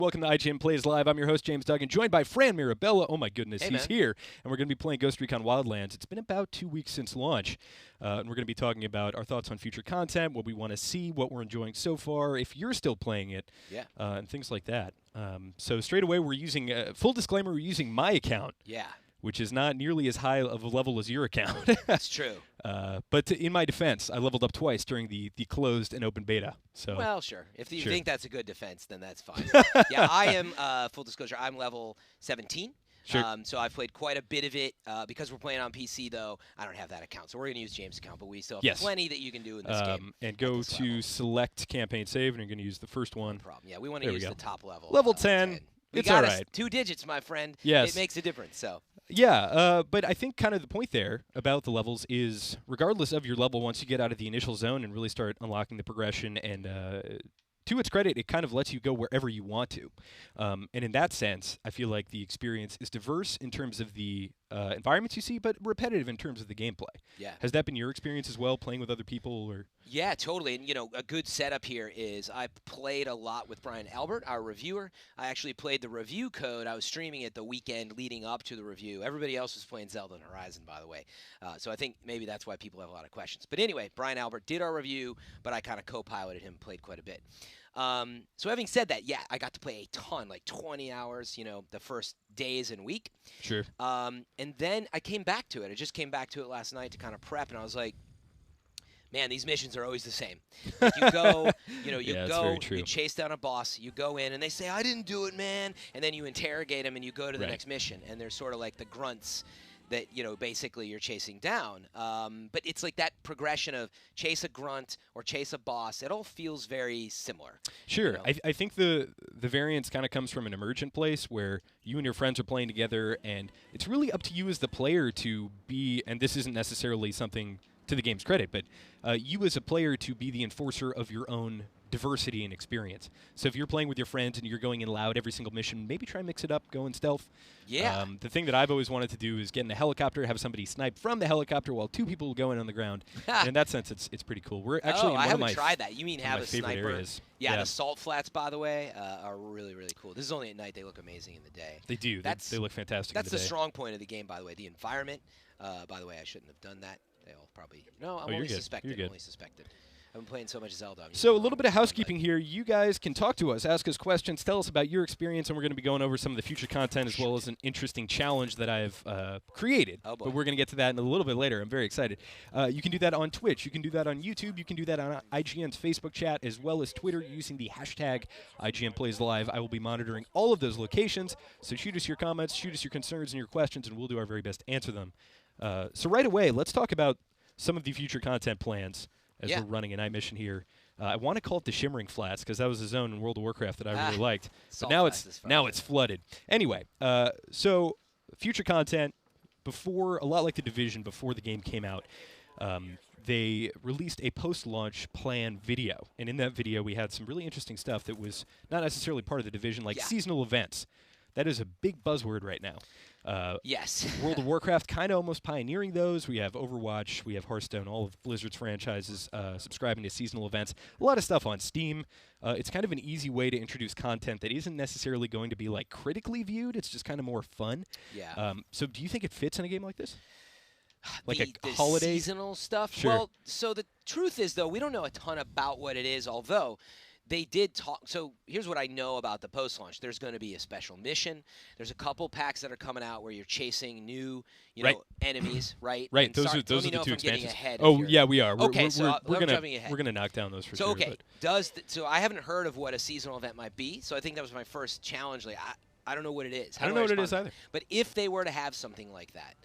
Welcome to IGN Plays Live. I'm your host, James Duggan, joined by Fran Mirabella. Oh my goodness, he's here. And we're going to be playing Ghost Recon Wildlands. It's been about 2 weeks since launch. And we're going to be talking about our thoughts on future content, what we want to see, what we're enjoying so far, if you're still playing it, and things like that. So straight away, we're using, full disclaimer, we're using my account. Yeah. Which is not nearly as high of a level as your account. That's true. But in my defense, I leveled up twice during the closed and open beta. So well, sure. If you think that's a good defense, then that's fine. Yeah, I am, full disclosure, I'm level 17. Sure. So I've played quite a bit of it. Because we're playing on PC, though, I don't have that account. So we're going to use James' account, but we still have plenty that you can do in this game. And go to select campaign save, and you're going to use the first one. No problem. Yeah, we want to use the top level. Level 10. It's all right. 2 digits, my friend. Yes. It makes a difference, so. Yeah, but I think kind of the point there about the levels is regardless of your level, once you get out of the initial zone and really start unlocking the progression, and to its credit, it kind of lets you go wherever you want to. And in that sense, I feel like the experience is diverse in terms of the environments you see, but repetitive in terms of the gameplay. Yeah. Has that been your experience as well, playing with other people? Or? Yeah, totally. And, you know, a good setup here is I played a lot with Brian Albert, our reviewer. I actually played the review code. I was streaming it the weekend leading up to the review. Everybody else was playing Zelda and Horizon, by the way. So I think maybe that's why people have a lot of questions. But anyway, Brian Albert did our review, but I kind of co-piloted him, played quite a bit. So having said that, yeah, I got to play a ton, like 20 hours, you know, the first days and week. Sure. And then I came back to it. I just came back to it last night to kind of prep, and I was like, man, these missions are always the same. Like you go, you know, you chase down a boss, you go in, and they say, I didn't do it, man. And then you interrogate them, and you go to the next mission. And they're sort of like the grunts that, you know, basically you're chasing down. But it's like that progression of chase a grunt or chase a boss. It all feels very similar. Sure. You know? I think the variance kind of comes from an emergent place where you and your friends are playing together, and it's really up to you as the player to be, and this isn't necessarily something to the game's credit, but you as a player to be the enforcer of your own diversity and experience. So if you're playing with your friends and you're going in loud every single mission, maybe try and mix it up, go in stealth. Yeah. The thing that I've always wanted to do is get in a helicopter, have somebody snipe from the helicopter while 2 people go in on the ground. And in that sense, it's pretty cool. We're actually I haven't tried that. You mean have a favorite sniper? Areas. Yeah, the salt flats, by the way, are really, really cool. This is only at night. They look amazing in the day. They do. They look fantastic That's in the day. strong point of the game, by the way. The environment. By the way, I shouldn't have done that. They'll probably. No, I'm only suspected. You're only suspected. I've been playing so much Zelda. So a little bit of housekeeping here. You guys can talk to us, ask us questions, tell us about your experience, and we're going to be going over some of the future content as well as an interesting challenge that I've created. Oh boy. But we're going to get to that in a little bit later. I'm very excited. You can do that on Twitch. You can do that on YouTube. You can do that on IGN's Facebook chat as well as Twitter using the hashtag IGNPlaysLive. I will be monitoring all of those locations. So shoot us your comments, shoot us your concerns and your questions, and we'll do our very best to answer them. So right away, let's talk about some of the future content plans as we're running a night mission here. I want to call it the Shimmering Flats because that was a zone in World of Warcraft that I really liked. But now it's flooded. Anyway, so future content, before, a lot like The Division, before the game came out, they released a post-launch plan video. And in that video, we had some really interesting stuff that was not necessarily part of The Division, like seasonal events. That is a big buzzword right now. Yes. World of Warcraft kind of almost pioneering those. We have Overwatch, we have Hearthstone, all of Blizzard's franchises subscribing to seasonal events. A lot of stuff on Steam. It's kind of an easy way to introduce content that isn't necessarily going to be like critically viewed. It's just kind of more fun. Yeah. So do you think it fits in a game like this? Like the a holiday? Seasonal stuff? Sure. Well, so the truth is, though, we don't know a ton about what it is, although they did talk. So here's what I know about the post-launch. There's going to be a special mission. There's a couple packs that are coming out where you're chasing new, you know, enemies, right? Right. And those are the two expansions. Yeah, we are. Okay, we're gonna knock down those for sure. Okay. So I haven't heard of what a seasonal event might be. So I think that was my first challenge. Like I don't know what it is. I don't know what it is either. But if they were to have something like that.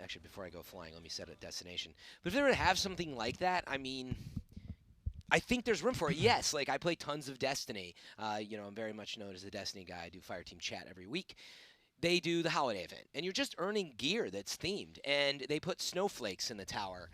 Actually, before I go flying, let me set a destination. But if they were to have something like that, I mean, I think there's room for it. Yes, like I play tons of Destiny. You know, I'm very much known as the Destiny guy. I do Fireteam Chat every week. They do the holiday event, and you're just earning gear that's themed, and they put snowflakes in the tower,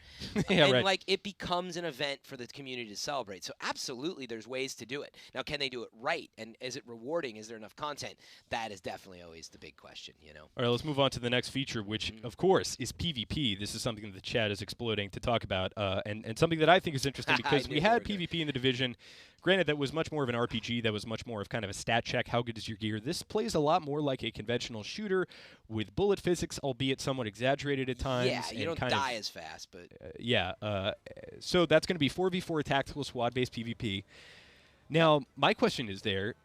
like it becomes an event for the community to celebrate. So absolutely, there's ways to do it. Now, can they do it right, and is it rewarding? Is there enough content? That is definitely always the big question, you know. All right, let's move on to the next feature, which, of course, is PvP. This is something that the chat is exploding to talk about, and something that I think is interesting because we had PvP in The Division. Granted, that was much more of an RPG. That was much more of kind of a stat check. How good is your gear? This plays a lot more like a conventional shooter with bullet physics, albeit somewhat exaggerated at times. Yeah, you don't die as fast, but so that's going to be 4v4 tactical squad-based PvP. Now, my question is there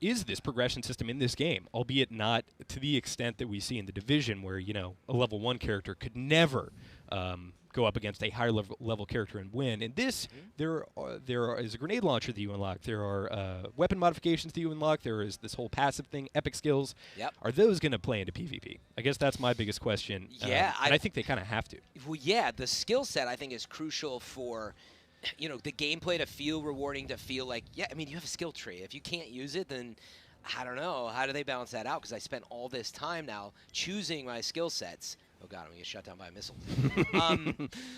is this progression system in this game, albeit not to the extent that we see in The Division, where, you know, a level 1 character could never go up against a higher level character and win. In this, there is a grenade launcher that you unlock. There are weapon modifications that you unlock. There is this whole passive thing, epic skills. Yep. Are those going to play into PvP? I guess that's my biggest question. Yeah. And I think they kind of have to. Well, yeah, the skill set, I think, is crucial for, you know, the gameplay to feel rewarding, to feel like, yeah, I mean, you have a skill tree. If you can't use it, then I don't know. How do they balance that out? Because I spent all this time now choosing my skill sets. Oh, God, I'm going to get shut down by a missile.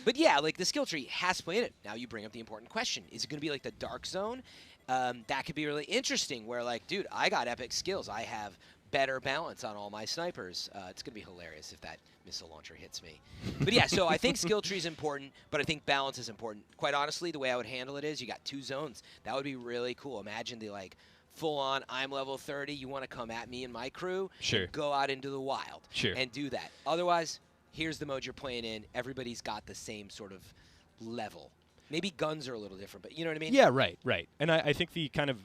But, yeah, like, the skill tree has to play in it. Now you bring up the important question. Is it going to be like the Dark Zone? That could be really interesting where, like, dude, I got epic skills. I have better balance on all my snipers. It's going to be hilarious if that missile launcher hits me. But, yeah, so I think skill tree is important, but I think balance is important. Quite honestly, the way I would handle it is you got 2 zones. That would be really cool. Imagine the, like, full-on, I'm level 30, you want to come at me and my crew, Sure. and go out into the wild and do that. Otherwise, here's the mode you're playing in. Everybody's got the same sort of level. Maybe guns are a little different, but you know what I mean? Yeah, right. And I think the kind of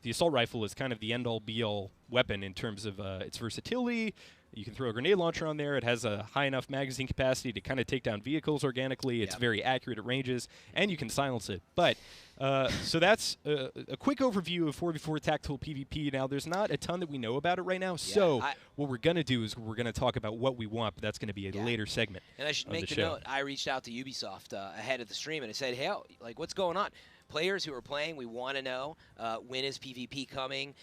the assault rifle is kind of the end-all, be-all weapon in terms of its versatility. You can throw a grenade launcher on there. It has a high enough magazine capacity to kind of take down vehicles organically. It's very accurate at ranges, and you can silence it. But so that's a quick overview of 4v4 tactical PvP. Now, there's not a ton that we know about it right now, so what we're going to do is we're going to talk about what we want, but that's going to be a later segment. And I should make the note, I reached out to Ubisoft ahead of the stream, and I said, hey, like, what's going on? Players who are playing, we want to know when is PvP coming,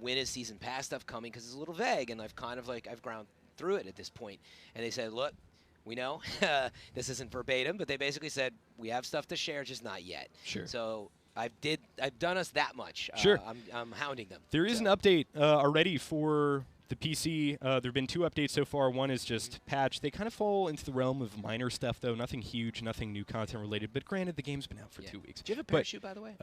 when is Season Pass stuff coming, because it's a little vague, and I've kind of like, I've ground through it at this point. And they said, look, we know, this isn't verbatim, but they basically said, we have stuff to share, just not yet. Sure. So I've done us that much. Sure. I'm hounding them. There is an update already for the PC. There have been 2 updates so far. One is just patch. They kind of fall into the realm of minor stuff, though. Nothing huge, nothing new content related. But granted, the game's been out for 2 weeks. Do you have a parachute, by the way?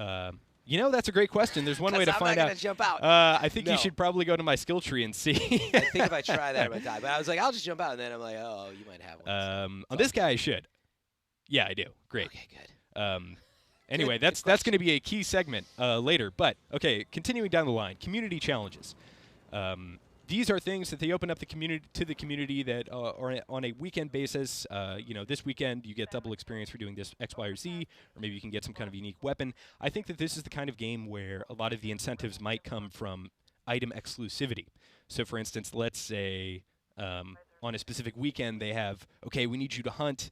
You know, that's a great question. There's one way to find out. I'm not going to jump out. I think you should probably go to my skill tree and see. I think if I try that, I might die. But I was like, I'll just jump out. And then I'm like, oh, you might have one. On this guy, I should. Yeah, I do. Great. Okay, good. Anyway, that's going to be a key segment later. But, okay, continuing down the line, community challenges. These are things that they open up the community that are on a weekend basis. You know, this weekend you get double experience for doing this X, Y, or Z, or maybe you can get some kind of unique weapon. I think that this is the kind of game where a lot of the incentives might come from item exclusivity. So, for instance, let's say on a specific weekend they have, okay, we need you to hunt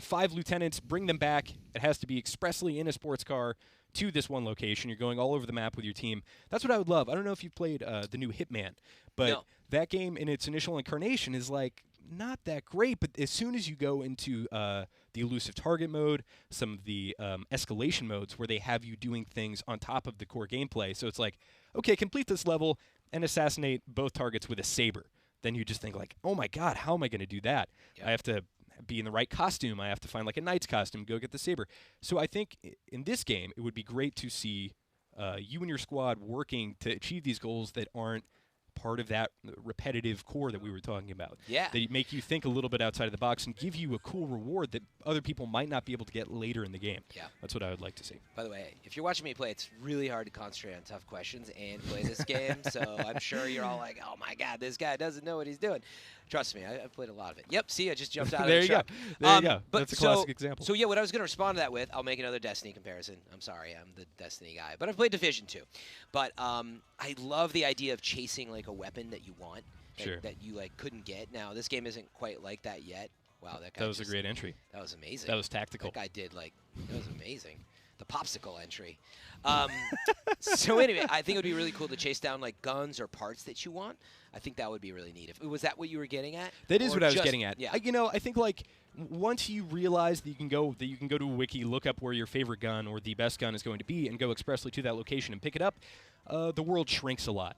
5 lieutenants, bring them back. It has to be expressly in a sports car to this one location. You're going all over the map with your team. That's what I would love. I don't know if you've played the new Hitman, but that game in its initial incarnation is like not that great. But as soon as you go into the elusive target mode, some of the escalation modes where they have you doing things on top of the core gameplay, so it's like, okay, complete this level and assassinate both targets with a saber. Then you just think like, oh my God, how am I going to do that? I have to be in the right costume. I have to find like a knight's costume, go get the saber. So I think in this game, it would be great to see you and your squad working to achieve these goals that aren't part of that repetitive core that we were talking about. Yeah. They make you think a little bit outside of the box and give you a cool reward that other people might not be able to get later in the game. Yeah. That's what I would like to see. By the way, if you're watching me play, it's really hard to concentrate on tough questions and play this game. So I'm sure you're all like, oh my God, this guy doesn't know what he's doing. Trust me, I've played a lot of it. Yep, see, I just jumped out of the truck. There you go. That's a classic example. So, yeah, what I was going to respond to that with, I'll make another Destiny comparison. I'm sorry, I'm the Destiny guy. But I've played Division 2. But I love the idea of chasing, like, a weapon that you want that you, like, couldn't get. Now, this game isn't quite like that yet. Wow, that guy was a great entry. That was amazing. That was tactical. That guy did, like, that was amazing. The popsicle entry. So anyway, I think it would be really cool to chase down like guns or parts that you want. I think that would be really neat. Was that what you were getting at? That is what I was getting at. Yeah. You know, I think like once you realize that you can go to a wiki, look up where your favorite gun or the best gun is going to be, and go expressly to that location and pick it up, the world shrinks a lot.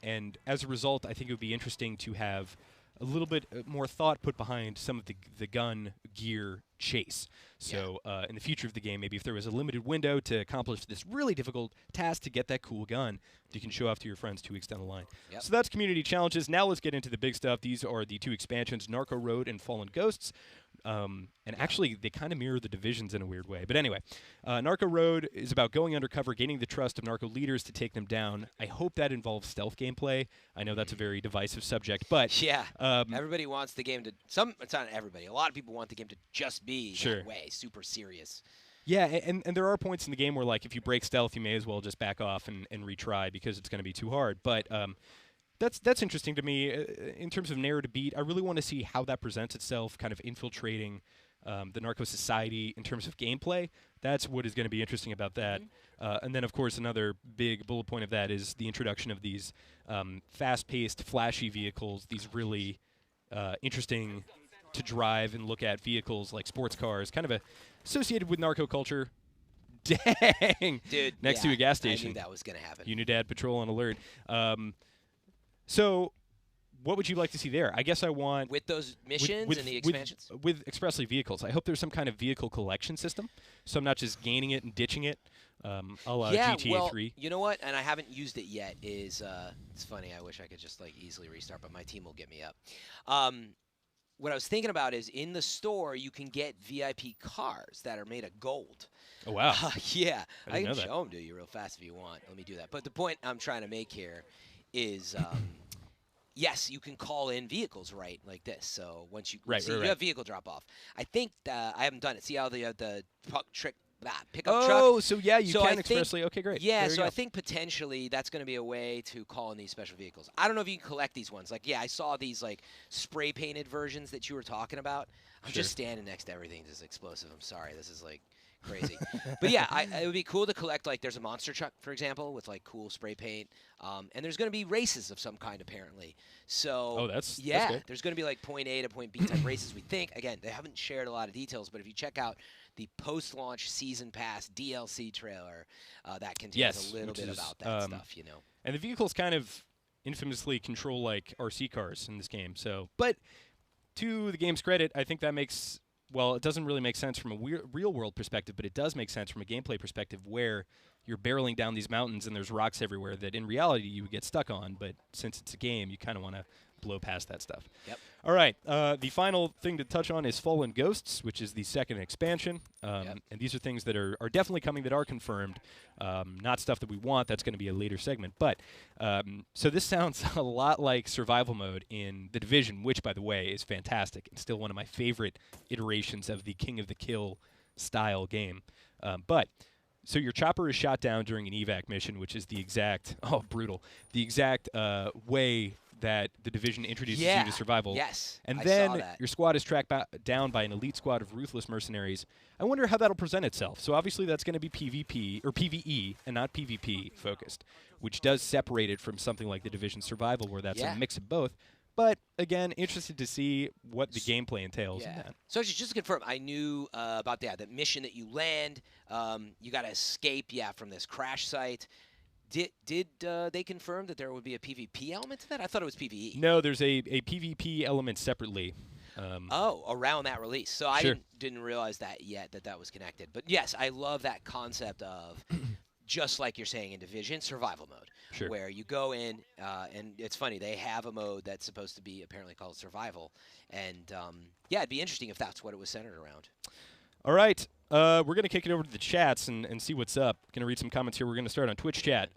And as a result, I think it would be interesting to have a little bit more thought put behind some of the gun gear chase. So in the future of the game, maybe if there was a limited window to accomplish this really difficult task to get that cool gun, you can show off to your friends 2 weeks down the line. Yep. So that's community challenges. Now let's get into the big stuff. These are the 2 expansions, Narco Road and Fallen Ghosts. And actually, they kind of mirror the Divisions in a weird way. But anyway, Narco Road is about going undercover, gaining the trust of narco leaders to take them down. I hope that involves stealth gameplay. I know that's a very divisive subject, but yeah, everybody wants the game to. It's not everybody. A lot of people want the game to just be that way, super serious. Yeah, and there are points in the game where, like, if you break stealth, you may as well just back off and retry because it's going to be too hard. But that's interesting to me in terms of narrative beat. I really want to see how that presents itself, kind of infiltrating the narco society in terms of gameplay. That's what is going to be interesting about that. And then, of course, another big bullet point of that is the introduction of these fast-paced, flashy vehicles, these really interesting to drive and look at vehicles like sports cars, kind of associated with narco culture. Dang! Dude, next to a gas station. I knew that was going to happen. Unidad Patrol on alert. So what would you like to see there? I guess I want... With those missions and the expansions? With expressly vehicles. I hope there's some kind of vehicle collection system, so I'm not just gaining it and ditching it, a la GTA 3. You know what? And I haven't used it yet. It's funny. I wish I could just, like, easily restart, but my team will get me up. What I was thinking about is in the store, you can get VIP cars that are made of gold. Oh, wow. Yeah. I can show them to you real fast if you want. Let me do that. But the point I'm trying to make here is, yes, you can call in vehicles, right, like this. So once you you have vehicle drop-off. I think I haven't done it. See how the pickup truck? Oh, so yeah, you can expressly. Okay, great. Yeah, so I think potentially that's going to be a way to call in these special vehicles. I don't know if you can collect these ones. Like, yeah, I saw these like spray-painted versions that you were talking about. I'm just standing next to everything that's explosive. I'm sorry, this is like crazy. But yeah, it would be cool to collect, like, there's a monster truck, for example, with like cool spray paint. And there's going to be races of some kind, apparently. So that's good. There's going to be like point A to point B type races, we think. Again, they haven't shared a lot of details, but if you check out the post-launch season pass DLC trailer, that contains a little bit about that stuff, you know. And the vehicles kind of infamously control like RC cars in this game. So, but to the game's credit, I think that makes... Well, it doesn't really make sense from a real-world perspective, but it does make sense from a gameplay perspective where you're barreling down these mountains and there's rocks everywhere that in reality you would get stuck on, but since it's a game, you kind of want to blow past that stuff. Yep. All right, the final thing to touch on is Fallen Ghosts, which is the second expansion, and these are things that are definitely coming that are confirmed, not stuff that we want. That's going to be a later segment. But so this sounds a lot like survival mode in The Division, which, by the way, is fantastic and still one of my favorite iterations of the King of the Kill style game. So your chopper is shot down during an evac mission, which is the exact, brutal, the exact way that The Division introduces you to survival. Yes, and then your squad is tracked down by an elite squad of ruthless mercenaries. I wonder how that'll present itself. So obviously that's going to be PvP or PvE and not PvP focused, which does separate it from something like The Division Survival, where that's a mix of both. But again, interested to see what the gameplay entails in that. So just to confirm, I knew about that mission that you land. You got to escape, from this crash site. Did they confirm that there would be a PvP element to that? I thought it was PvE. No, there's a PvP element separately. Around that release. So I didn't realize that yet, that was connected. But yes, I love that concept of, just like you're saying in Division, survival mode, where you go in, and it's funny, they have a mode that's supposed to be apparently called survival. And, it'd be interesting if that's what it was centered around. All right. We're going to kick it over to the chats and see what's up. Going to read some comments here. We're going to start on Twitch chat.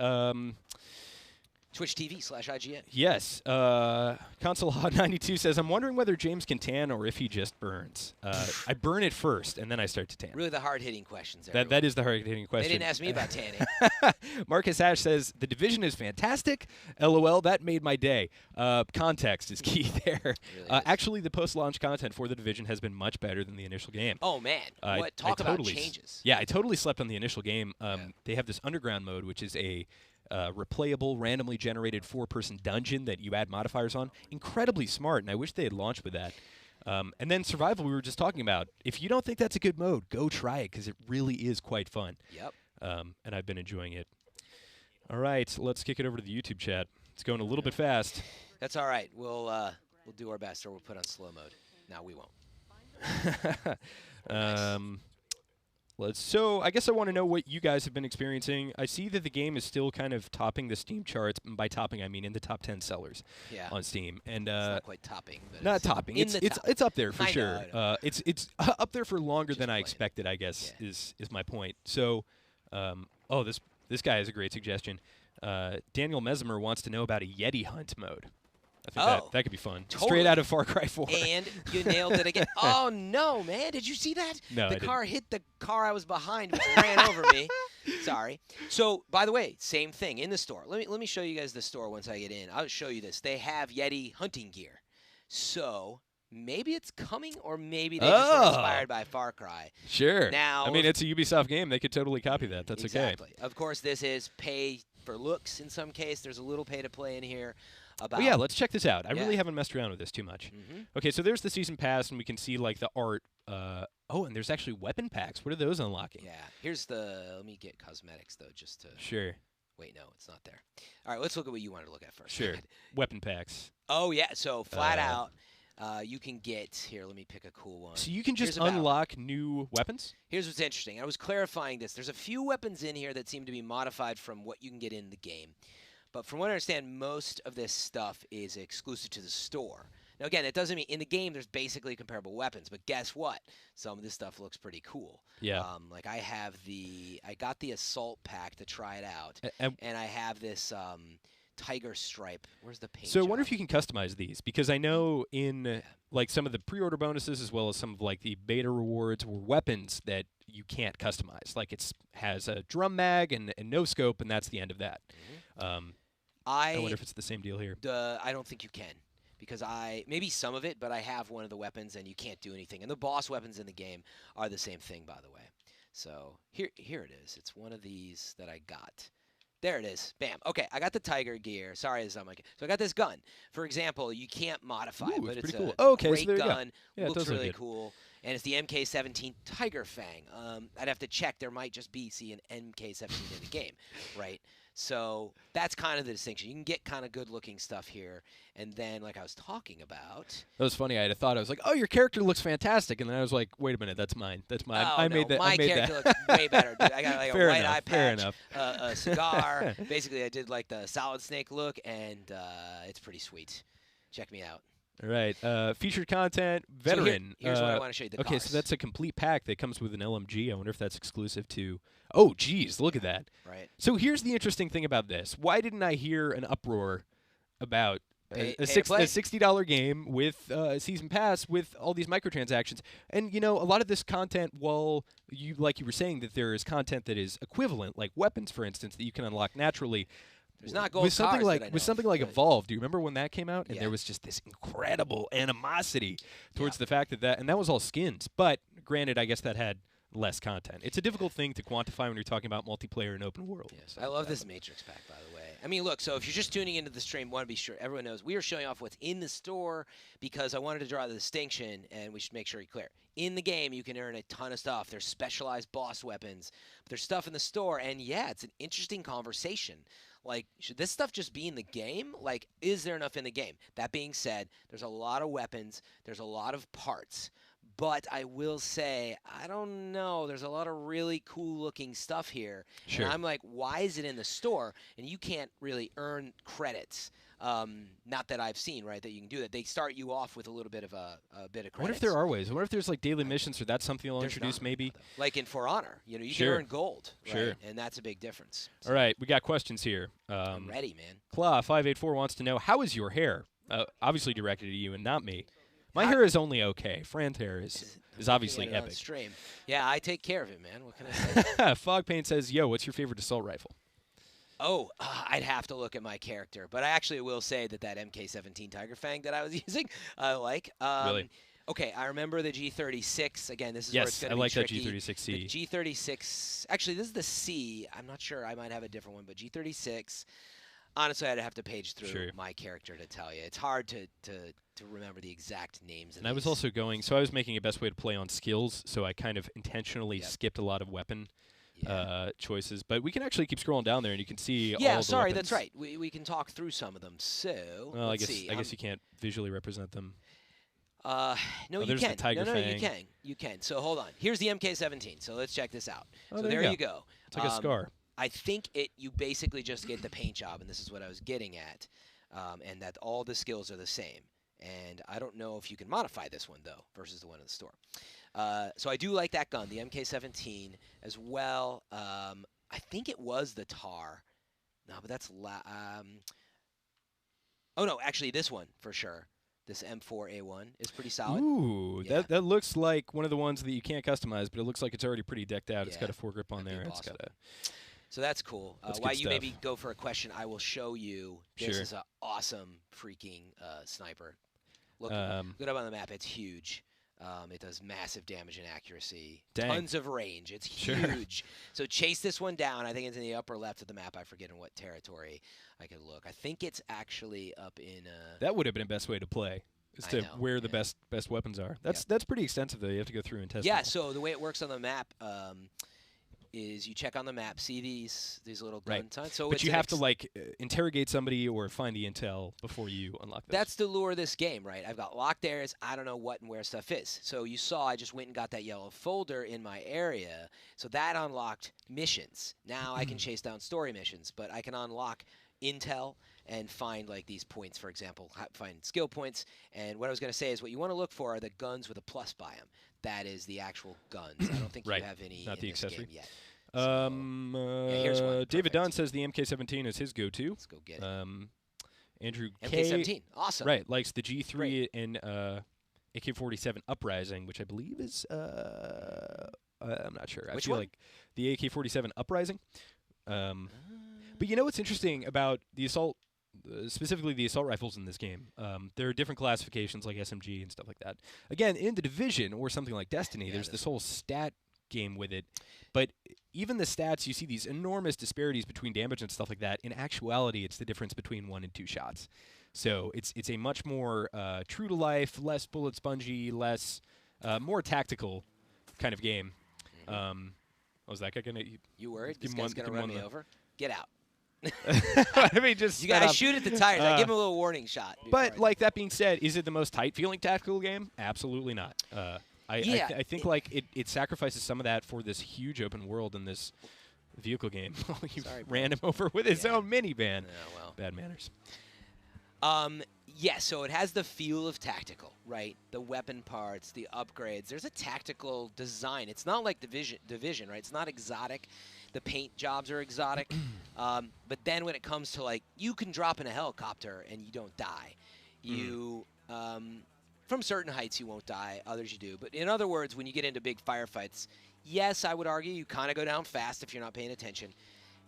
Twitch TV/IGN. Yes. Console Hot 92 says, I'm wondering whether James can tan or if he just burns. I burn it first, and then I start to tan. Really the hard-hitting questions. That is the hard-hitting question. They didn't ask me about tanning. Marcus Ash says, The Division is fantastic. LOL, that made my day. Context is key there. Really actually, the post-launch content for The Division has been much better than the initial game. Oh, man. Talk about changes. Yeah, I totally slept on the initial game. They have this underground mode, which is a replayable, randomly generated 4-person dungeon that you add modifiers on. Incredibly smart, and I wish they had launched with that. And then survival, we were just talking about. If you don't think that's a good mode, go try it, because it really is quite fun. Yep. And I've been enjoying it. All right, let's kick it over to the YouTube chat. It's going a little bit fast. That's all right. We'll do our best, or we'll put on slow mode. No, we won't. Nice. So I guess I want to know what you guys have been experiencing. I see that the game is still kind of topping the Steam charts. And by topping, I mean in the top 10 sellers on Steam. And it's not quite topping. But not topping. It's up there for sure. I know. It's up there for longer than I playing. expected, I guess, is my point. So, this guy has a great suggestion. Daniel Mesmer wants to know about a Yeti hunt mode. I think that could be fun. Totally. Straight out of Far Cry 4. And you nailed it again. Oh, no, man. Did you see that? No, the car hit the car I was behind, which ran over me. Sorry. So, by the way, same thing in the store. Let me show you guys the store once I get in. I'll show you this. They have Yeti hunting gear. So, maybe it's coming or maybe they just were inspired by Far Cry. Sure. Now, I mean, it's a Ubisoft game. They could totally copy that. That's okay. Exactly. Of course, this is pay for looks in some case. There's a little pay to play in here. Well, yeah, let's check this out. I really haven't messed around with this too much. Mm-hmm. Okay, so there's the season pass, and we can see like the art. And there's actually weapon packs. What are those unlocking? Yeah, here's the. Let me get cosmetics though, just to. Sure. Wait, no, it's not there. All right, let's look at what you wanted to look at first. Sure. Weapon packs. Oh yeah, so flat out, you can get here. Let me pick a cool one. So you can just unlock new weapons. Here's what's interesting. I was clarifying this. There's a few weapons in here that seem to be modified from what you can get in the game. But from what I understand, most of this stuff is exclusive to the store. Now, again, it doesn't mean in the game there's basically comparable weapons. But guess what? Some of this stuff looks pretty cool. Yeah. Like I got the assault pack to try it out, and I have this tiger stripe. Where's the paint? So I wonder if you can customize these, because I know in like some of the pre-order bonuses as well as some of like the beta rewards were weapons that you can't customize. Like it has a drum mag and no scope, and that's the end of that. Mm-hmm. I wonder if it's the same deal here. I don't think you can, because maybe some of it, but I have one of the weapons and you can't do anything. And the boss weapons in the game are the same thing, by the way. So here it is. It's one of these that I got. There it is. Bam. Okay, I got the tiger gear. Sorry, this is not my. So I got this gun. For example, you can't modify it, but it's cool. a great so gun. Yeah, looks really cool. And it's the MK17 Tiger Fang. I'd have to check. There might just be an MK17 in the game, right? So that's kind of the distinction. You can get kind of good-looking stuff here. And then, like I was talking about... That was funny. I had a thought. I was like, oh, your character looks fantastic. And then I was like, wait a minute. That's mine. That's mine. Oh, I made that. My character looks way better. Dude. I got like a white eye patch, a cigar. Basically, I did like the Solid Snake look, and it's pretty sweet. Check me out. All right. Featured content, veteran. So here's what I want to show you. The okay, cars. so that's a complete pack that comes with an LMG. I wonder if that's exclusive to... Oh, geez, look at that. Right. So here's the interesting thing about this. Why didn't I hear an uproar about a $60 game with a season pass with all these microtransactions? And, a lot of this content, while you were saying that there is content that is equivalent, like weapons, for instance, that you can unlock naturally... There's not gold with something cars like something like Evolve. Do you remember when that came out? And yeah. there was just this incredible animosity towards the fact that was all skins. But granted, I guess that had less content. It's a difficult thing to quantify when you're talking about multiplayer and open world. Yes. I love this Matrix pack, by the way. I mean, look, so if you're just tuning into the stream, want to be sure everyone knows we are showing off what's in the store because I wanted to draw the distinction, and we should make sure you're clear. In the game, you can earn a ton of stuff. There's specialized boss weapons. But there's stuff in the store, and yeah, it's an interesting conversation. Like, should this stuff just be in the game? Like, is there enough in the game? That being said, there's a lot of weapons. There's a lot of parts. But I will say, I don't know. There's a lot of really cool-looking stuff here. Sure. And I'm like, why is it in the store? And you can't really earn credits. Not that I've seen, right, that you can do that. They start you off with a little bit of a bit of credits. I wonder if there are ways. I wonder if there's like daily missions, or that's something they'll introduce maybe. Like in For Honor, you Sure. can earn gold, right? Sure. And that's a big difference. So All right, we got questions here. I'm ready, man. Claw584 wants to know, how is your hair? Obviously directed at you and not me. My hair is only okay. Fran's hair is obviously Looking at it on epic. stream. Yeah, I take care of it, man. What can I say? Fog Paint says, yo, what's your favorite assault rifle? Oh, I'd have to look at my character, but I actually will say that MK17 Tiger Fang that I was using, I like. Really? Okay, I remember the G36. Again, this is where it's Yes, going I to be like that tricky. G36C. The G36. Actually, this is the C. I'm not sure. I might have a different one, but G36. Honestly, I'd have to page through my character to tell you. It's hard to remember the exact names. And I was also going, so I was making a best way to play on skills, so I kind of intentionally skipped a lot of weapon choices. But we can actually keep scrolling down there, and you can see all of the sorry, weapons. that's right. We can talk through some of them. So, Well, let's see. I guess you can't visually represent them. No, Oh, you there's the can. Tiger No, you Fang. can. You can. So hold on. Here's the MK17. So let's check this out. Oh, so there there you go. It's like a scar. I think you basically just get the paint job, and this is what I was getting at, and that all the skills are the same. And I don't know if you can modify this one, though, versus the one in the store. So I do like that gun, the MK17 as well. I think it was the TAR. No, but that's... oh, no, actually, this one, for sure. This M4A1 is pretty solid. Ooh, Yeah. that looks like one of the ones that you can't customize, but it looks like it's already pretty decked out. It's Yeah, got a foregrip on there. be It's awesome. got a... So that's cool. That's While good you stuff. maybe go for a question, I will show you. This Sure. is an awesome freaking sniper. Look, look up on the map. It's huge. It does massive damage and accuracy. Dang. Tons of range. It's Sure. huge. So chase this one down. I think it's in the upper left of the map. I forget in what territory I could look. I think it's actually up in... That would have been the best way to play, is I to know, where the yeah. best weapons are. That's pretty extensive, though. You have to go through and test Yeah, them all. so the way it works on the map is you check on the map, see these little gun Right. signs. So But it's you an have to, like, interrogate somebody or find the intel before you unlock those. That's the lure of this game, right? I've got locked areas. I don't know what and where stuff is. So you saw I just went and got that yellow folder in my area. So that unlocked missions. Now I can chase down story missions, but I can unlock intel and find like these points, for example, find skill points. And what I was going to say is what you want to look for are the guns with a plus by them. That is the actual guns. I don't think Right. you have any Not in the this accessory. game yet. Here's here's one. David Perfect. Dunn says the MK17 is his go-to. Let's go get it. Andrew K. MK17. Awesome. Right, likes the G3 Great. and AK-47 Uprising, which I believe is I'm not sure. Which I feel one? like the AK-47 Uprising. But you know what's interesting about the assault, specifically the assault rifles in this game? There are different classifications like SMG and stuff like that. Again, in the Division or something like Destiny, Yeah, there's this this whole stat game with it. But even the stats, you see these enormous disparities between damage and stuff like that. In actuality, it's the difference between 1 and 2 shots. So it's a much more true to life, less bullet spongy, less more tactical kind of game. Was that guy gonna? You worried? Give This him guy's one- going to give him run one me the- over? Get out. I mean, just You set guys up. shoot at the tires. I give him a little warning shot. But like that being said, is it the most tight-feeling tactical game? Absolutely not. I think like it sacrifices some of that for this huge open world in this vehicle game. You Sorry, bro. ran him over with his own minivan. well. Bad manners. Yeah, so it has the feel of tactical, right? The weapon parts, the upgrades. There's a tactical design. It's not like Division, right? It's not exotic. The paint jobs are exotic. But then when it comes to, like, you can drop in a helicopter and you don't die. You, from certain heights, you won't die. Others you do. But in other words, when you get into big firefights, yes, I would argue you kind of go down fast if you're not paying attention.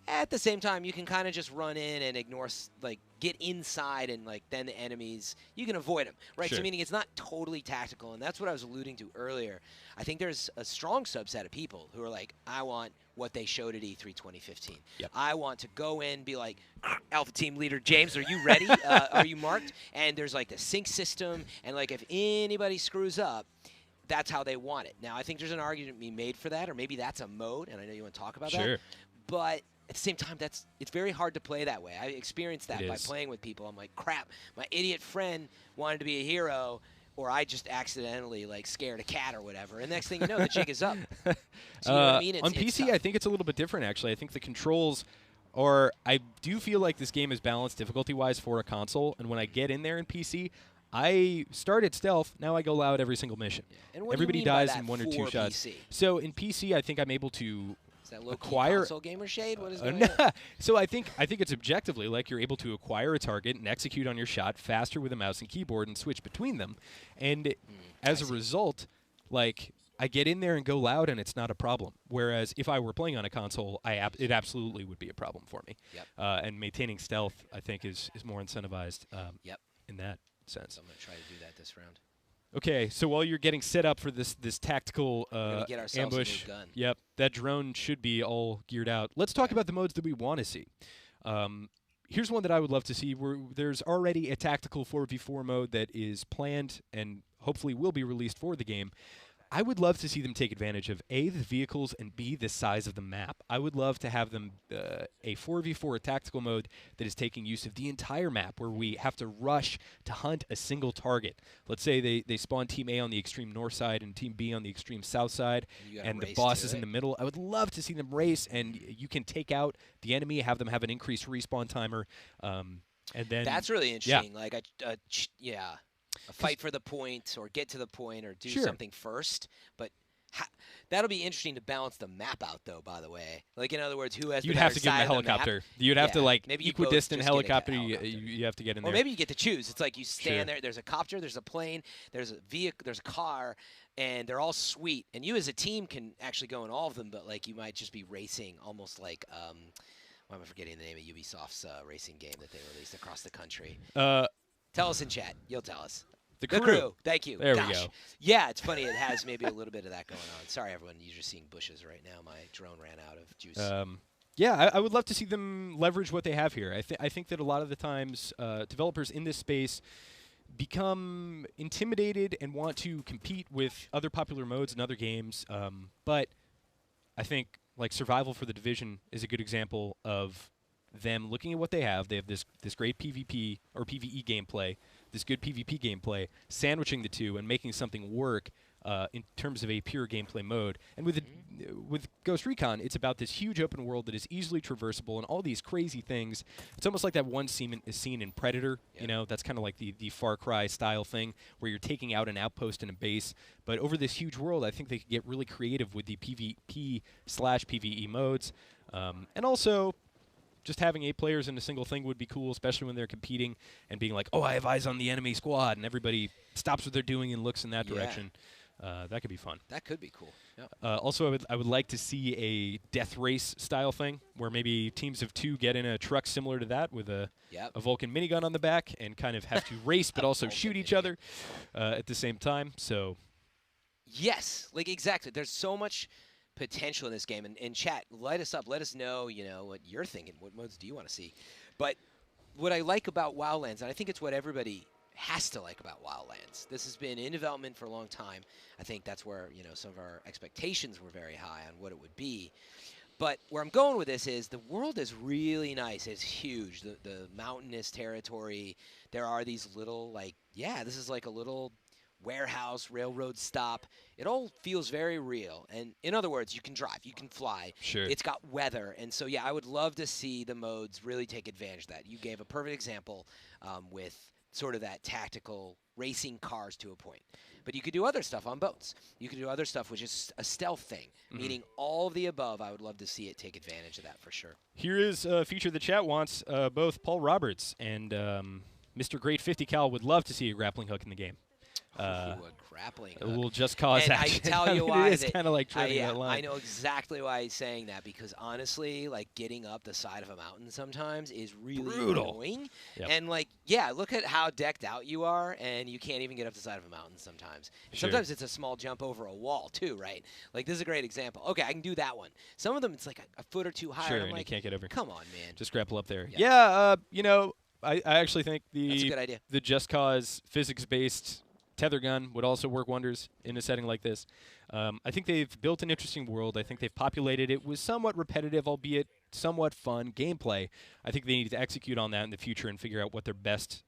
At the same time, you can kind of just run in and ignore, like, get inside and, like, then the enemies, you can avoid them, right? Sure. So meaning it's not totally tactical, and that's what I was alluding to earlier. I think there's a strong subset of people who are like, I want what they showed at E3 2015. Yep. I want to go in, be like, Alpha Team Leader James, are you ready? Are you marked? And there's, like, the sync system, and, like, if anybody screws up, that's how they want it. Now, I think there's an argument to be made for that, or maybe that's a mode, and I know you want to talk about Sure. that. But at the same time, it's very hard to play that way. I experienced that It by is. playing with people. I'm like, crap, my idiot friend wanted to be a hero, or I just accidentally like scared a cat or whatever. And next thing you know, the jig is up. So you know what I mean? On It's PC, tough. I think it's a little bit different, actually. I think the controls are... I do feel like this game is balanced difficulty-wise for a console, and when I get in there in PC, I start at stealth. Now I go loud every single mission. And what Everybody do you mean by dies that in 1 or 2 for shots. PC? So in PC, I think I'm able to Is that low-key acquire- console gamer shade? What is going on? So I think it's objectively like you're able to acquire a target and execute on your shot faster with a mouse and keyboard and switch between them. And as a result, like I get in there and go loud and it's not a problem. Whereas if I were playing on a console, it absolutely would be a problem for me. Yep. And maintaining stealth, I think, is more incentivized Yep. in that sense. So I'm going to try to do that this round. Okay, so while you're getting set up for this tactical gonna get ourselves a new ambush, gun. yep, that drone should be all geared out. Let's talk about the modes that we want to see. Here's one that I would love to see. There's already a tactical 4v4 mode that is planned and hopefully will be released for the game. I would love to see them take advantage of A, the vehicles, and B, the size of the map. I would love to have them a 4v4 tactical mode that is taking use of the entire map, where we have to rush to hunt a single target. Let's say they spawn Team A on the extreme north side and Team B on the extreme south side, and the boss is in the middle. I would love to see them race, and you can take out the enemy, have them have an increased respawn timer, and then... That's really interesting. Like, a fight for the point, or get to the point, or do something first. But that'll be interesting to balance the map out, though, by the way. Like, in other words, who has You'd the have to better give them side a of the helicopter. map? You'd have to, like, maybe equidistant helicopter. You have to get in there. Or maybe you get to choose. It's like you stand there. There's a copter, there's a plane, there's a vehicle, there's a car, and they're all sweet. And you as a team can actually go in all of them, but, like, you might just be racing almost like why am I forgetting the name of Ubisoft's racing game that they released across the country? Tell us in chat. You'll tell us. The Crew. Thank you. There Gosh. we go. Yeah, it's funny. It has maybe a little bit of that going on. Sorry, everyone. You're just seeing bushes right now. My drone ran out of juice. Yeah, I would love to see them leverage what they have here. I think that a lot of the times developers in this space become intimidated and want to compete with other popular modes and other games. But I think like Survival for the Division is a good example of them looking at what they have. They have this great PvP or PvE gameplay, this good PvP gameplay, sandwiching the two and making something work in terms of a pure gameplay mode. And with Ghost Recon, it's about this huge open world that is easily traversable and all these crazy things. It's almost like that one scene in Predator. You know, that's kind of like the Far Cry style thing where you're taking out an outpost and a base. But over this huge world, I think they could get really creative with the PvP/PvE modes. And also, just having 8 players in a single thing would be cool, especially when they're competing and being like, oh, I have eyes on the enemy squad, and everybody stops what they're doing and looks in that direction. That could be fun. That could be cool. Yep. Also, I would like to see a death race style thing where maybe teams of 2 get in a truck similar to that with a Vulcan minigun on the back and kind of have to race but also shoot each other at the same time. So, yes, like exactly. There's so much potential in this game. And chat, light us up. Let us know, what you're thinking. What modes do you want to see? But what I like about Wildlands, and I think it's what everybody has to like about Wildlands. This has been in development for a long time. I think that's where, some of our expectations were very high on what it would be. But where I'm going with this is the world is really nice. It's huge. The mountainous territory. There are these little, this is like a little warehouse, railroad stop. It all feels very real. And in other words, you can drive, you can fly. Sure. It's got weather. And so, I would love to see the modes really take advantage of that. You gave a perfect example with sort of that tactical racing cars to a point. But you could do other stuff on boats. You could do other stuff which is a stealth thing, meaning all of the above. I would love to see it take advantage of that for sure. Here is a feature the chat wants. Both Paul Roberts and Mr. Great 50 Cal would love to see a grappling hook in the game. A grappling hook. A little Just Cause and action. I tell you why. It is kind of like treading that line. I know exactly why he's saying that, because honestly, getting up the side of a mountain sometimes is really brutal. Annoying. Yep. And look at how decked out you are, and you can't even get up the side of a mountain sometimes. Sure. Sometimes it's a small jump over a wall too, right? This is a great example. Okay, I can do that one. Some of them it's like a foot or two higher. Sure, and and you can't get over. Come on, man. Just grapple up there. Yeah. I actually think That's a good idea. the Just Cause physics-based tether gun would also work wonders in a setting like this. I think they've built an interesting world. I think they've populated it with somewhat repetitive, albeit somewhat fun gameplay. I think they need to execute on that in the future and figure out what their best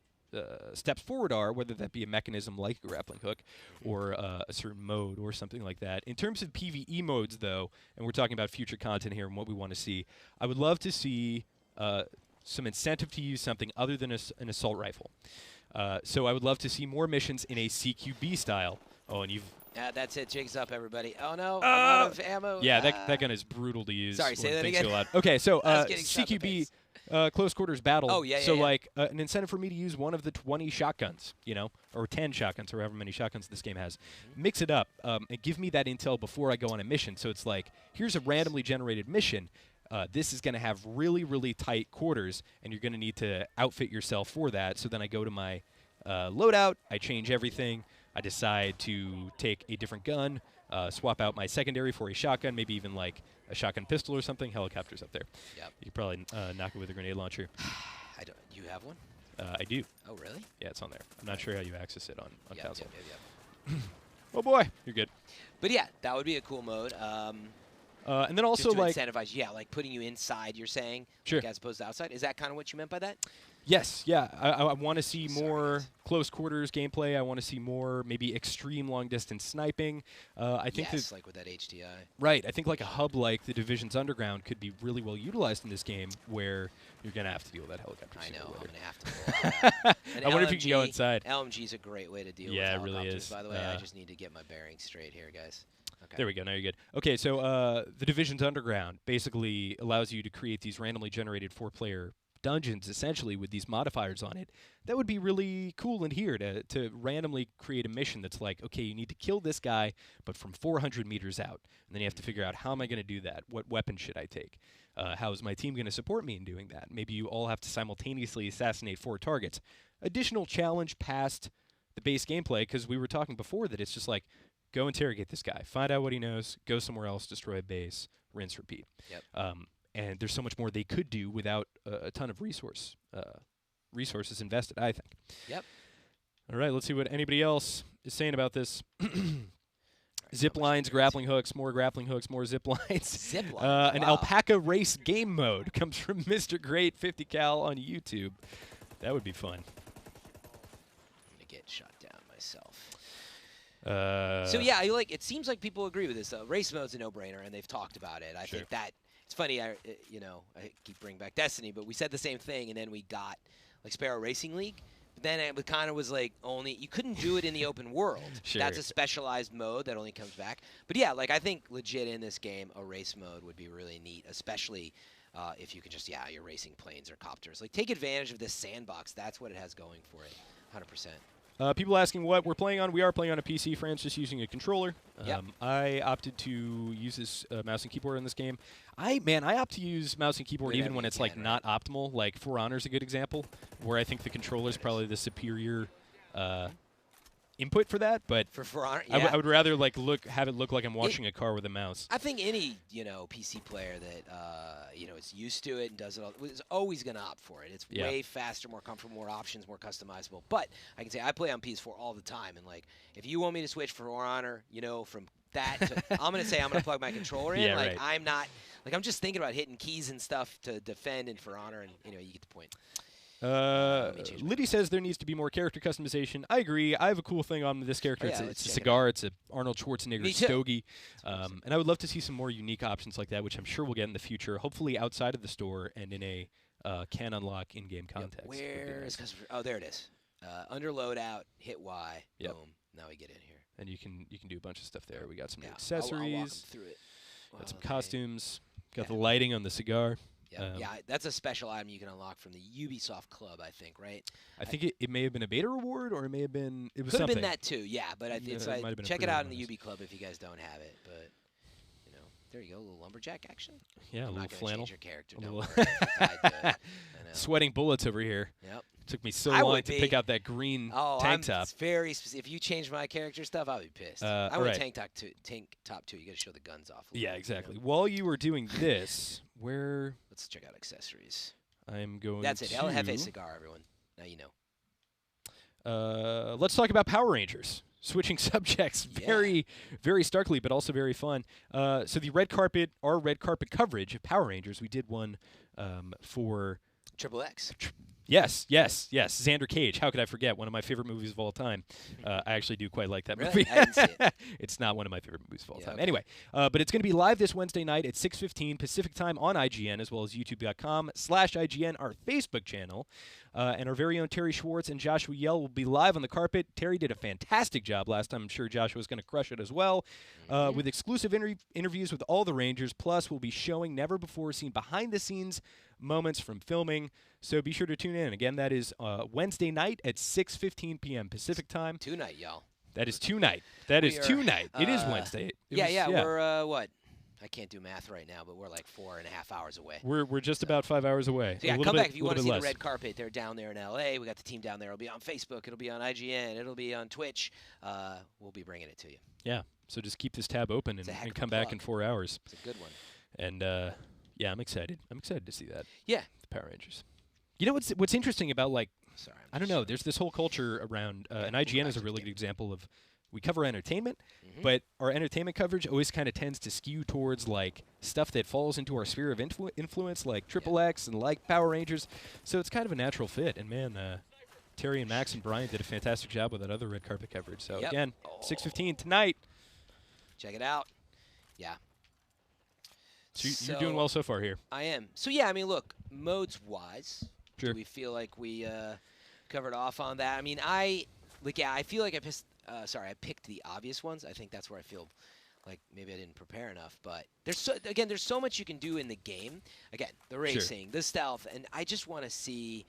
steps forward are, whether that be a mechanism like a grappling hook or a certain mode or something like that. In terms of PvE modes, though, and we're talking about future content here and what we want to see, I would love to see some incentive to use something other than an assault rifle. So I would love to see more missions in a CQB style. Oh, and you've... that's it. Jigs up, everybody. Oh, no. I'm out of ammo. Yeah, that gun is brutal to use. Sorry, say that again. So loud. Okay, so CQB, close quarters battle. Oh, yeah, So, an incentive for me to use one of the 20 shotguns, or 10 shotguns, or however many shotguns this game has. Mix it up and give me that intel before I go on a mission. So it's like, here's a randomly generated mission. This is going to have really, really tight quarters, and you're going to need to outfit yourself for that. So then I go to my loadout, I change everything, I decide to take a different gun, swap out my secondary for a shotgun, maybe even like a shotgun pistol or something. Helicopter's up there. Yep. You could probably knock it with a grenade launcher. You have one? I do. Oh, really? Yeah, it's on there. I'm not sure how you access it on console. Yep. Oh boy, you're good. But yeah, that would be a cool mode. And then also just to incentivize, like putting you inside. You're saying, sure, like, as opposed to outside. Is that kind of what you meant by that? Yes, yeah. I want to see more close quarters gameplay. I want to see more maybe extreme long distance sniping. I think like with that HDI. Right. I think like a hub like the Division's Underground could be really well utilized in this game, where you're gonna have to deal with that helicopter. I know. I'm gonna have to. Pull out. I wonder if you can go inside. LMG's a great way to deal with helicopters. Yeah, it really is. By the way, I just need to get my bearings straight here, guys. Okay. There we go. Now you're good. Okay, so the Division's Underground basically allows you to create these randomly generated 4-player dungeons, essentially, with these modifiers on it. That would be really cool in here to randomly create a mission that's like, okay, you need to kill this guy, but from 400 meters out. And then you have to figure out, how am I going to do that? What weapon should I take? How is my team going to support me in doing that? Maybe you all have to simultaneously assassinate 4 targets. Additional challenge past the base gameplay, because we were talking before that it's just like, go interrogate this guy, find out what he knows, go somewhere else, destroy a base, rinse, repeat. Yep. And there's so much more they could do without a ton of resources invested, I think. Yep. All right, let's see what anybody else is saying about this. Zip lines, grappling hooks, more zip lines. An alpaca race game mode comes from Mr. Great 50 cal on YouTube. That would be fun. I'm gonna get shot down myself. So yeah, it seems like people agree with this. Race mode's a no-brainer, and they've talked about it. I think that it's funny. I keep bringing back Destiny, but we said the same thing, and then we got like Sparrow Racing League. But then it kind of was like only you couldn't do it in the open world. That's a specialized mode that only comes back. But yeah, I think legit in this game, a race mode would be really neat, especially if you could just you're racing planes or copters. Like take advantage of this sandbox. That's what it has going for it, 100%. People asking what we're playing on. We are playing on a PC. Fran's just using a controller. Yep. I opted to use this mouse and keyboard in this game. I opt to use mouse and keyboard even when it's not optimal. Like For Honor's a good example, where I think the controller is probably the superior input for that. But for Honor, I would rather have it look like I'm watching a car with a mouse. I think any PC player that is used to it and does it all is always going to opt for it. It's way faster, more comfortable, more options, more customizable. But I can say I play on PS4 all the time, and if you want me to switch For Honor, from that to I'm going to say I'm going to plug my controller in. I'm not I'm just thinking about hitting keys and stuff to defend in For Honor, and you get the point. Liddy says there needs to be more character customization. I agree. I have a cool thing on this character. It's a cigar. It's a Arnold Schwarzenegger stogie. And I would love to see some more unique options like that, which I'm sure we'll get in the future, hopefully outside of the store and in a can unlock in-game context. Where is customer? Oh, there it is. Under loadout, hit Y. Boom. Now we get in here. And you can do a bunch of stuff there. We got some new accessories. I'll walk through it. Got some costumes. Got the lighting on the cigar. That's a special item you can unlock from the Ubisoft Club, I think, right? I think it may have been a beta reward, or it may have been Could something. have been that too, but check it out in the Ubi Club if you guys don't have it. But there you go, a little lumberjack action. Yeah, a little flannel. Change your character. Don't worry. Sweating bullets over here. Yep. Took me so long to pick out that green tank top. Very specific. If you change my character stuff, I'll be pissed. I want tank top too. You got to show the guns off. Exactly. While you were doing this, let's check out accessories. I'm going. That's it. El Jefe cigar, everyone. Now you know. Let's talk about Power Rangers. Switching subjects very, very starkly, but also very fun. So our red carpet coverage of Power Rangers, we did one for Triple X. Yes. Xander Cage. How could I forget? One of my favorite movies of all time. I actually do quite like that movie. I didn't see it. It's not one of my favorite movies of all time. Okay. Anyway, but it's going to be live this Wednesday night at 6:15 Pacific time on IGN, as well as youtube.com/IGN, our Facebook channel. And our very own Terry Schwartz and Joshua Yell will be live on the carpet. Terry did a fantastic job last time. I'm sure Joshua was going to crush it as well. With exclusive interviews with all the Rangers. Plus, we'll be showing never-before-seen behind-the-scenes moments from filming. So be sure to tune in. Again, that is Wednesday night at 6:15 p.m. Pacific time. Tonight, y'all. That is tonight. It is Wednesday. We're what? I can't do math right now, but we're like 4.5 hours away. We're just about 5 hours away. So come back if you want to see the red carpet. They're down there in L.A. We got the team down there. It'll be on Facebook. It'll be on IGN. It'll be on Twitch. We'll be bringing it to you. Yeah. So just keep this tab open and come back in 4 hours. It's a good one. And I'm excited. I'm excited to see that. Yeah. The Power Rangers. You know what's interesting about I don't know. There's this whole culture around, and IGN is a really good example of we cover entertainment, but our entertainment coverage always kind of tends to skew towards like stuff that falls into our sphere of influence, like Triple X and like Power Rangers. So it's kind of a natural fit. And man, Terry and Max and Brian did a fantastic job with that other red carpet coverage. So again, 6:15 tonight. Check it out. Yeah. So you're doing well so far here. I am. So yeah, I mean, look, modes-wise, Sure. do we feel like we covered off on that? I mean, I feel like I picked the obvious ones. I think that's where I feel like maybe I didn't prepare enough. But there's so much you can do in the game. Again, the racing, the stealth, and I just want to see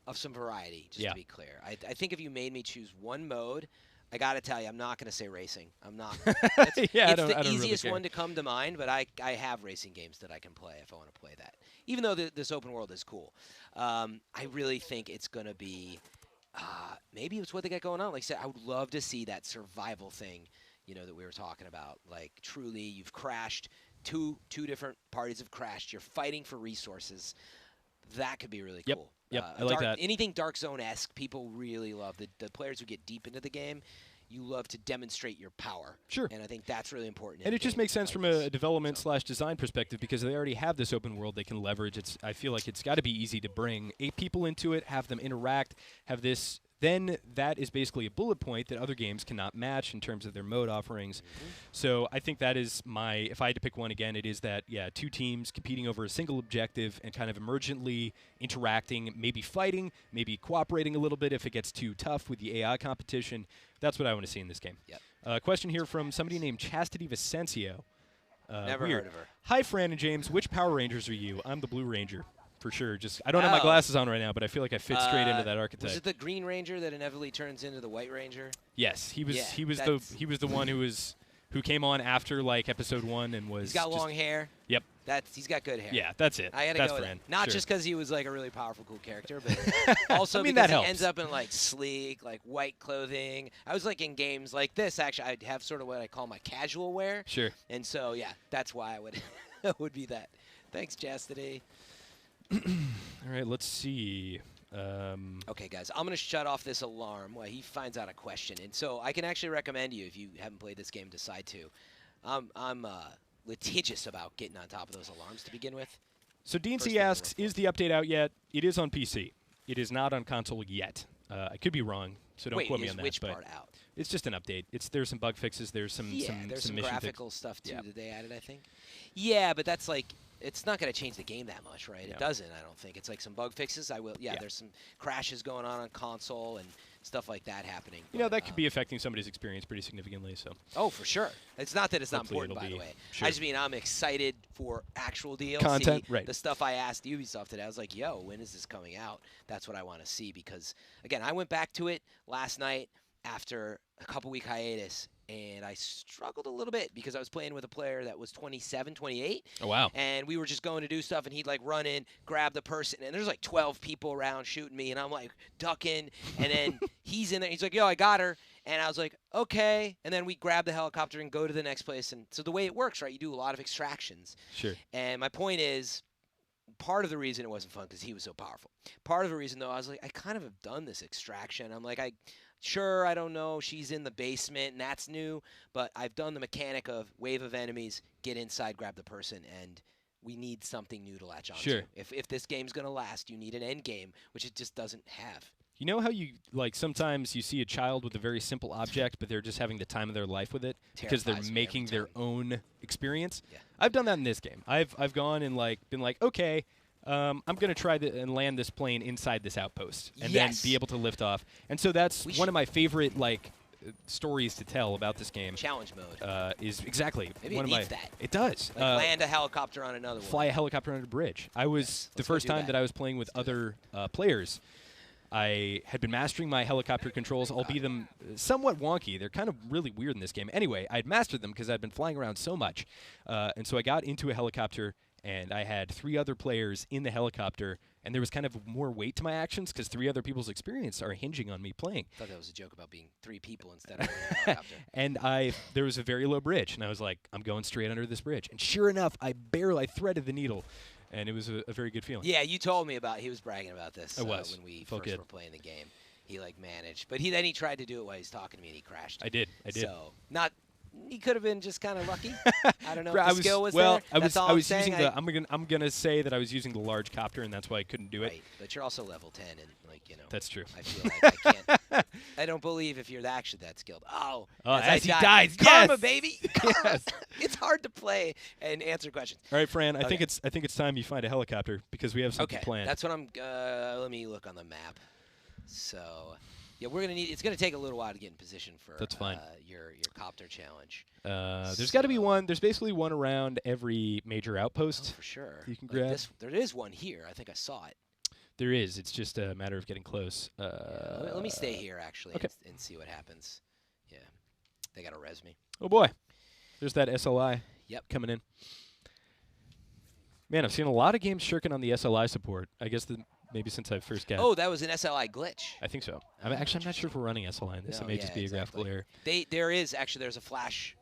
of some variety. Just to be clear, I think if you made me choose one mode, I got to tell you, I'm not going to say racing. I'm not. It's the easiest one to come to mind, but I have racing games that I can play if I want to play that. Even though this open world is cool, I really think it's going to be. Maybe it's what they got going on. Like I said, I would love to see that survival thing, that we were talking about. Like, truly, you've crashed. Two different parties have crashed. You're fighting for resources. That could be really cool. Yep, I like that. Anything Dark Zone-esque, people really love. The players who get deep into the game, you love to demonstrate your power. Sure. And I think that's really important. And it just makes sense from a development/design perspective because they already have this open world they can leverage. I feel like it's got to be easy to bring 8 people into it, have them interact, have this. Then that is basically a bullet point that other games cannot match in terms of their mode offerings. So I think that is if I had to pick one again, it is that, 2 teams competing over a single objective and kind of emergently interacting, maybe fighting, maybe cooperating a little bit if it gets too tough with the AI competition. That's what I want to see in this game. Yep. Question here from somebody named Chastity Vicencio. Never heard of her. Hi, Fran and James. Which Power Rangers are you? I'm the Blue Ranger. For sure. I don't have my glasses on right now, but I feel like I fit straight into that archetype. Was it the Green Ranger that inevitably turns into the White Ranger? Yes, he was the one who came on after like episode 1 and was. He's got long hair. Yep. He's got good hair. Yeah, that's it. I gotta that's go with Fran. that. Not just because he was like a really powerful, cool character, but also because he ends up in like sleek, like white clothing. I was like in games like this. Actually, I have sort of what I call my casual wear. Sure. And so that's why I would would be that. Thanks, Chastity. All right, let's see. Okay, guys, I'm going to shut off this alarm while he finds out a question. And so I can actually recommend you, if you haven't played this game, decide to. I'm litigious about getting on top of those alarms to begin with. So Dean C asks, is the update out yet? It is on PC. It is not on console yet. I could be wrong, so don't quote me on that. Which part out? It's just an update. There's some bug fixes. There's some graphical stuff, too, that they added, I think. Yeah, but that's like... It's not going to change the game that much, right? It doesn't, I don't think. It's like some bug fixes. There's some crashes going on console and stuff like that happening. That could be affecting somebody's experience pretty significantly. So. Oh, for sure. It's not that it's not important, by the way. Sure. I just mean I'm excited for actual DLC. Content, right. The stuff I asked Ubisoft today, I was like, yo, when is this coming out? That's what I want to see because, again, I went back to it last night after a couple-week hiatus, and I struggled a little bit because I was playing with a player that was 27, 28. Oh, wow. And we were just going to do stuff, and he'd, like, run in, grab the person, and there's, like, 12 people around shooting me, and I'm, like, ducking, and then he's in there. He's like, yo, I got her. And I was like, okay. And then we grab the helicopter and go to the next place. And so the way it works, right, you do a lot of extractions. Sure. And my point is, part of the reason it wasn't fun because he was so powerful. Part of the reason, though, I was like, I kind of have done this extraction. I'm like, Sure, I don't know, she's in the basement, and that's new, but I've done the mechanic of wave of enemies, get inside, grab the person, and we need something new to latch on to. If this game's going to last, you need an end game, which it just doesn't have. You know how sometimes you see a child with a very simple object, but they're just having the time of their life with it because they're making their own experience? Yeah. I've done that in this game. I've gone and been like, okay, I'm going to try and land this plane inside this outpost and then be able to lift off. And so that's one of my favorite stories to tell about this game. Challenge mode. Is exactly Maybe one it of needs my. That. It does. Land a helicopter on another one. Fly a helicopter on a bridge. I was the first time that I was playing with other players. I had been mastering my helicopter controls, albeit them somewhat wonky. They're kind of really weird in this game. Anyway, I'd mastered them because I'd been flying around so much. And so I got into a helicopter, and I had 3 other players in the helicopter, and there was kind of more weight to my actions because 3 other people's experience are hinging on me playing. I thought that was a joke about being 3 people instead of a helicopter. And there was a very low bridge, and I was like, I'm going straight under this bridge. And sure enough, I threaded the needle. And it was a very good feeling. Yeah, you told me he was bragging about this when we first were playing the game. he like managed. But then he tried to do it while he's talking to me, and he crashed. I did. So he could have been just kind of lucky. I don't know I if the skill was well, there. I was saying. using the. I'm gonna say that I was using the large copter, and that's why I couldn't do it. Right, but you're also level 10, and That's true. I feel like I can't. I don't believe if you're actually that skilled. Oh, as he dies, karma, yes! baby. Yes. It's hard to play and answer questions. All right, Fran. I think it's time you find a helicopter because we have something planned. That's what I'm. Let me look on the map. So, yeah, we're gonna need. It's gonna take a little while to get in position for. That's fine. Your copter challenge. There's got to be one. There's basically one around every major outpost. Oh, for sure. You can grab. There is one here. I think I saw it. There is. It's just a matter of getting close. Let me stay here actually and see what happens. Yeah, they gotta res me. Oh boy, there's that SLI. Yep. Coming in. Man, I've seen a lot of games shirking on the SLI support. I guess maybe since I first got. Oh, that was an SLI glitch. I think so. I'm not sure if we're running SLI in this. No, it may just be a graphical error. There's a flash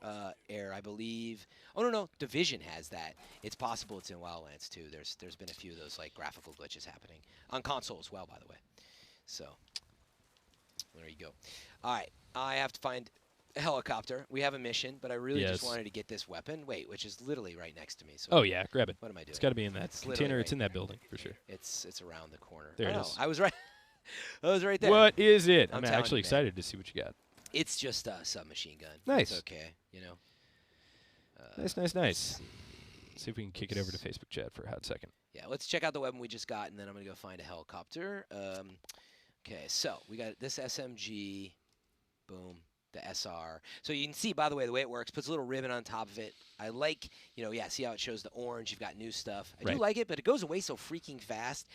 error, I believe. Oh no, Division has that. It's possible it's in Wildlands too. There's been a few of those like graphical glitches happening on console as well, by the way. So there you go. All right, I have to find a helicopter. We have a mission, but I really just wanted to get this weapon. Wait, which is literally right next to me. So oh yeah, grab it. What am I doing? It's got to be in that container. It's in that building for sure. It's around the corner. There it is. I was right. I was right there. What is it? I'm telling actually you, excited to see what you got. It's just a submachine gun. Nice. It's okay, Nice. Let's see if we can kick it over to Facebook chat for a hot second. Yeah, let's check out the weapon we just got, and then I'm going to go find a helicopter. Okay, so we got this SMG. Boom. The SR. So you can see, by the way it works, puts a little ribbon on top of it. I like, see how it shows the orange. You've got new stuff. I do like it, but it goes away so freaking fast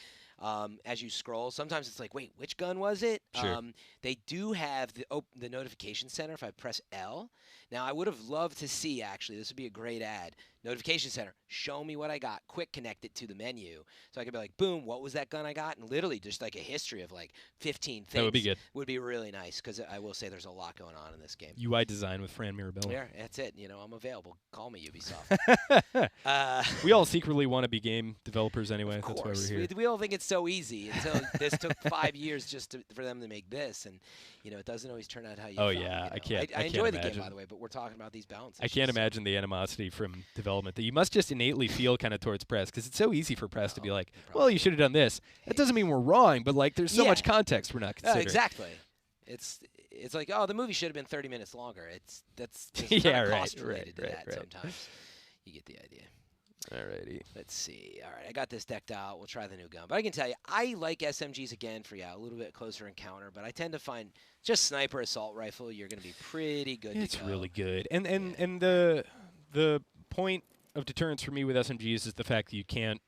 as you scroll. Sometimes it's like, wait, which gun was it? Sure. They do have the notification center if I press L. Now, I would have loved to see, actually, this would be a great ad. Notification center, show me what I got. Quick, connect it to the menu. So I could be like, boom, what was that gun I got? And literally just like a history of like 15 things. That would be good. Would be really nice because I will say there's a lot going on in this game. UI design with Fran Mirabella. Yeah, that's it. I'm available. Call me, Ubisoft. We all secretly want to be game developers anyway. Of That's course. why we're here. We all think it's so easy until this took 5 years just for them to make this. And, it doesn't always turn out how you thought, yeah. I can't I enjoy the imagine. game, by the way, but we're talking about these balances. I can't imagine the animosity from development that you must just innately feel kind of towards press because it's so easy for press to be like, well, you should have done this. That doesn't mean we're wrong, but like there's so much context we're not considering. Exactly. It's like, oh, the movie should have been 30 minutes longer. That's cost related to that sometimes. You get the idea. Alrighty. Let's see. All right, I got this decked out. We'll try the new gun. But I can tell you, I like SMGs again for a little bit closer encounter, but I tend to find just sniper assault rifle, you're going to be pretty good It's to go. really good. And the point of deterrence for me with SMGs is the fact that you can't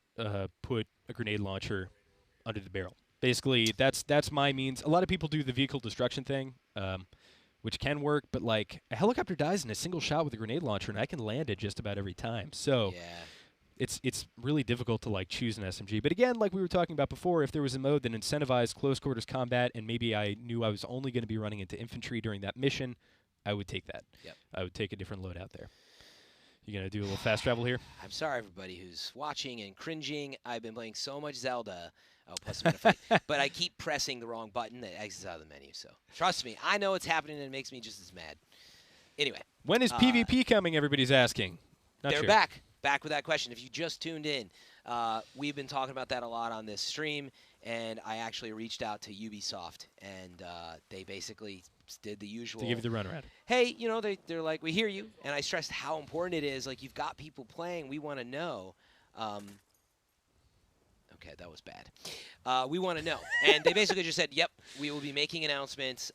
put a grenade launcher under the barrel. Basically, that's my means. A lot of people do the vehicle destruction thing, which can work, but like a helicopter dies in a single shot with a grenade launcher, and I can land it just about every time. So it's really difficult to like choose an SMG. But again, like we were talking about before, if there was a mode that incentivized close quarters combat, and maybe I knew I was only going to be running into infantry during that mission, I would take that. Yep. I would take a different loadout there. You gonna do a little fast travel here? I'm sorry, everybody who's watching and cringing. I've been playing so much Zelda. Oh, plus I'm gonna fight. But I keep pressing the wrong button that exits out of the menu. So trust me, I know it's happening and it makes me just as mad. Anyway. When is PvP coming, everybody's asking? Not they're sure. back with that question. If you just tuned in, we've been talking about that a lot on this stream, and I actually reached out to Ubisoft, and they basically did the usual. To give you the runaround. Hey, they're like, we hear you, and I stressed how important it is. Like, you've got people playing. We want to know. Okay, that was bad. We want to know. And they basically just said, yep, we will be making announcements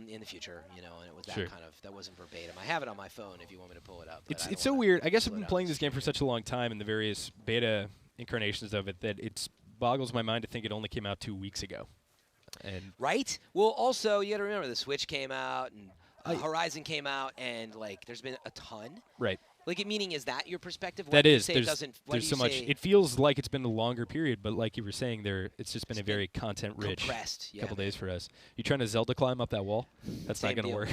in the future, and it was that that wasn't verbatim. I have it on my phone if you want me to pull it up. It's so weird. I guess I've been playing this game for such a long time and the various beta incarnations of it that it boggles my mind to think it only came out 2 weeks ago. And right? Well, also, you got to remember, the Switch came out, and Horizon came out, and, like, there's been a ton. Right. Like, meaning, is that your perspective? Why That do you is. say it doesn't? Why There's do so you much. say It feels like it's been a longer period, but like you were saying, it's just been a very content-rich compressed? Yeah, couple man. days for us. You trying to Zelda climb up that wall? That's Same not going to deal, work.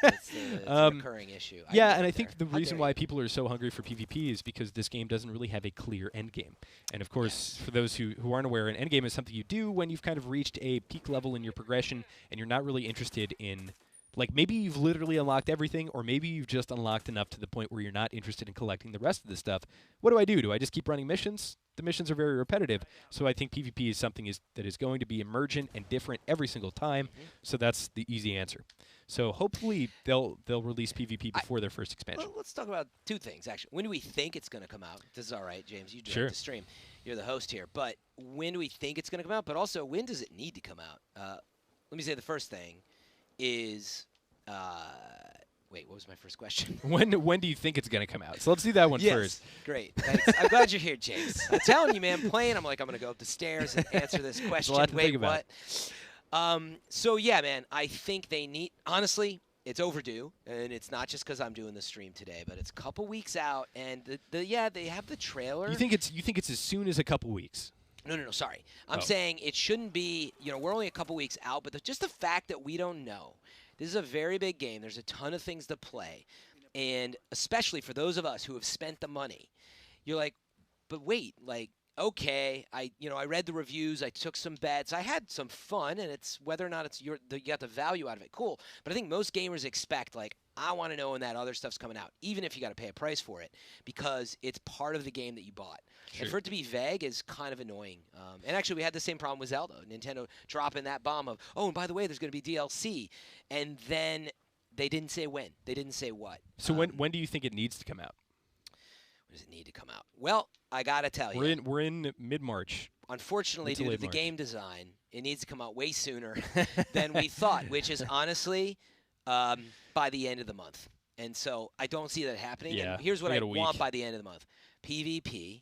man. It's a recurring issue. I Yeah, get and it I think there. the How reason dare why you. people are so hungry for PvP is because this game doesn't really have a clear end game. And of course, for those who aren't aware, an end game is something you do when you've kind of reached a peak level in your progression and you're not really interested in, like, maybe you've literally unlocked everything, or maybe you've just unlocked enough to the point where you're not interested in collecting the rest of the stuff. What do? Do I just keep running missions? The missions are very repetitive, so I think PvP is something that is going to be emergent and different every single time, so that's the easy answer. So hopefully they'll release PvP before their first expansion. Well, let's talk about two things, actually. When do we think it's going to come out? This is all right, James. You direct Sure. the stream. You're the host here. But when do we think it's going to come out? But also, when does it need to come out? Let me say the first thing is... wait, what was my first question? When do you think it's going to come out? So let's do that one first. Great. Thanks. I'm glad you're here, James. I'm telling you, man, playing, I'm like, I'm going to go up the stairs and answer this question. a lot to Wait, think about. what? So, yeah, man, I think they need... Honestly, it's overdue, and it's not just because I'm doing the stream today, but it's a couple weeks out, and they have the trailer. You think it's as soon as a couple weeks? No, sorry. I'm saying it shouldn't be, we're only a couple weeks out, but just the fact that we don't know. This is a very big game. There's a ton of things to play. And especially for those of us who have spent the money, you're like, but wait, like, okay, I read the reviews, I took some bets, I had some fun, and it's whether or not you got the value out of it, cool. But I think most gamers expect, like, I want to know when that other stuff's coming out, even if you got to pay a price for it, because it's part of the game that you bought. Sure. And for it to be vague is kind of annoying. And actually, we had the same problem with Zelda. Nintendo dropping that bomb of, oh, and by the way, there's going to be DLC. And then they didn't say when. They didn't say what. So when do you think it needs to come out? When does it need to come out? Well, I got to tell you. We're in mid-March. Unfortunately, Until due to late the March. game design, it needs to come out way sooner than we thought, which is honestly by the end of the month. And so I don't see that happening. Yeah, And here's what we I got a want week. by the end of the month. PvP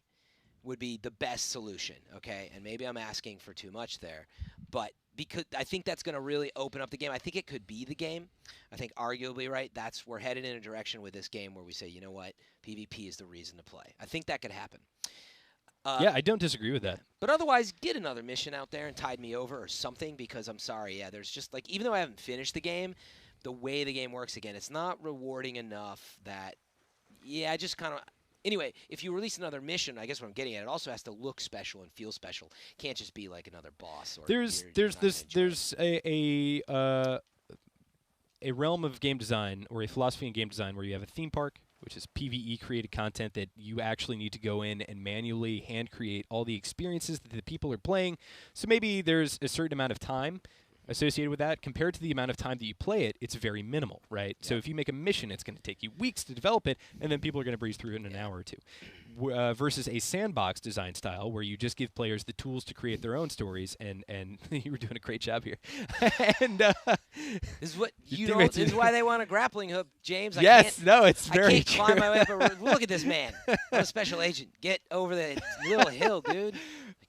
would be the best solution, okay? And maybe I'm asking for too much there. But because I think that's going to really open up the game. I think it could be the game. I think arguably, right, we're headed in a direction with this game where we say, you know what, PvP is the reason to play. I think that could happen. Yeah, I don't disagree with that. But otherwise, get another mission out there and tide me over or something, because I'm sorry, yeah, there's just, like, even though I haven't finished the game, the way the game works again, it's not rewarding enough that, yeah, I just kind of... Anyway, if you release another mission, I guess what I'm getting at, it also has to look special and feel special. It can't just be like another boss. Or There's a realm of game design, or a philosophy in game design, where you have a theme park, which is PvE created content that you actually need to go in and manually hand create all the experiences that the people are playing. So maybe there's a certain amount of time associated with that. Compared to the amount of time that you play it, it's very minimal, right? Yeah. So if you make a mission, it's going to take you weeks to develop it, and then people are going to breeze through it in an hour or two. Versus a sandbox design style, where you just give players the tools to create their own stories, and you were doing a great job here. And this is what this is why they want a grappling hook, James. Yes, no, it's very I can't climb my way up. Look at this man. I'm a special agent. Get over the little hill, dude.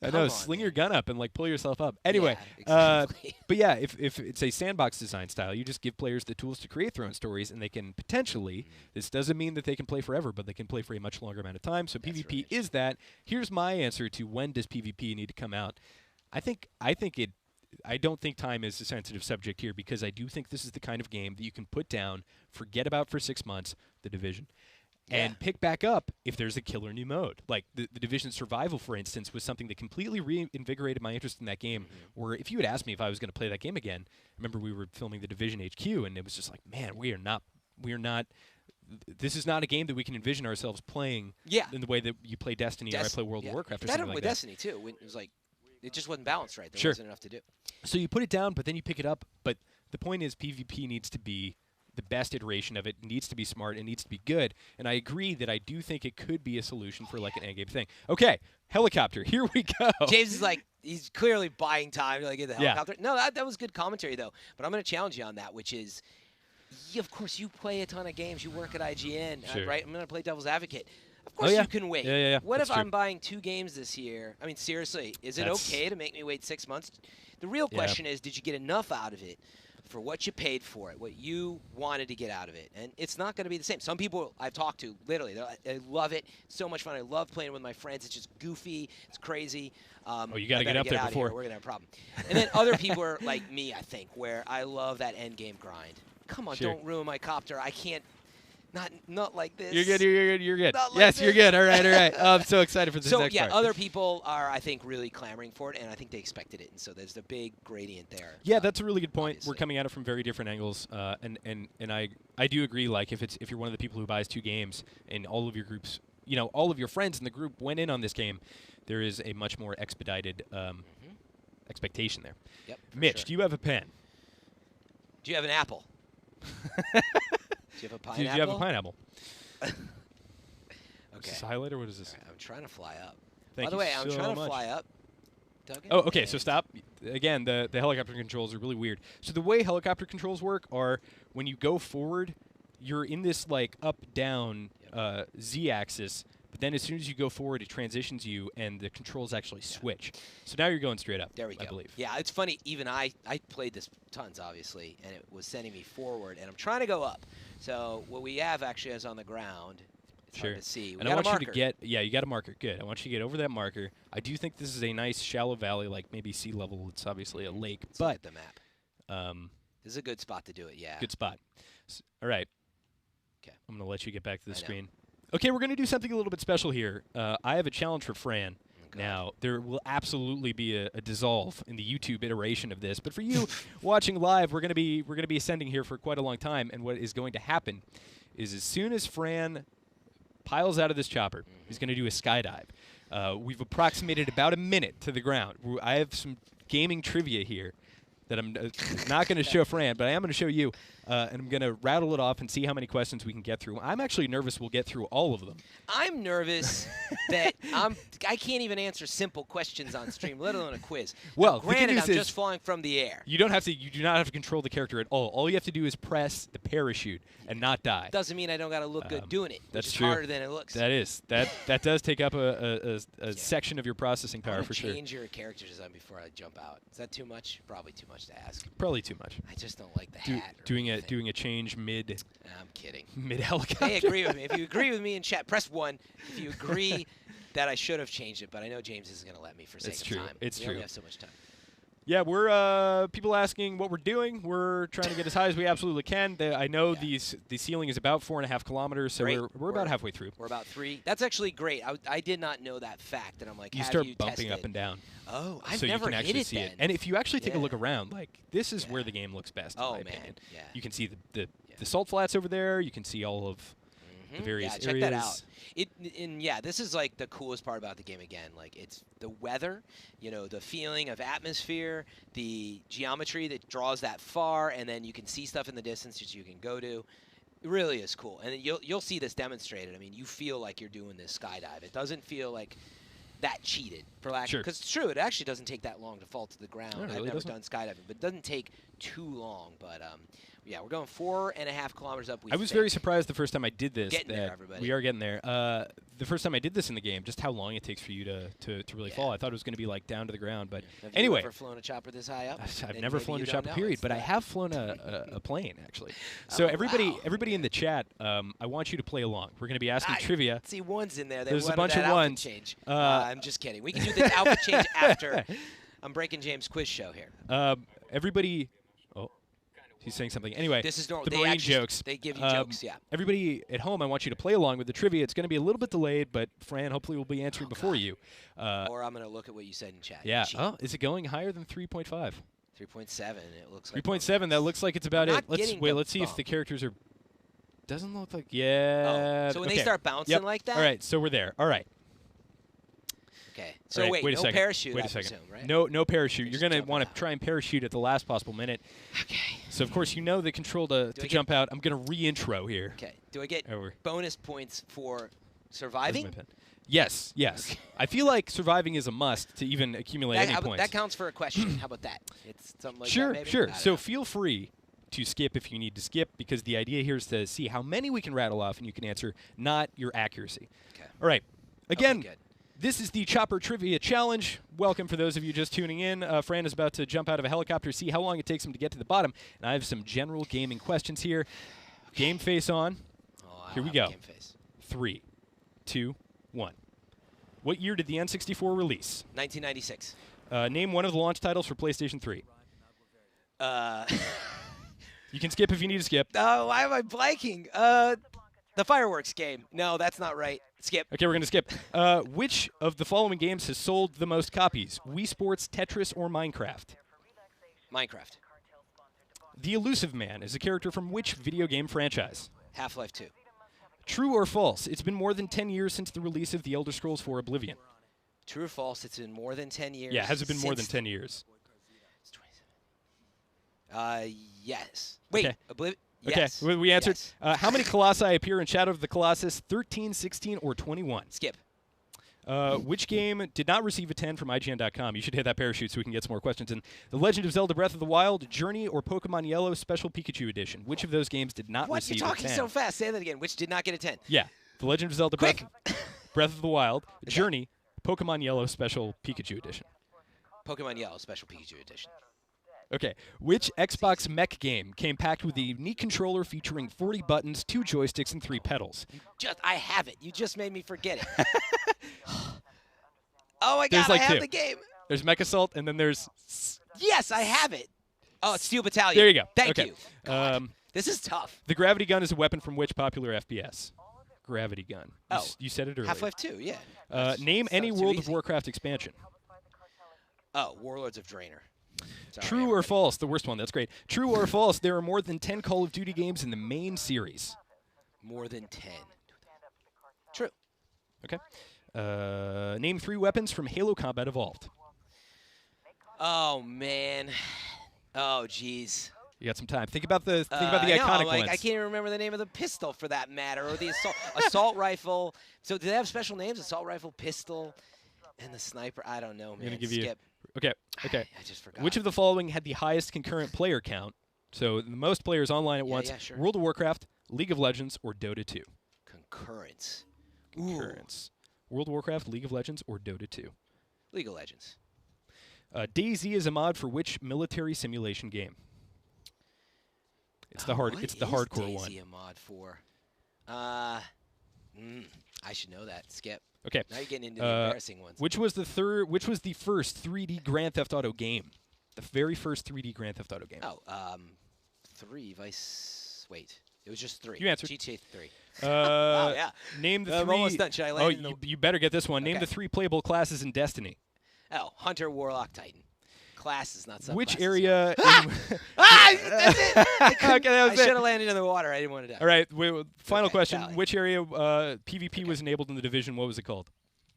I know, sling your gun up and, like, pull yourself up. Anyway, yeah, exactly. but yeah, if it's a sandbox design style, you just give players the tools to create their own stories, and they can potentially, this doesn't mean that they can play forever, but they can play for a much longer amount of time. So That's PvP right. is that. Here's my answer to when does PvP need to come out. I don't think time is a sensitive subject here, because I do think this is the kind of game that you can put down, forget about for 6 months, The Division, and pick back up if there's a killer new mode. Like the Division Survival, for instance, was something that completely reinvigorated my interest in that game, where if you had asked me if I was going to play that game again, I remember we were filming The Division HQ, and it was just like, man, we are not, this is not a game that we can envision ourselves playing in the way that you play Destiny or I play World of Warcraft or that something like with that. Destiny, too. It was like, it just wasn't balanced right. There Sure. wasn't enough to do. So you put it down, but then you pick it up. But the point is, PvP needs to be the best iteration of it. It needs to be smart. It needs to be good. And I agree that I do think it could be a solution for, like, an endgame thing. Okay, helicopter. Here we go. James is like, he's clearly buying time to, like, get the helicopter. No, that was good commentary, though. But I'm going to challenge you on that, which is, of course, you play a ton of games. You work at IGN, Sure. right? I'm going to play devil's advocate. Of course yeah. you can wait. Yeah. What That's if true. I'm buying 2 games this year? I mean, seriously, is it That's- okay to make me wait 6 months? The real question is, did you get enough out of it for what you paid for it, what you wanted to get out of it? And it's not going to be the same. Some people I've talked to, literally, they love it. So much fun. I love playing with my friends. It's just goofy. It's crazy. You got to get up there before. We're going to have a problem. And then other people are like me, I think, where I love that Endgame grind. Come on, don't ruin my copter. I can't. Not like this. You're good. Not like Yes, you're this. good. All right. I'm so excited for this next part. Other people are, I think, really clamoring for it, and I think they expected it, and so there's the big gradient there. Yeah, that's a really good point. Obviously. We're coming at it from very different angles, and I do agree. Like if you're one of the people who buys 2 games and all of your groups, all of your friends in the group went in on this game, there is a much more expedited expectation there. Yep. Mitch, do you have a pen? Do you have an apple? Do you have a pineapple? Do you have a pineapple? Okay. Is this a highlight or what is this? Right, I'm trying to fly up. Thank By the you way, I'm so trying to much. fly up. Duggan, Oh, okay, so and- stop. Again, the helicopter controls are really weird. So the way helicopter controls work are when you go forward, you're in this like up-down Z-axis, but then as soon as you go forward, it transitions you, and the controls actually switch. So now you're going straight up, There we go. I believe. Yeah, it's funny. Even I played this tons, obviously, and it was sending me forward, and I'm trying to go up. So what we have actually is on the ground. It's hard to see. We And got I want a you marker. to get, you got a marker. Good. I want you to get over that marker. I do think this is a nice shallow valley, like maybe sea level. It's obviously a lake, Let's look but at the map. This is a good spot to do it. Yeah. good spot. All right. 'Kay. I'm going to let you get back to the I know. screen. Okay, we're going to do something a little bit special here. I have a challenge for Fran. God. Now, there will absolutely be a dissolve in the YouTube iteration of this, but for you watching live, we're going to be ascending here for quite a long time, and what is going to happen is as soon as Fran piles out of this chopper, he's going to do a skydive. We've approximated about a minute to the ground. I have some gaming trivia here that I'm not going to show Fran, but I am going to show you, and I'm going to rattle it off and see how many questions we can get through. I'm actually nervous we'll get through all of them. I'm nervous that I can't even answer simple questions on stream, let alone a quiz. Well, now, the good granted, news I'm is just flying from the air. You do not have to control the character at all. All you have to do is press the parachute and not die. Doesn't mean I don't got to look good doing it. That's which is true. harder than it looks. That does take up a section of your processing power for sure. Change your character design before I jump out. Is that too much? Probably too much to ask. Probably too much. I just don't like the hat. or Doing anything. a change mid I'm kidding. helicopter. They agree with me. If you agree with me in chat, press 1. If you agree that I should have changed it, but I know James isn't going to let me for sake It's of true. time. It's we true. only have so much time. Yeah, we're people asking what we're doing. We're trying to get as high as we absolutely can. I know the ceiling is about 4.5 kilometers, so Great. we're about halfway through. We're about 3. That's actually great. I did not know that fact, and I'm like, You have start you bumping tested? up and down. Oh, I've so never you can actually hit it see then. it. And if you actually take a Yeah. look around, like this is where Yeah. the game looks best. Oh, in my man. opinion. Yeah. You can see the salt flats over there. You can see all of the various yeah, check areas. that out. This is like the coolest part about the game again. Like it's the weather, the feeling of atmosphere, the geometry that draws that far, and then you can see stuff in the distance that you can go to. It really is cool, and you'll see this demonstrated. I mean, you feel like you're doing this skydive. It doesn't feel like that cheated, for lack Sure. because it's true. It actually doesn't take that long to fall to the ground. No, it I've really never doesn't. done skydiving, but it doesn't take too long. But yeah, we're going 4.5 kilometers up. I was very surprised the first time I did this. Getting there, that everybody. We are getting there. The first time I did this in the game, just how long it takes for you to really fall. I thought it was going to be like down to the ground, but Have anyway. you ever flown a chopper this high up? I've Then never maybe flown you a don't chopper, know. period, It's but I that- have flown a plane, actually. So Oh, everybody wow. in the chat, I want you to play along. We're going to be asking trivia. See, one's in there. They There's a wanted bunch that of outfit ones. Change. I'm I'm just kidding. We can do the outfit change after. I'm breaking James' quiz show here. Everybody, he's saying something. Anyway, This is normal. the They marine actually- jokes. They give you jokes, yeah. Everybody at home, I want you to play along with the trivia. It's going to be a little bit delayed, but Fran hopefully will be answering before God. you. Or I'm going to look at what you said in chat. Yeah. Cheat. Oh, is it going higher than 3.5? 3.7. It looks like 3.7. That looks like it's about I'm it. not getting the Let's see if bump. the characters are. Doesn't look like. Yeah. Oh, so when okay. they start bouncing Yep. like that? All right. So we're there. All right. Okay. So All right, wait, a no second. parachute, Wait I a second. presume, right? No parachute. Just You're going to jumping want to out. try and parachute at the last possible minute. Okay. So of course you know the control to I get- jump out. I'm going to re-intro here. Okay. Do I get Over. bonus points for Where's surviving? my pen? Yes. I feel like surviving is a must to even accumulate any points. That counts for a question. How about that? It's something like that, Sure. maybe? I don't So know. feel free to skip if you need to skip, because the idea here is to see how many we can rattle off and you can answer, not your accuracy. Okay. All right. Again, good. this is the Chopper Trivia Challenge. Welcome for those of you just tuning in. Fran is about to jump out of a helicopter, see how long it takes him to get to the bottom. And I have some general gaming questions here. Okay. Game face on. Oh, here we go. Game face. 3, 2, 1. What year did the N64 release? 1996. Name one of the launch titles for PlayStation 3. You can skip if you need to skip. Oh, why am I blanking? The fireworks game. No, that's not right. Skip. Okay, we're going to skip. Which of the following games has sold the most copies? Wii Sports, Tetris, or Minecraft? Minecraft. The Elusive Man is a character from which video game franchise? Half-Life 2. True or false? It's been more than 10 years since the release of The Elder Scrolls IV Oblivion. True or false? It's been more than 10 years. Yeah, has it been more than 10 years? It's 27. Yes. Wait. Okay. Yes. Okay, we answered. Yes. How many Colossi appear in Shadow of the Colossus? 13, 16, or 21? Skip. Which game did not receive a 10 from IGN.com? You should hit that parachute so we can get some more questions. And The Legend of Zelda Breath of the Wild, Journey, or Pokemon Yellow Special Pikachu Edition? Which of those games did not receive a 10? What? You're talking so fast. Say that again. Which did not get a 10? Yeah. The Legend of Zelda Breath of the Wild, Journey, Pokemon Yellow Special Pikachu Edition. Pokemon Yellow Special Pikachu Edition. Okay. Which Xbox mech game came packed with a unique controller featuring 40 buttons, 2 joysticks, and 3 pedals? I have it. You just made me forget it. Oh my There's God! like I have 2. the game. There's Mech Assault, and then there's... Yes, I have it. Oh, it's Steel Battalion. There you go. Thank okay. you. God, this is tough. The gravity gun is a weapon from which popular FPS? Gravity gun. Oh. You said it earlier. Half-Life 2, yeah. Name any World of Warcraft expansion. Oh, Warlords of Draenor. Sorry, True or false? The worst one. That's great. True or false? There are more than 10 Call of Duty games in the main series. More than 10. True. Okay. Name 3 weapons from Halo Combat Evolved. Oh man. Oh jeez. You got some time. Think about the iconic ones. I can't even remember the name of the pistol for that matter, or the assault rifle. So do they have special names? Assault rifle, pistol, and the sniper. I don't know, man. I'm gonna give Skip. you. Okay. I just forgot. Which of the following had the highest concurrent player count? So the most players online at once. Yeah, sure. World of Warcraft, League of Legends, or Dota 2. Concurrence. Concurrence. World of Warcraft, League of Legends, or Dota 2. League of Legends. DayZ is a mod for which military simulation game? It's the hardcore one. DayZ a mod for? I should know that. Skip. Okay. Now you're getting into the embarrassing ones. Which was the first 3D Grand Theft Auto game? The very first 3D Grand Theft Auto game. Oh, 3 Vice. Wait, it was just 3. You answered. GTA 3. Oh yeah. Name the 3. I'm almost done. Should I land you better get this one. Name Okay. the 3 playable classes in Destiny. Oh, Hunter, Warlock, Titan. Classes, not subclasses. Which area? That's it. Okay, that was I it. should have landed in the water. I didn't want to die. All right. Final Okay, question. valid. Which area PvP was enabled in the division? What was it called?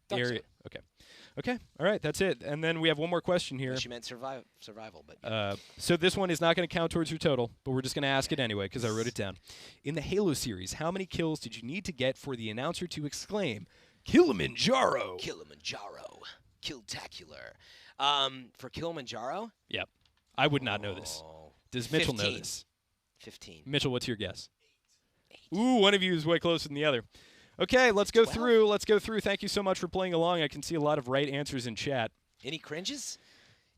The Dark area. Zone. Okay. Okay. All right. That's it. And then we have one more question here. She meant survival, but So this one is not going to count towards your total, but we're just going to ask it anyway because I wrote it down. In the Halo series, how many kills did you need to get for the announcer to exclaim, Kilimanjaro? Kilimanjaro. Killtacular. For Kilimanjaro? Yep. I would not know this. Does Mitchell know 15. this? 15. Mitchell, what's your guess? 8. Ooh, one of you is way closer than the other. Okay, let's go 12. through. Let's go through. Thank you so much for playing along. I can see a lot of right answers in chat. Any cringes?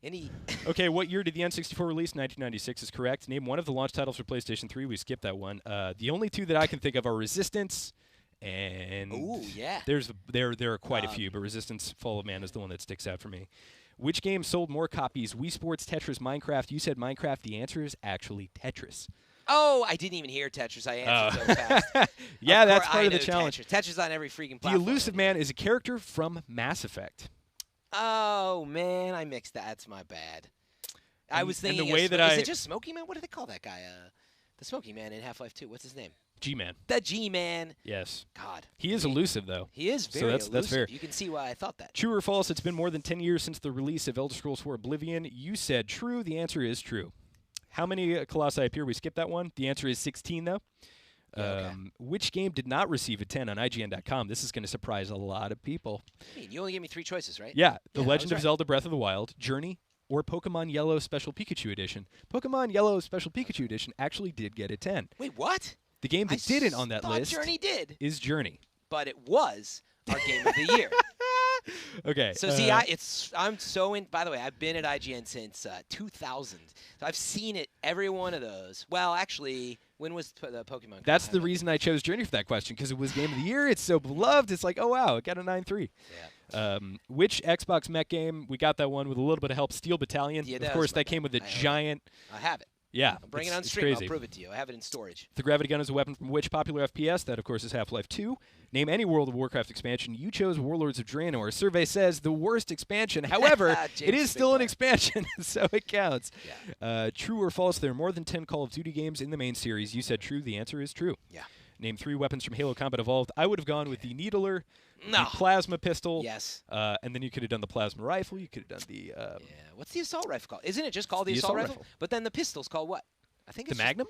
Any? Okay, what year did the N64 release? 1996 is correct. Name one of the launch titles for PlayStation 3. We skipped that one. The only 2 that I can think of are Resistance and... Ooh, yeah. There are quite a few, but Resistance Fall of Man is the one that sticks out for me. Which game sold more copies? Wii Sports, Tetris, Minecraft. You said Minecraft. The answer is actually Tetris. Oh, I didn't even hear Tetris. I answered so fast. Yeah, that's course, part I of the know challenge. Tetris on every freaking The platform. Elusive Man is a character from Mass Effect. Oh, man, I mixed that. That's my bad. I was thinking. the way that is it just Smokey Man? What do they call that guy? The Smokey Man in Half-Life 2. What's his name? G-Man. The G-Man. Yes. God. He is elusive, though. He is So very that's elusive. fair. You can see why I thought that. True or false? It's been more than 10 years since the release of Elder Scrolls IV Oblivion. You said true. The answer is true. How many Colossi appear? We skipped that one. The answer is 16, though. Yeah, okay. Which game did not receive a 10 on IGN.com? This is going to surprise a lot of people. You only gave me 3 choices, right? Yeah. The Yeah, I Legend was of right. Zelda Breath of the Wild, Journey, or Pokemon Yellow Special Pikachu Edition. Pokemon Yellow Special Pikachu Edition actually did get a 10. Wait, what? The game that didn't on that thought list Journey did. is Journey. But it was our game of the year. Okay. So see, I'm so in. By the way, I've been at IGN since 2000. So I've seen it every one of those. Well, actually, when was the Pokemon? That's the reason I chose Journey for that question, because it was game of the year. It's so beloved. It's like, oh wow, it got a 9.3. Yeah. Which Xbox mech game? We got that one with a little bit of help. Steel Battalion. Yeah, of course, that came with a giant. I have it. Yeah. I'll bring it on it's stream. crazy. I'll prove it to you. I have it in storage. The gravity gun is a weapon from which popular FPS? That, of course, is Half-Life 2. Name any World of Warcraft expansion. You chose Warlords of Draenor. Survey says the worst expansion. However, it is still an expansion, so it counts. Yeah. True or false? There are more than 10 Call of Duty games in the main series. You said true. The answer is true. Yeah. Name 3 weapons from Halo Combat Evolved. I would have gone with the Needler, the Plasma Pistol. Yes. And then you could have done the Plasma Rifle. You could have done the... yeah. What's the Assault Rifle called? Isn't it just called the Assault Rifle? But then the pistol's called what? I think it's the Magnum?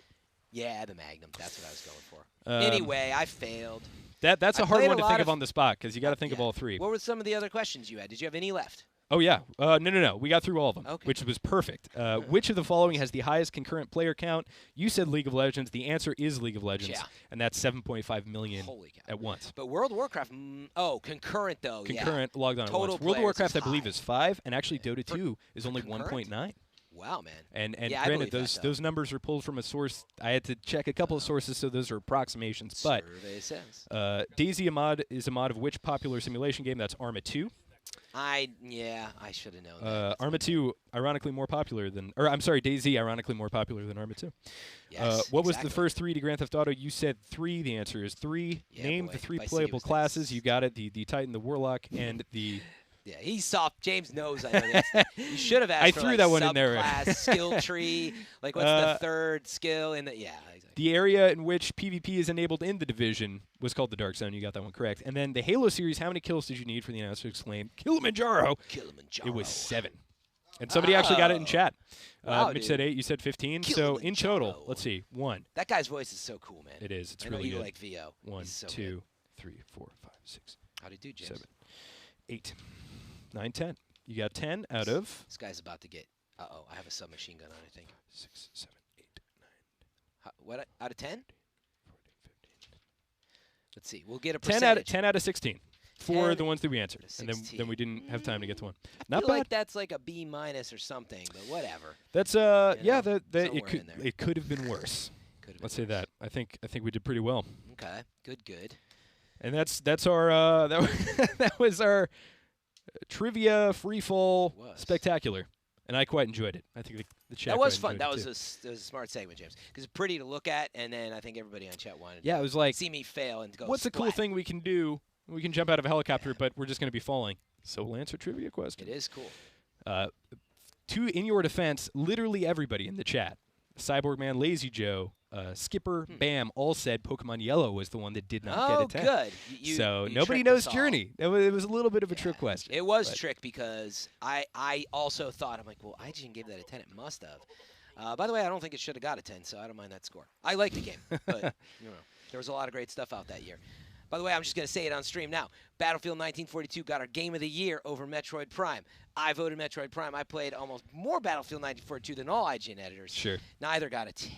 Yeah, the Magnum. That's what I was going for. Anyway, I failed. That's a hard one to think of on the spot, because you got to think of all 3. What were some of the other questions you had? Did you have any left? Oh, yeah. No. We got through all of them, Okay. which was perfect. Which of the following has the highest concurrent player count? You said League of Legends. The answer is League of Legends, and that's 7.5 million at once. But World of Warcraft, concurrent, though. Concurrent logged on Total at once. World of Warcraft, I high. believe, is 5, and actually Dota 2 is only 1.9. Wow, man. And yeah, granted, those numbers were pulled from a source. I had to check a couple of sources, so those are approximations. But Survey says. DayZ is a mod of which popular simulation game? That's Arma 2. I should have known that. Arma 2, ironically more popular than, or I'm sorry, DayZ, ironically more popular than Arma 2. Yes, what was the first 3 to Grand Theft Auto? You said 3. The answer is 3. Yeah, Name boy. the 3 Vice City playable was classes. You got it. The Titan, the Warlock, and the. Yeah, he's soft. James knows I know this. You should have asked I for threw like that one in there. subclass, skill tree. Like, what's the third skill in the? Yeah, exactly. The area in which PvP is enabled in the Division was called the Dark Zone. You got that one correct. And then the Halo series, how many kills did you need for the announcer to exclaim, Kilimanjaro? Kilimanjaro. It was 7. And somebody actually got it in chat. Wow, Mitch dude. said 8, you said 15. So in total, let's see, 1. That guy's voice is so cool, man. It is. It's I know really you good. like VO. 1, He's so 2, good. 3, 4, 5, 6, How do you do, James? 7, 8, 9, 10. You got 10 out of This guy's about to get. I have a submachine gun on. I think. 6, 7, 8, 9. What out of 10? Let's see. We'll get a 10 percentage. 10 out of 16 for 10 the ones that we answered, out of and then 16. we didn't have time to get to one. I Not feel bad. like that's like a B- or something, but whatever. That's know, yeah, somewhere it in there. could have been worse. Could've been Let's say worse. that. I think we did pretty well. Okay. Good. And that's our that was our trivia free fall spectacular, and I quite enjoyed it. I think the chat. That was quite fun. enjoyed That it was too. a smart segment, James, because it's pretty to look at, and then I think everybody on chat wanted. Yeah, to it was like, see me fail and go. what's a cool splat. thing we can do? We can jump out of a helicopter, but we're just going to be falling. So we'll answer trivia questions. It is cool. In your defense, literally everybody in the chat, Cyborg Man, Lazy Joe, Skipper, Bam, all said Pokemon Yellow was the one that did not get a 10. Good. So you nobody tricked knows us all. Journey. It was a little bit of a trick question. It was but- trick because I also thought, I'm like, well, IGN gave that a 10. It must have. By the way, I don't think it should have got a 10, so I don't mind that score. I like the game, but there was a lot of great stuff out that year. By the way, I'm just going to say it on stream now. Battlefield 1942 got our Game of the Year over Metroid Prime. I voted Metroid Prime. I played almost more Battlefield 1942 than all IGN editors. Sure. Neither got a 10.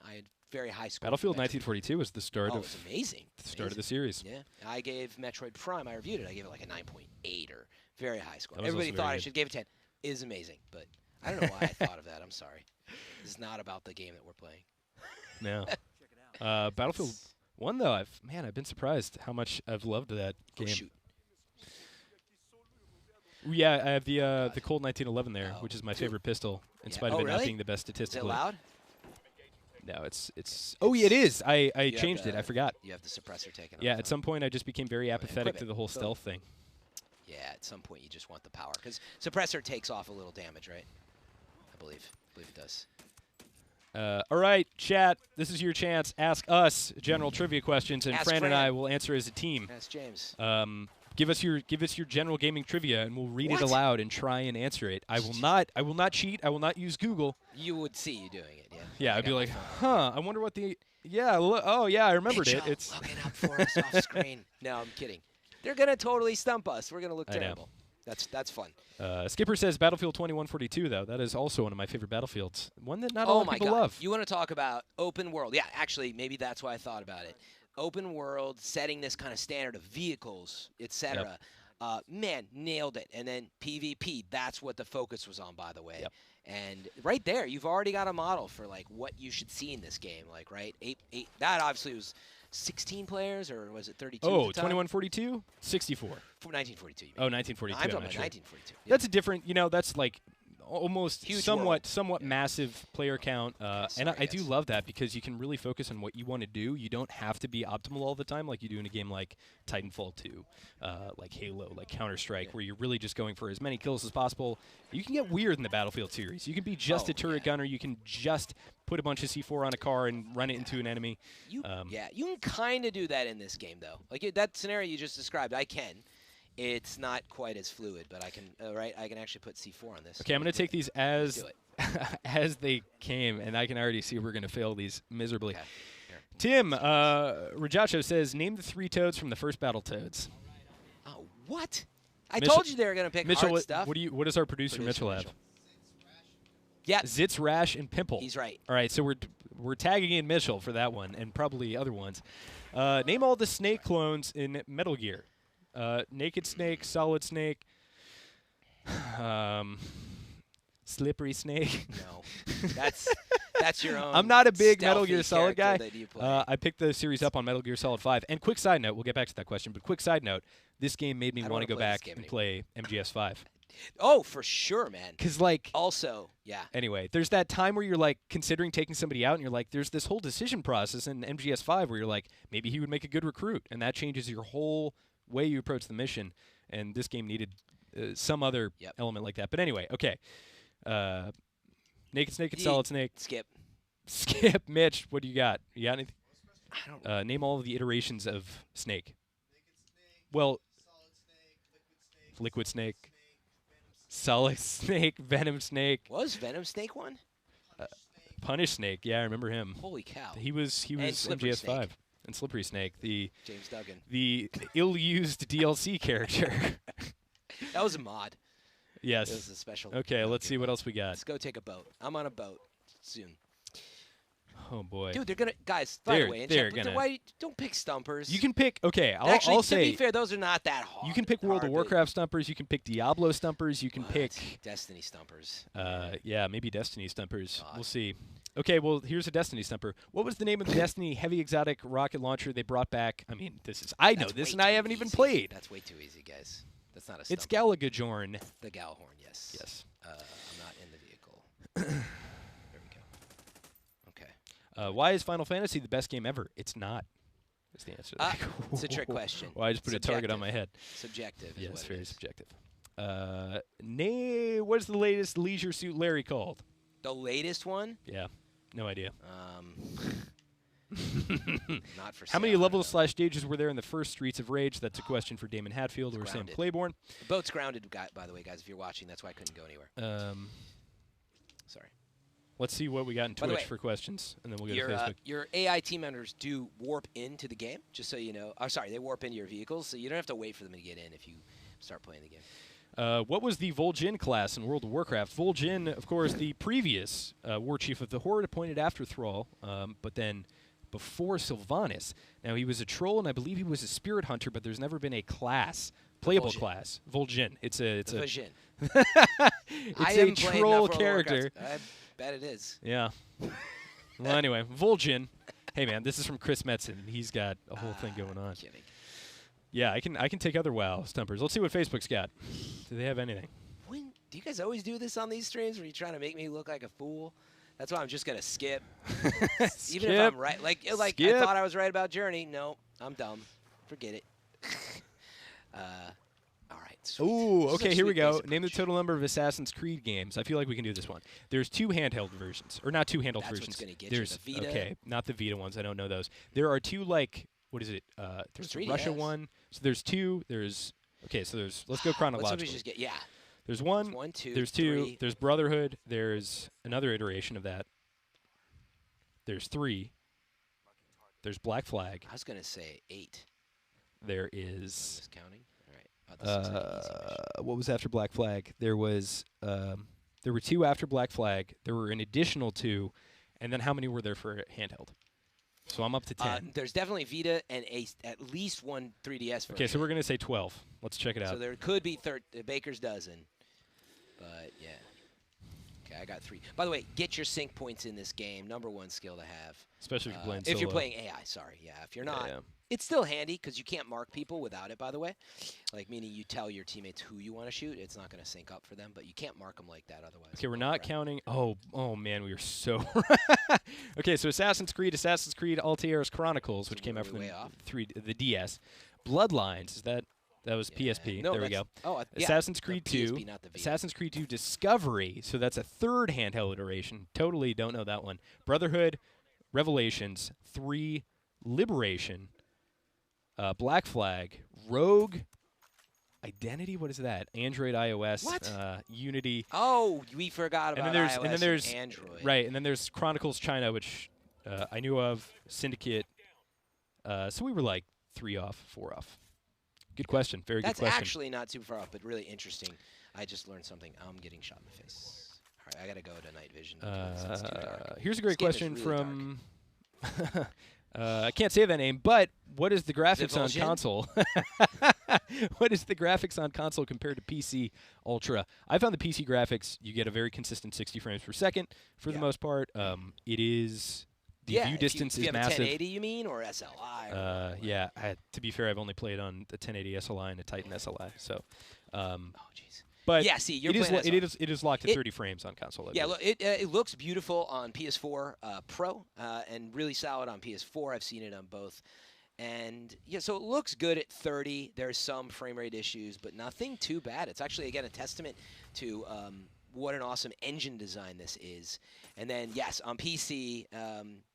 I had very high score. Battlefield 1942 was the start Oh, of it's amazing. the start of the series. Yeah, I gave Metroid Prime. I reviewed it. I gave it like a 9.8 or very high score. That was Everybody also thought very I good. should give it 10. It is amazing, but I don't know why I thought of that. I'm sorry. This is not about the game that we're playing. No. Battlefield 1 though, I've been surprised how much I've loved that Oh, game. shoot. Yeah, I have the Colt 1911 there, which is my favorite pistol, in Yeah. spite Oh, of it not really? being the best Is it statistically. loud? No, it's. Oh, yeah, it is. I You have changed it. I forgot. You have the suppressor taken Yeah, off. at some point I just became very apathetic equip to it. the whole Boom. stealth thing. Yeah, at some point you just want the power. Because suppressor takes off a little damage, right? I believe it does. All right, chat. This is your chance. Ask us general trivia questions, and Ask Fran and Fran. I will answer as a team. That's James. Give us your general gaming trivia, and we'll read What? it aloud and try and answer it. I will not cheat. I will not use Google. You would see you doing it, yeah. Yeah, I I'd be got my like, phone. I wonder what the. Yeah. Oh, yeah. I remembered Hey, it. Joe, It's. look it up for us off screen. No, I'm kidding. They're gonna totally stump us. We're gonna look I know. terrible. That's fun. Skipper says Battlefield 2142, though. That is also one of my favorite Battlefields. One that not a Oh lot of my people God! love. You want to talk about open world? Yeah, actually, maybe that's why I thought about it. Open world, setting this kind of standard of vehicles, etc. Man, nailed it. And then PvP. That's what the focus was on, by the way. Yep. And right there, you've already got a model for like what you should see in this game. Like, right, eight. That obviously was 16 players, or was it 32? Oh, at the time? 2142? 64. From 1942. You Oh, mean. 1942. I'm I'm talking not about sure. 1942. Yeah. That's a different, that's like almost Huge somewhat massive player count. And I do yes. love that because you can really focus on what you want to do. You don't have to be optimal all the time like you do in a game like Titanfall 2, like Halo, like Counter-Strike, where you're really just going for as many kills as possible. You can get weird in the Battlefield series. You can be just a turret gunner. You can just put a bunch of C4 on a car and run it into an enemy. You can kind of do that in this game, though. Like that scenario you just described, I can. It's not quite as fluid, but I can. Right, I can actually put C4 on this. Okay, I'm going to take these as as they came, and I can already see we're going to fail these miserably. Okay. Tim Rajacho says, name the 3 toads from the first Battletoads. Oh, what? I told you they were going to pick Mitchell, hard stuff. What does our producer Mitchell have? Yeah, Zitz, Rash, and Pimple. he's right. All right, so we're tagging in Mitchell for that one, and probably other ones. Name all the Snake clones in Metal Gear. Naked Snake, Solid Snake, Slippery Snake. No, that's your own. I'm not a big Metal Gear Solid guy. That you play. I picked the series up on Metal Gear Solid 5. And quick side note, we'll get back to that question, but quick side note, this game made me want to go back and play MGS 5. Oh, for sure, man. Because, like... Also, yeah. Anyway, there's that time where you're, like, considering taking somebody out, and you're like, there's this whole decision process in MGS 5 where you're like, maybe he would make a good recruit, and that changes your whole way you approach the mission, and this game needed some other element like that. But anyway, okay. Naked Snake and Solid Snake. Skip. Mitch, what do you got? You got anything? I don't name all of the iterations of Snake. Well, Liquid Snake. Solid Snake, Venom Snake. Was Venom Snake one? Punish Snake, yeah, I remember him. Holy cow. He was MGS 5. And Slippery Snake, the James Duggan. The ill-used DLC character. That was a mod. Yes. It was a special. Okay, let's see what else we got. Let's go take a boat. I'm on a boat soon. Oh boy. Dude, they're gonna guys. By the way, why don't pick stumpers? You can pick. Okay, Actually, I'll say. To be fair, those are not that hard. You can pick World of Warcraft stumpers. You can pick Diablo stumpers. You can pick Destiny stumpers. Yeah, maybe Destiny stumpers. We'll see. Okay, well, here's a Destiny stumper. What was the name of the Destiny heavy exotic rocket launcher they brought back? I mean, I know this, and I haven't even played. That's way too easy, guys. That's not a stumper. It's Galagajorn. The Galhorn, yes. Yes. I'm not in the vehicle. There we go. Okay. Why is Final Fantasy the best game ever? It's not. That's the answer to that. It's a trick question. Well, I just put a target on my head. Subjective. Yes, very subjective. What is the latest Leisure Suit Larry called? The latest one? Yeah. No idea. Not for How many levels / stages were there in the first Streets of Rage? That's a question for Damon Hatfield or Sam Claiborne. The boat's grounded, by the way, guys. If you're watching, that's why I couldn't go anywhere. Sorry. Let's see what we got in Twitch for questions, and then we'll go to Facebook. Your AI team members do warp into the game, just so you know. Oh, sorry, they warp into your vehicles, so you don't have to wait for them to get in if you start playing the game. What was the Vol'jin class in World of Warcraft? Vol'jin, of course, the previous war chief of the Horde appointed after Thrall, but then before Sylvanas. Now, he was a troll, and I believe he was a spirit hunter, but there's never been a playable class. Vol'jin. It's a troll character. I bet it is. Yeah. Well, anyway, Vol'jin. Hey, man, this is from Chris Metzen. He's got a whole thing going on. Kidding. Yeah, I can take other WoW stumpers. Let's see what Facebook's got. Do they have anything? Do you guys always do this on these streams where you're trying to make me look like a fool? That's why I'm just going to skip. Even if I'm right. Like I thought I was right about Journey. No, I'm dumb. Forget it. All right. Sweet. Ooh, okay, here we go. Name the total number of Assassin's Creed games. I feel like we can do this one. There's 2 handheld versions. Or not 2 handheld versions. What's gonna get There's you, the Vita. Okay, not the Vita ones. I don't know those. There are 2, like, what is it? There's a Russia one. So there's 2. Let's go chronologically. Just get, There's 1, there's 2, 3. There's Brotherhood, there's another iteration of that. There's 3. There's Black Flag. I was going to say 8. There is... Just counting? All right. Oh, this looks like an easy mission. What was after Black Flag? There were 2 after Black Flag. There were an additional 2, and then how many were there for handheld? So I'm up to 10. There's definitely Vita and at least one 3DS version. Okay, so we're going to say 12. Let's check it out. So there could be Baker's dozen, but yeah. Okay, I got 3. By the way, get your sync points in this game. #1 skill to have. Especially if you're playing If solo. you're playing AI, sorry. Yeah, if you're not. Yeah. It's still handy because you can't mark people without it, by the way. Like, meaning you tell your teammates who you want to shoot. It's not going to sync up for them, but you can't mark them like that otherwise. Okay, we're not counting. Oh man, we were so. Okay, so Assassin's Creed, Altair's Chronicles, which came out for the DS. Bloodlines, that was PSP. No, there we go. Oh, yeah, Assassin's Creed PSP, 2. not the Vita. Assassin's Creed 2 Discovery. So that's a 3rd handheld iteration. Totally don't know that one. Brotherhood, Revelations, 3, Liberation, Black Flag, Rogue, Identity. What is that? Android, iOS, What? Unity. Oh, we forgot about iOS and then there's Android. Right, and then there's Chronicles China, which I knew of. Syndicate. So we were like 3 off, 4 off. Good question. Very good question. That's actually not super far off, but really interesting. I just learned something. I'm getting shot in the face. All right, I got to go to night vision. It's too dark. Here's a great This question game is from. I can't say that name, but what is the graphics on Divulsion? console? What is the graphics on console compared to PC Ultra? I found the PC graphics, you get a very consistent 60 frames per second for the most part. It is the view distance if you is have a massive. 1080, you mean, or SLI? Or Yeah. To be fair, I've only played on the 1080 SLI and a Titan SLI. So, oh jeez. but Yeah, see, you're it is playing it is locked at 30 frames on console. I Yeah, believe. look, it looks beautiful on PS4 Pro and really solid on PS4. I've seen it on both. And, yeah, so it looks good at 30. There's some frame rate issues, but nothing too bad. It's actually, again, a testament to what an awesome engine design this is. And then, yes, on PC,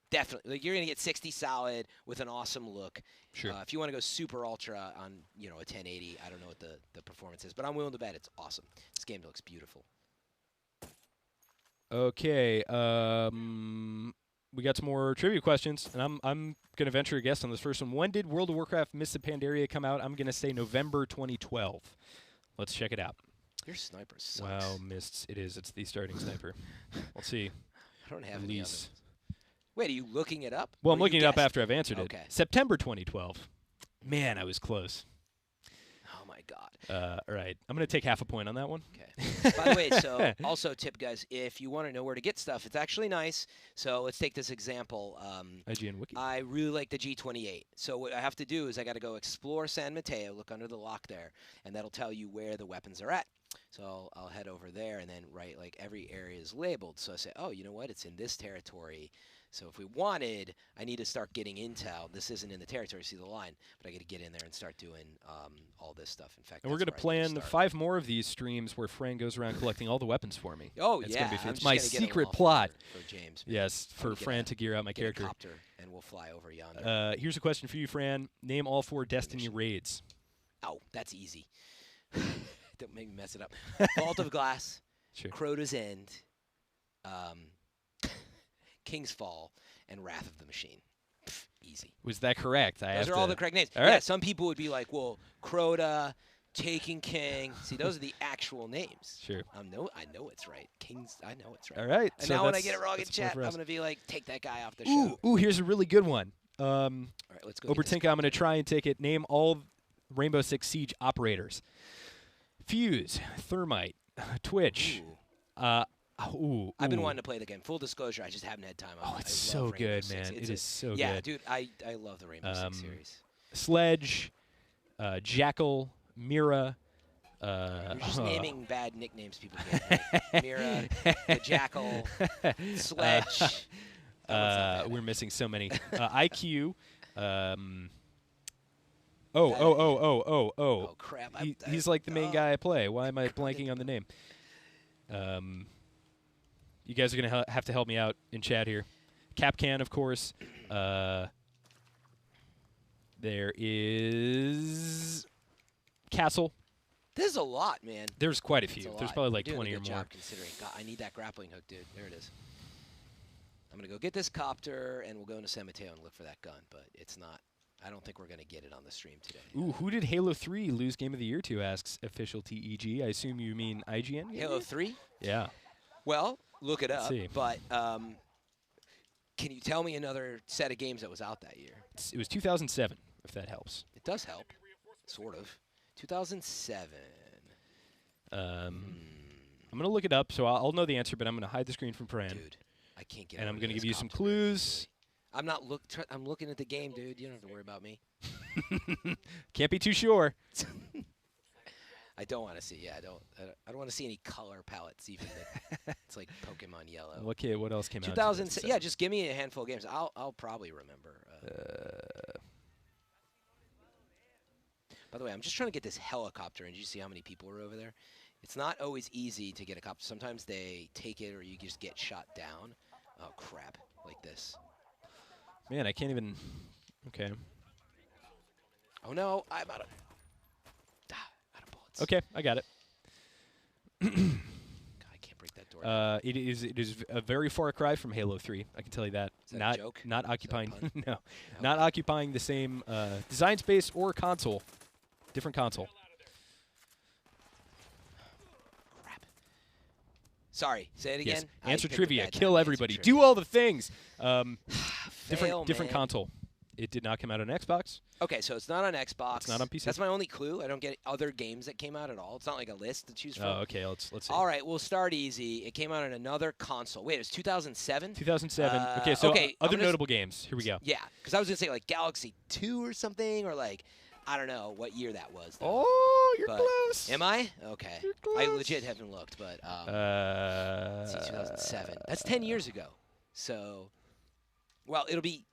definitely. Like, you're going to get 60 solid with an awesome look. Sure. If you want to go super ultra on, a 1080, I don't know what the performance is, but I'm willing to bet it's awesome. This game looks beautiful. Okay. We got some more trivia questions, and I'm going to venture a guess on this first one. When did World of Warcraft Mists of Pandaria come out? I'm going to say November 2012. Let's check it out. Your sniper sucks. Wow, Mists. It is. It's the starting sniper. Let's see. I don't have any other Release. ones. Wait, are you looking it up? Well, Or I'm you looking it up guessed? after I've answered Okay. it. September 2012. Man, I was close. Oh my God. All right. I'm going to take half a point on that one. Okay. By the way, so also tip, guys, if you want to know where to get stuff, it's actually nice. So let's take this example. IGN Wiki. I really like the G28. So what I have to do is I got to go explore San Mateo, look under the lock there, and that'll tell you where the weapons are at. So I'll head over there and then like every area is labeled. So I say, oh, you know what? It's in this territory. So if we wanted, I need to start getting intel. This isn't in the territory, see the line, but I got to get in there and start doing all this stuff. In fact, And we're going to plan 5 more of these streams where Fran goes around collecting all the weapons for me. Oh, it's yeah. Gonna be I'm it's just my gonna get secret a little plot. for James. Yes, for Fran to gear out my Get character. a copter, and we'll fly over yonder. Here's a question for you, Fran. Name all 4 Destiny raids. Oh, that's easy. Don't make me mess it up. Vault of Glass, Sure. Crota's End, King's Fall, and Wrath of the Machine. Pff, easy. Was that correct? Those are all the correct names. All Yeah, right. some people would be like, well, Crota, Taken King. See, those are the actual names. Sure. I know it's right. Kings, I know it's right. All right. And so now when I that's- get it wrong in that's a point chat, for I'm us. going to be like, take that guy off the show. Ooh, here's a really good one. All right, let's go. get this Obertinka, I'm going to try and take it. Name all Rainbow Six Siege operators. Fuse, Thermite, Twitch. Ooh. I've been wanting to play the game. Full disclosure, I just haven't had time. Oh, it's so love Rainbow good, Six. man. It's It is so yeah, good. dude, I love the Rainbow Six series. Sledge, Jackal, Mira. You're just naming bad nicknames people get. Like Mira, the Jackal, Sledge. We're missing so many. IQ. Oh, crap. He's like the main guy I play. Why am I blanking on the name? You guys are going to have to help me out in chat here. Capcan, of course. There is Castle. There's a lot, man. There's quite a It's few. a There's lot. probably You're like doing 20 a or good more. job considering. God, I need that grappling hook, dude. There it is. I'm going to go get this copter, and we'll go into San Mateo and look for that gun, but it's not. I don't think we're going to get it on the stream today. Ooh, who did Halo 3 lose Game of the Year to, asks official TEG. I assume you mean IGN? Halo 3? Yeah. Well, look it up. see. But can you tell me another set of games that was out that year? It was 2007, if that helps. It does help, sort of. 2007. I'm going to look it up, so I'll know the answer, but I'm going to hide the screen from Fran. Dude, I can't get. And I'm going to give you some clues. I'm not I'm looking at the game, dude. You don't have to worry about me. Can't be too sure. I don't want to see. Yeah, I don't want to see any color palettes even. It's like Pokemon Yellow. Okay, what else came out? 2007. Yeah, just give me a handful of games. I'll probably remember. By the way, I'm just trying to get this helicopter, and did you see how many people were over there? It's not always easy to get a copter. Sometimes they take it, or you just get shot down. Oh crap! Like this. Man, I can't even. Okay. Oh no, I'm out of bullets. Okay, I got it. God, I can't break that door. It is a very far cry from Halo 3. I can tell you that. Is that a joke? Not occupying. No, Okay. not occupying the same design space or console. Different console. Crap. Sorry. Say it again. Yes. Answer I picked a trivia. bad Kill time. everybody. Answer Do trivia. all the things. Fail, different man. console. It did not come out on Xbox. Okay, so it's not on Xbox. It's not on PC. That's my only clue. I don't get other games that came out at all. It's not like a list to choose from. Oh, okay. Let's see. All right, we'll start easy. It came out on another console. Wait, it was 2007? 2007. Okay, so okay, other notable games. Here we go. Yeah, because I was going to say like Galaxy 2 or something, or like, I don't know what year that was. Though. Oh, you're But close. Am I? Okay. You're I close. legit haven't looked, but let's see, 2007. That's 10 years ago. So, well, it'll be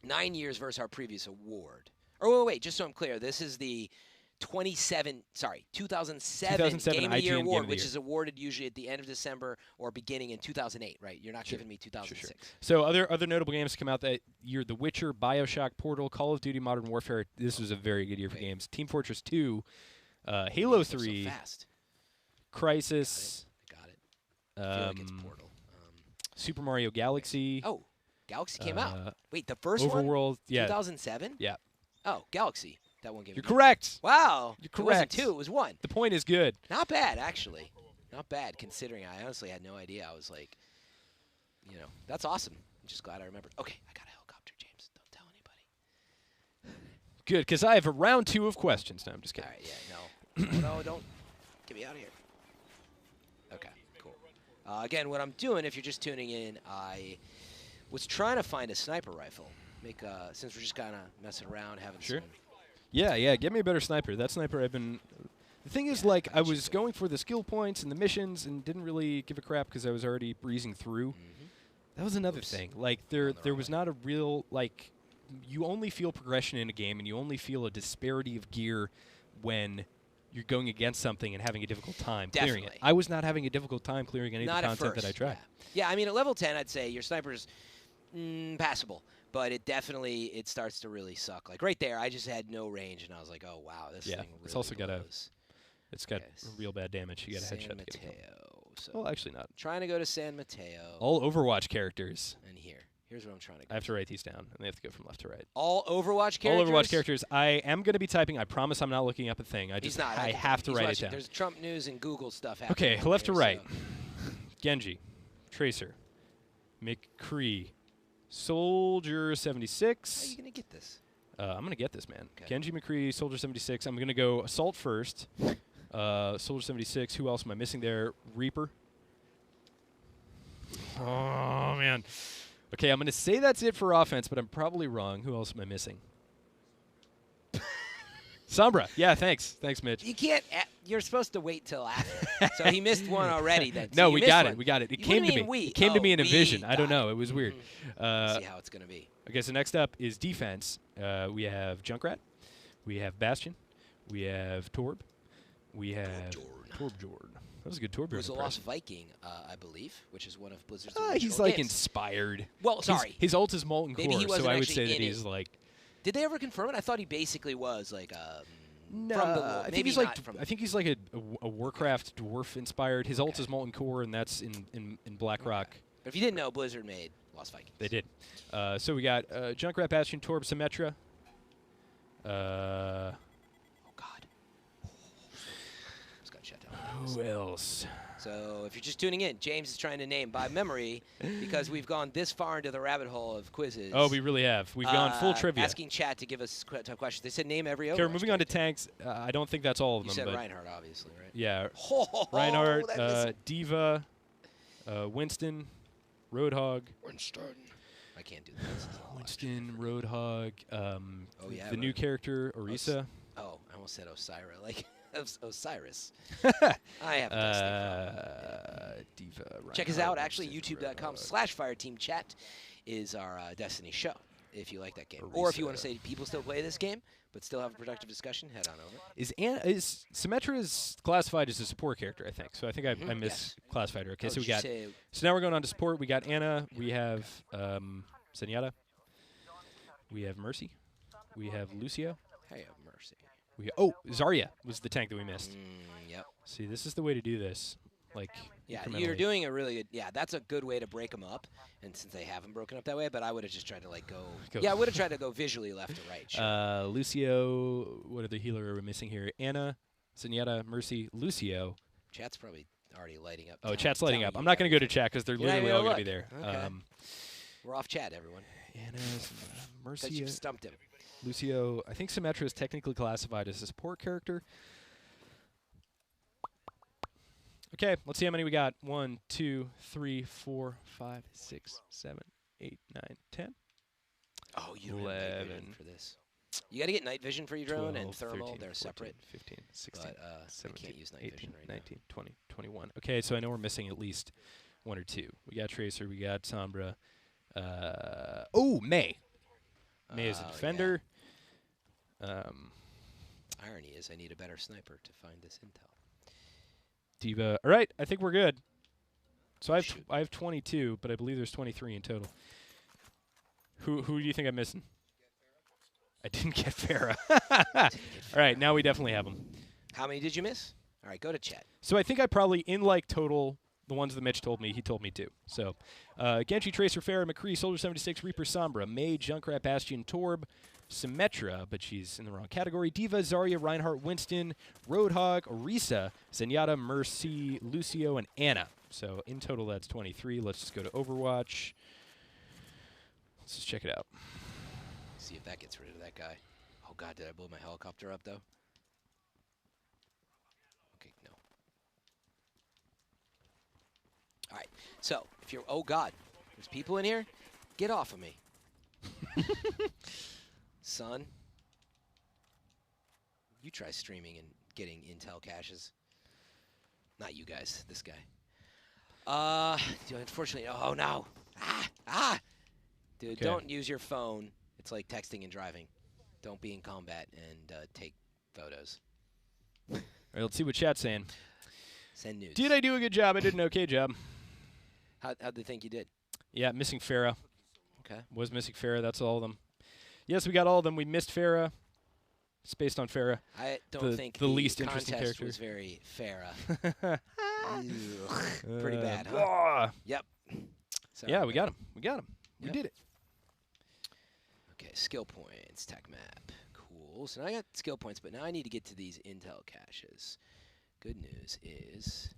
9 years versus our previous award. Or wait, just so I'm clear, this is the 2007 Game of the Year IGN award, Game of the which Year. is awarded usually at the end of December or beginning in 2008, right? You're not Sure. giving me 2006. Sure. So other notable games to come out that year: The Witcher, BioShock, Portal, Call of Duty, Modern Warfare. This was a very good year for games. Team Fortress 2, Halo Games go 3, So fast. Crisis. I got it. I feel like it's Portal. Super Mario Galaxy. Oh, Galaxy came out. Wait, the first Overworld. one? Yeah. 2007? Yeah. Oh, Galaxy. That one game. You're correct. Wow. You're It wasn't correct. 2, it was 1. The point is good. Not bad, actually. Not bad, considering I honestly had no idea. I was like, you know, that's awesome. I'm just glad I remembered. Okay, I got a helicopter, James. Don't tell anybody. Good, because I have a round 2 of questions. No, I'm just All kidding. right, yeah, no. No, don't. Get me out of here. Okay, cool. Again, what I'm doing, if you're just tuning in, I was trying to find a sniper rifle. Since we're just kind of messing around, having Sure. some... Yeah, get me a better sniper. That sniper I've been... The thing is, like, I was going for the skill points and the missions and didn't really give a crap because I was already breezing through. That was another thing. Like, there was not a real, like... You only feel progression in a game, and you only feel a disparity of gear when you're going against something and having a difficult time clearing it. Definitely. I was not having a difficult time clearing any of Not the at content first. that I tried. Yeah, I mean, at level 10, I'd say your sniper's passable. But it starts to really suck. Like, right there, I just had no range, and I was like, oh, wow, this thing really it's also got blows. It's got Okay, real bad damage. You got a San headshot to get it. Mateo. So Well, actually not. trying to go to San Mateo. All Overwatch characters. And here's what I'm trying to go. I have to write these down, and they have to go from left to right. All Overwatch characters? All Overwatch characters. I am going to be typing. I promise I'm not looking up a thing. He's not. I have to He's wait it watching. down. There's Trump news and Google stuff happening. Okay, over left to here, right. so- Genji, Tracer, McCree, Soldier How are you 76. going to get this? I'm going to get this, man. Okay. Genji, McCree, Soldier 76. I'm going to go Assault first. Soldier 76. Who else am I missing there? Reaper. Oh, man. Okay, I'm going to say that's it for offense, but I'm probably wrong. Who else am I missing? Sombra. Yeah, thanks. Thanks, Mitch. You can't. You're supposed to wait till after. So he missed one already. Then. So No, you we missed got one. it. We got it. It What came do you to me. mean we? It came to Oh, me in a we vision. I don't got know. It was weird. See how it's going to be. Okay, so next up is defense. We have Junkrat. We have Bastion. We have Torb. We have Torbjorn. That was a good Torbjorn Who's a lost impression. Viking, I believe, which is one of Blizzard's He's original like games. inspired. Well, sorry. His ult is Molten Maybe he Core, so wasn't I would actually say that in it. he's like... Did they ever confirm it? I thought he basically was like No, from the I maybe think he's not like from I think he's like a Warcraft dwarf inspired. His ult is Molten Core, and that's in BlackRock. Okay. But if you didn't know, Blizzard made Lost Vikings. They did. So we got Junkrat, Bastion, Torb, Symmetra. Oh God. Just got shut down. Who else? So if you're just tuning in, James is trying to name by memory because we've gone this far into the rabbit hole of quizzes. Oh, we really have. We've gone full trivia. Asking chat to give us tough questions. They said name every Overwatch. Okay, we're moving on to tanks. I don't think that's all of You them. said but Reinhardt, obviously, right? yeah. Reinhardt, Diva, Winston, Roadhog. Winston. I can't do this. Winston, Roadhog. Yeah, the new character, Orisa. Oh, I almost said Osira, like Osiris. I have a Diva. Check us out, actually, youtube.com/fireteamchat is our Destiny show, if you like that game. Or if you want to say people still play this game, but still have a productive discussion, head on over. Is Symmetra classified as a support character, I think. So I think I misclassified her. Okay, so we got... So now we're going on to support. We got Anna. We have Zenyatta. We have Mercy. We have Lucio. Hey, Mercy. Zarya was the tank that we missed. Yep. See, this is the way to do this. Like, you're doing a really good... Yeah, that's a good way to break them up. And since they haven't broken up that way, but I would have just tried to, like, go... Yeah, I would have tried to go visually left to right. Sure. Lucio... What are the healer are we missing here? Anna, Zenyatta, Mercy, Lucio. Chat's probably already lighting up. Oh, chat's lighting up. I'm not going to go to chat because they're literally all going to be there. Okay. We're off chat, everyone. Anna, Mercy... Because you've stumped him. Lucio, I think Symmetra is technically classified as a support character. Okay, let's see how many we got. 1, 2, 3, 4, 5, 6, 7, 8, 9, 10. Oh, you don't have night vision for this. You got to get night vision for your drone 12, and thermal. 13, they're 14, separate. 15, 16, but, 17, I can't use night 18, vision right 19, 20, 21. Okay, so I know we're missing at least 1 or 2. We got Tracer, we got Sombra. May. May is a defender. Yeah. Irony is I need a better sniper to find this intel. Diva. All right, I think we're good. So I have 22, but I believe there's 23 in total. Who do you think I'm missing? I didn't get Farah. All right, now we definitely have them. How many did you miss? All right, go to chat. So I think I probably, in like total, the ones that Mitch told me, he told me 2. So Genji, Tracer, Farah, McCree, Soldier 76, Reaper, Sombra, May, Junkrat, Bastion, Torb, Symmetra, but she's in the wrong category. Diva, Zarya, Reinhardt, Winston, Roadhog, Orisa, Zenyatta, Mercy, Lucio, and Anna. So in total, that's 23. Let's just go to Overwatch. Let's just check it out. See if that gets rid of that guy. Oh, God, did I blow my helicopter up, though? Okay, no. All right, so if you're... Oh, God, there's people in here? Get off of me. Son, you try streaming and getting intel caches. Not you guys, this guy. Unfortunately, oh no. Dude, don't use your phone. It's like texting and driving. Don't be in combat and take photos. All right, let's see what chat's saying. Send news. Did I do a good job? I did an okay job. How'd they think you did? Yeah, missing Farah. Okay. Was missing Farah. That's all of them. Yes, we got all of them. We missed Farah. It's based on Farah. I don't think the least interesting character was very Farah. Pretty bad, huh? Yep. Sorry, yeah, we got him. We got him. Yep. We did it. Okay, skill points, tech map. Cool. So now I got skill points, but now I need to get to these intel caches. Good news is,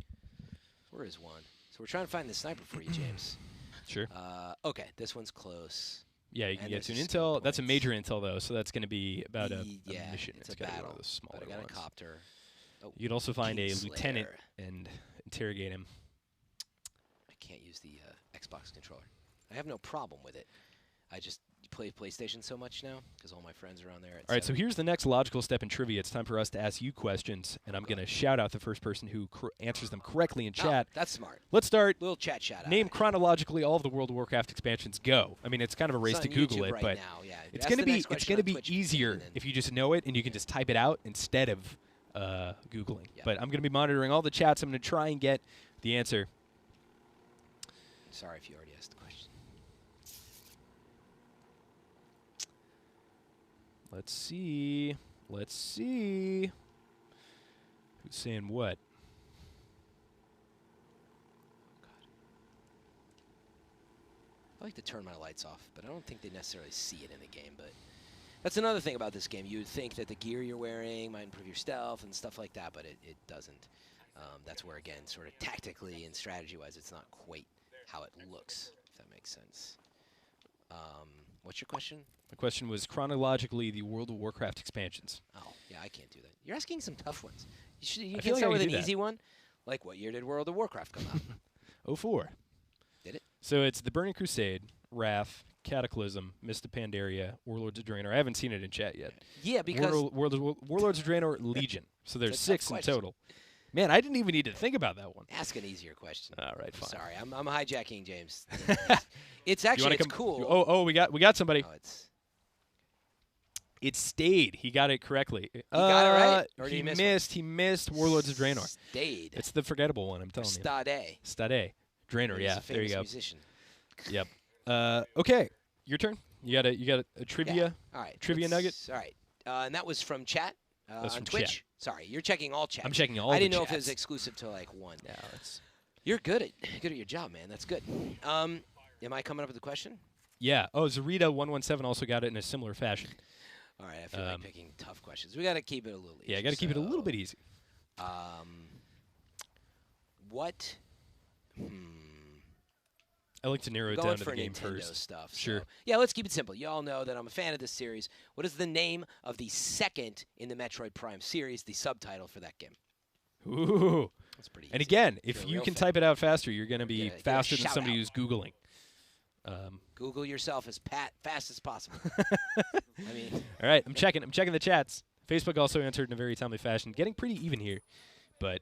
where is one? So we're trying to find the sniper for you, James. Sure. Okay, this one's close. Yeah, you can get to an intel. That's a major intel, though, so that's going to be about a mission. It's a battle. One of the But I got ones. a copter. Oh, You could also find a Kingslayer. lieutenant and interrogate him. I can't use the Xbox controller. I have no problem with it. I just play PlayStation so much now because all my friends are on there. All right, so here's the next logical step in trivia. It's time for us to ask you questions, and I'm going to shout out the first person who answers them correctly in chat. That's smart. Let's start. Little chat shout out. Name chronologically all of the World of Warcraft expamptions. Go. I mean, it's kind of a race to Google it, right but now, yeah. it's going to be easier if you just know it and you can just type it out instead of Googling. Yep. But I'm going to be monitoring all the chats. I'm going to try and get the answer. Sorry if you already asked the question. Let's see. Let's see. Who's saying what? I like to turn my lights off, but I don't think they necessarily see it in the game. But That's another thing about this game. You would think that the gear you're wearing might improve your stealth and stuff like that, but it doesn't. That's where, again, sort of tactically and strategy-wise, it's not quite how it looks, if that makes sense. What's your question? The question was chronologically the World of Warcraft expansions. Oh, yeah, I can't do that. You're asking some tough ones. I You can feel like start I with can an do easy one. Like, what year did World of Warcraft come out? 04. Did it? So it's the Burning Crusade, Wrath, Cataclysm, Mist of Pandaria, Warlords of Draenor. I haven't seen it in chat yet. Yeah, because... Warlords of Draenor, Legion. So there's That's a 6 tough in question. total. Man, I didn't even need to think about that one. Ask an easier question. All right, fine. Sorry, I'm hijacking James. It's actually, it's cool. Oh, we got somebody. Oh, it's... It stayed. He got it correctly. He got it right? Or did He he miss missed. He missed Warlords of Draenor. Stayed. It's the forgettable one, I'm telling you. Stade. Stade. Draenor, He's yeah. a There you famous go. musician. Yep. Okay. Your turn. You got a trivia. Yeah. All right. Trivia nugget. All right. And that was from chat That's on from Twitch. chat. Sorry, you're checking all chat. I'm checking all I the didn't know if it chats. was exclusive to like one. Yeah, that's. You're good at your job, man. That's good. Am I coming up with a question? Yeah. Oh, Zarita117 also got it in a similar fashion. All right. I feel like picking tough questions. We got to keep it a little easy. Yeah, got to keep it a little bit easy. What? I like to narrow it Going down to for the game Nintendo first. stuff. Sure. So, yeah, let's keep it simple. You all know that I'm a fan of this series. What is the name of the second in the Metroid Prime series? The subtitle for that game. Ooh. That's pretty easy. And again, You're if a you real can fan. type it out faster, you're going to be Get a faster than shout somebody out. who's Googling. Google yourself as fast as possible. I mean, All right, I'm checking the chats. Facebook also answered in a very timely fashion, getting pretty even here. But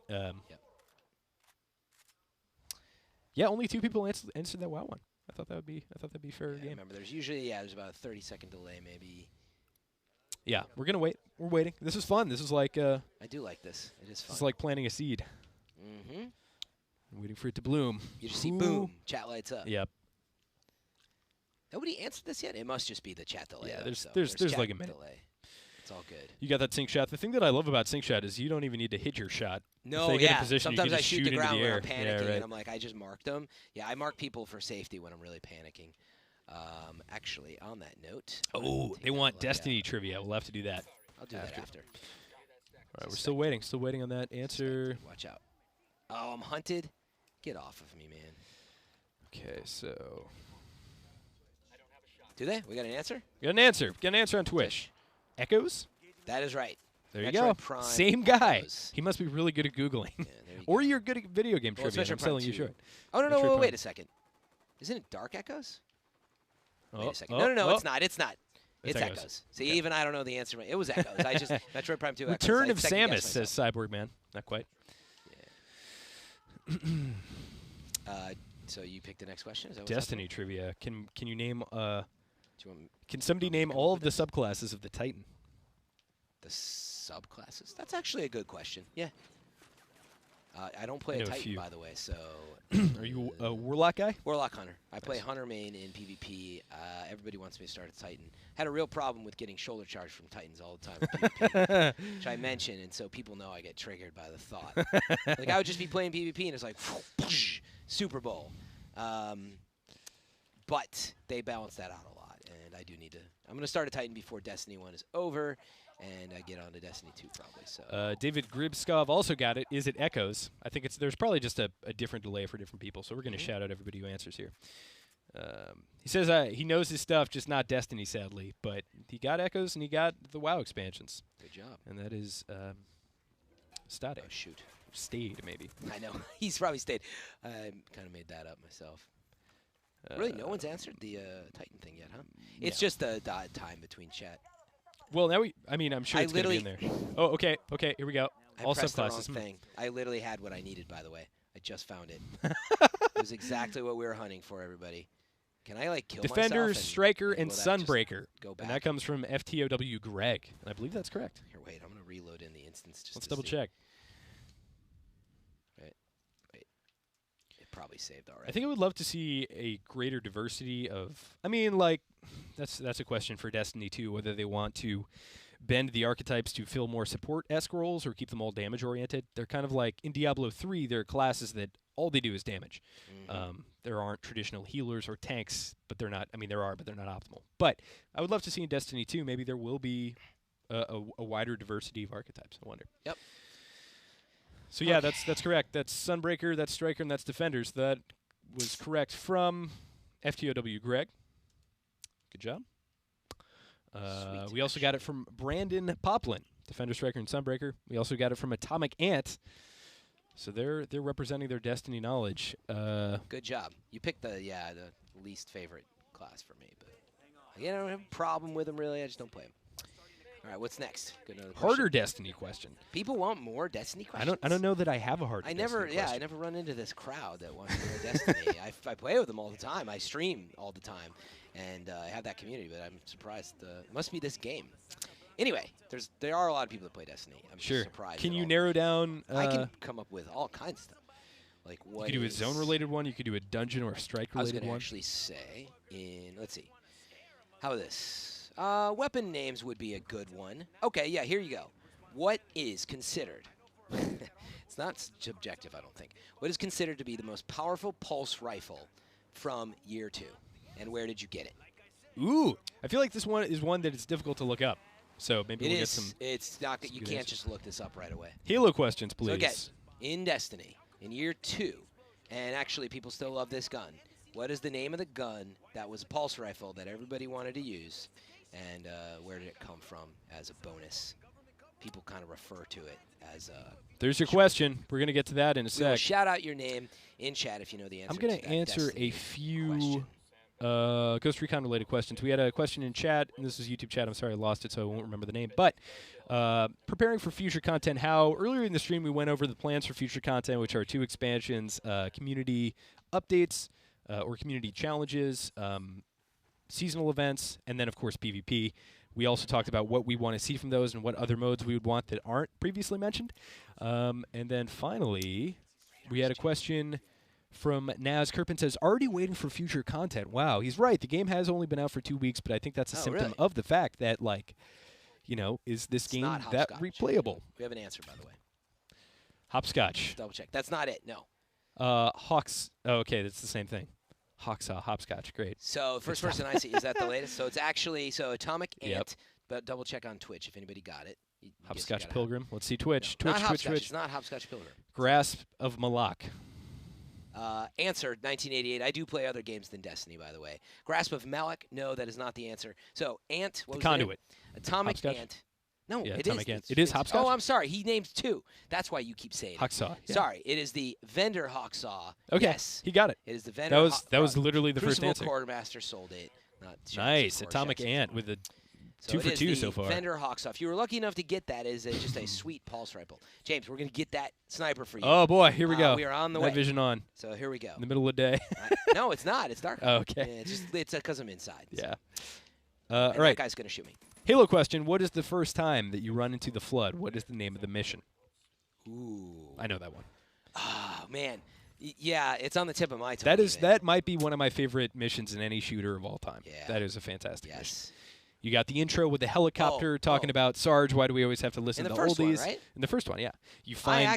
yeah, only 2 people answered that WoW one. I thought that'd be fair game. remember, there's about a 30-second delay, maybe. Yeah, we're gonna wait. We're waiting. This is fun. This is like I do like this. It is fun. this is like planting a seed. Mm-hmm. I'm waiting for it to bloom. You just see Ooh. boom, chat lights up. Yep. Nobody answered this yet. It must just be the chat delay. Yeah, though, there's so like chat a minute. delay. It's all good. You got that sync shot. The thing that I love about sync shot is you don't even need to hit your shot. No, if they get yeah. in position, you Sometimes can I just shoot shoot the into ground the when air. I'm panicking, Yeah, right. and I'm like, I just marked them. Yeah, I mark people for safety when I'm really panicking. Actually, on that note. Oh, they want Destiny trivia. We'll have to do that. I'll do that after. All right, we're still waiting. Still waiting on that answer. Watch out. Oh, I'm hunted. Get off of me, man. Okay, so Do they? We got an answer? got an answer. Got an answer on Twitch. Echoes? That is right. There you Metroid go. Prime Same guy. Echoes. He must be really good at Googling. Yeah, there you Or go. you're good at video game Well, it's trivia. Metroid I'm Prime telling you 2. short. Oh, no, Metroid no, Prime. wait a second. Isn't it Dark Echoes? Wait a second. No, it's not. It's not. It's Echoes. Echoes. See, even I don't know the answer. It was Echoes. I just Metroid Prime 2 Echoes. Return I of second-guessed Samus, says Cyborg Man. Not quite. myself. So you picked the next question? Is that what's Destiny trivia. Can you name happening? Do you want can somebody name come all up of the subclasses of the Titan? the subclasses? That's actually a good question. Yeah. I don't play I a know a Titan, few. by the way, so... Are you a Warlock guy? Warlock Hunter. I play Nice. Hunter main in PvP. Everybody wants me to start a Titan. Had a real problem with getting shoulder charge from Titans all the time in PvP, which I mention, and so people know I get triggered by the thought. Like, I would just be playing PvP, and it's like, Super Bowl. But they balance that out a lot, and I do need to... I'm going to start a Titan before Destiny 1 is over, and I get on to Destiny 2 probably. So David Gribskov also got it. Is it Echoes? I think there's probably just a different delay for different people, so we're going to shout out everybody who answers here. He says he knows his stuff, just not Destiny, sadly. But he got Echoes and he got the WoW expansions. Good job. And that is Stade. Oh, shoot. Stayed, maybe. I know. He's probably stayed. I kind of made that up myself. Really, no one's answered the Titan thing yet, huh? It's just the time between chat. Well, now I'm sure it's going to be in there. Oh, okay, here we go. I All pressed the wrong subclasses. thing. I literally had what I needed, by the way. I just found it. It was exactly what we were hunting for, everybody. Can I, like, kill Defender, myself? Striker, will and that just Sunbreaker. Go And back. that comes from FTOW Greg. And I believe that's correct. Here, wait. I'm going to reload in the instance just Let's to double see. check. Wait. It probably saved already. I think I would love to see a greater diversity of. That's a question for Destiny 2, whether they want to bend the archetypes to fill more support-esque roles or keep them all damage-oriented. They're kind of like in Diablo 3, there are classes that all they do is damage. there aren't traditional healers or tanks, but they're not. I mean, there are, but they're not optimal. But I would love to see in Destiny 2, maybe there will be a wider diversity of archetypes. I wonder. Yep. So yeah, that's correct. That's Sunbreaker, that's Striker, and that's Defenders. That was correct from FTOW Greg. Good job. We also got it from Brandon Poplin, Defender, Striker, and Sunbreaker. We also got it from Atomic Ant. So they're representing their Destiny knowledge. Good job. You picked the least favorite class for me, but I don't have a problem with them really. I just don't play them. All right, what's next? Good, harder Destiny question. People want more Destiny questions. I don't know that I have a harder. I Destiny question. I never run into this crowd that wants more Destiny. I play with them all the time. I stream all the time, and I have that community. But I'm surprised. It must be this game. Anyway, there are a lot of people that play Destiny. I'm sure. Just surprised. Can you narrow down? I can come up with all kinds of stuff. Like what? You could do a zone-related one. You could do a dungeon or a strike-related one. I was going to actually say let's see. How about this? Weapon names would be a good one. Okay, yeah, here you go. What is considered? It's not subjective, I don't think. What is considered to be the most powerful pulse rifle from year 2, and where did you get it? Ooh, I feel like this one is one that is difficult to look up. So maybe we'll get some. It's not. You can't just look this up right away. Halo questions, please. So again, in Destiny, in year 2, and actually people still love this gun. What is the name of the gun that was a pulse rifle that everybody wanted to use, and where did it come from as a bonus? People kind of refer to it as a... There's your question. We're going to get to that in a sec. Shout out your name in chat if you know the answer. I'm going to answer a few Ghost Recon related questions. We had a question in chat, and this is YouTube chat. I'm sorry I lost it, so I won't remember the name. But preparing for future content, how earlier in the stream we went over the plans for future content, which are 2 expansions, community updates or community challenges, seasonal events, and then, of course, PvP. We also talked about what we want to see from those and what other modes we would want that aren't previously mentioned. And then finally, we had a question from Naz Kirpin says, already waiting for future content. Wow, he's right. The game has only been out for 2 weeks, but I think that's a symptom of the fact that, like, you know, is this game that replayable? We have an answer, by the way. Hopscotch. Just double check. That's not it, no. Hawks. Oh, okay, that's the same thing. Hawksaw, Hopscotch, great. So first person I see, is that the latest? So it's actually, Atomic Ant, but double check on Twitch if anybody got it. Hopscotch Pilgrim. Let's see Twitch. No, Twitch. It's not Hopscotch Pilgrim. Grasp of Malak. Answer, 1988. I do play other games than Destiny, by the way. Grasp of Malak, no, that is not the answer. So Ant, what was the Conduit. Atomic Hopscotch? Ant. No, yeah, it Atomic is. Ant. It is Hopscotch? Oh, I'm sorry. He named 2. That's why you keep saying Hawksaw. Yeah. Sorry. It is the vendor Hawksaw. Okay. Yes. He got it. It is the vendor That was literally the Crucible first answer. Quartermaster sold it. Not nice. Atomic Ant with a 2 for 2 so far. Vendor Hawksaw. If you were lucky enough to get that, is just a sweet pulse rifle. James, we're going to get that sniper for you. Oh, boy. Here we go. We are on the way. way. Vision on. So here we go. In the middle of the day. No, it's not. It's dark. Oh, okay. Yeah, it's because I'm inside. Yeah. So. All right. That guy's going to shoot me. Halo question, what is the first time that you run into the Flood? What is the name of the mission? Ooh. I know that one. Oh, man. Yeah, it's on the tip of my tongue. That might be one of my favorite missions in any shooter of all time. Yeah. That is a fantastic mission. You got the intro with the helicopter talking about Sarge, why do we always have to listen to oldies? One, right? In the first one, yeah. You find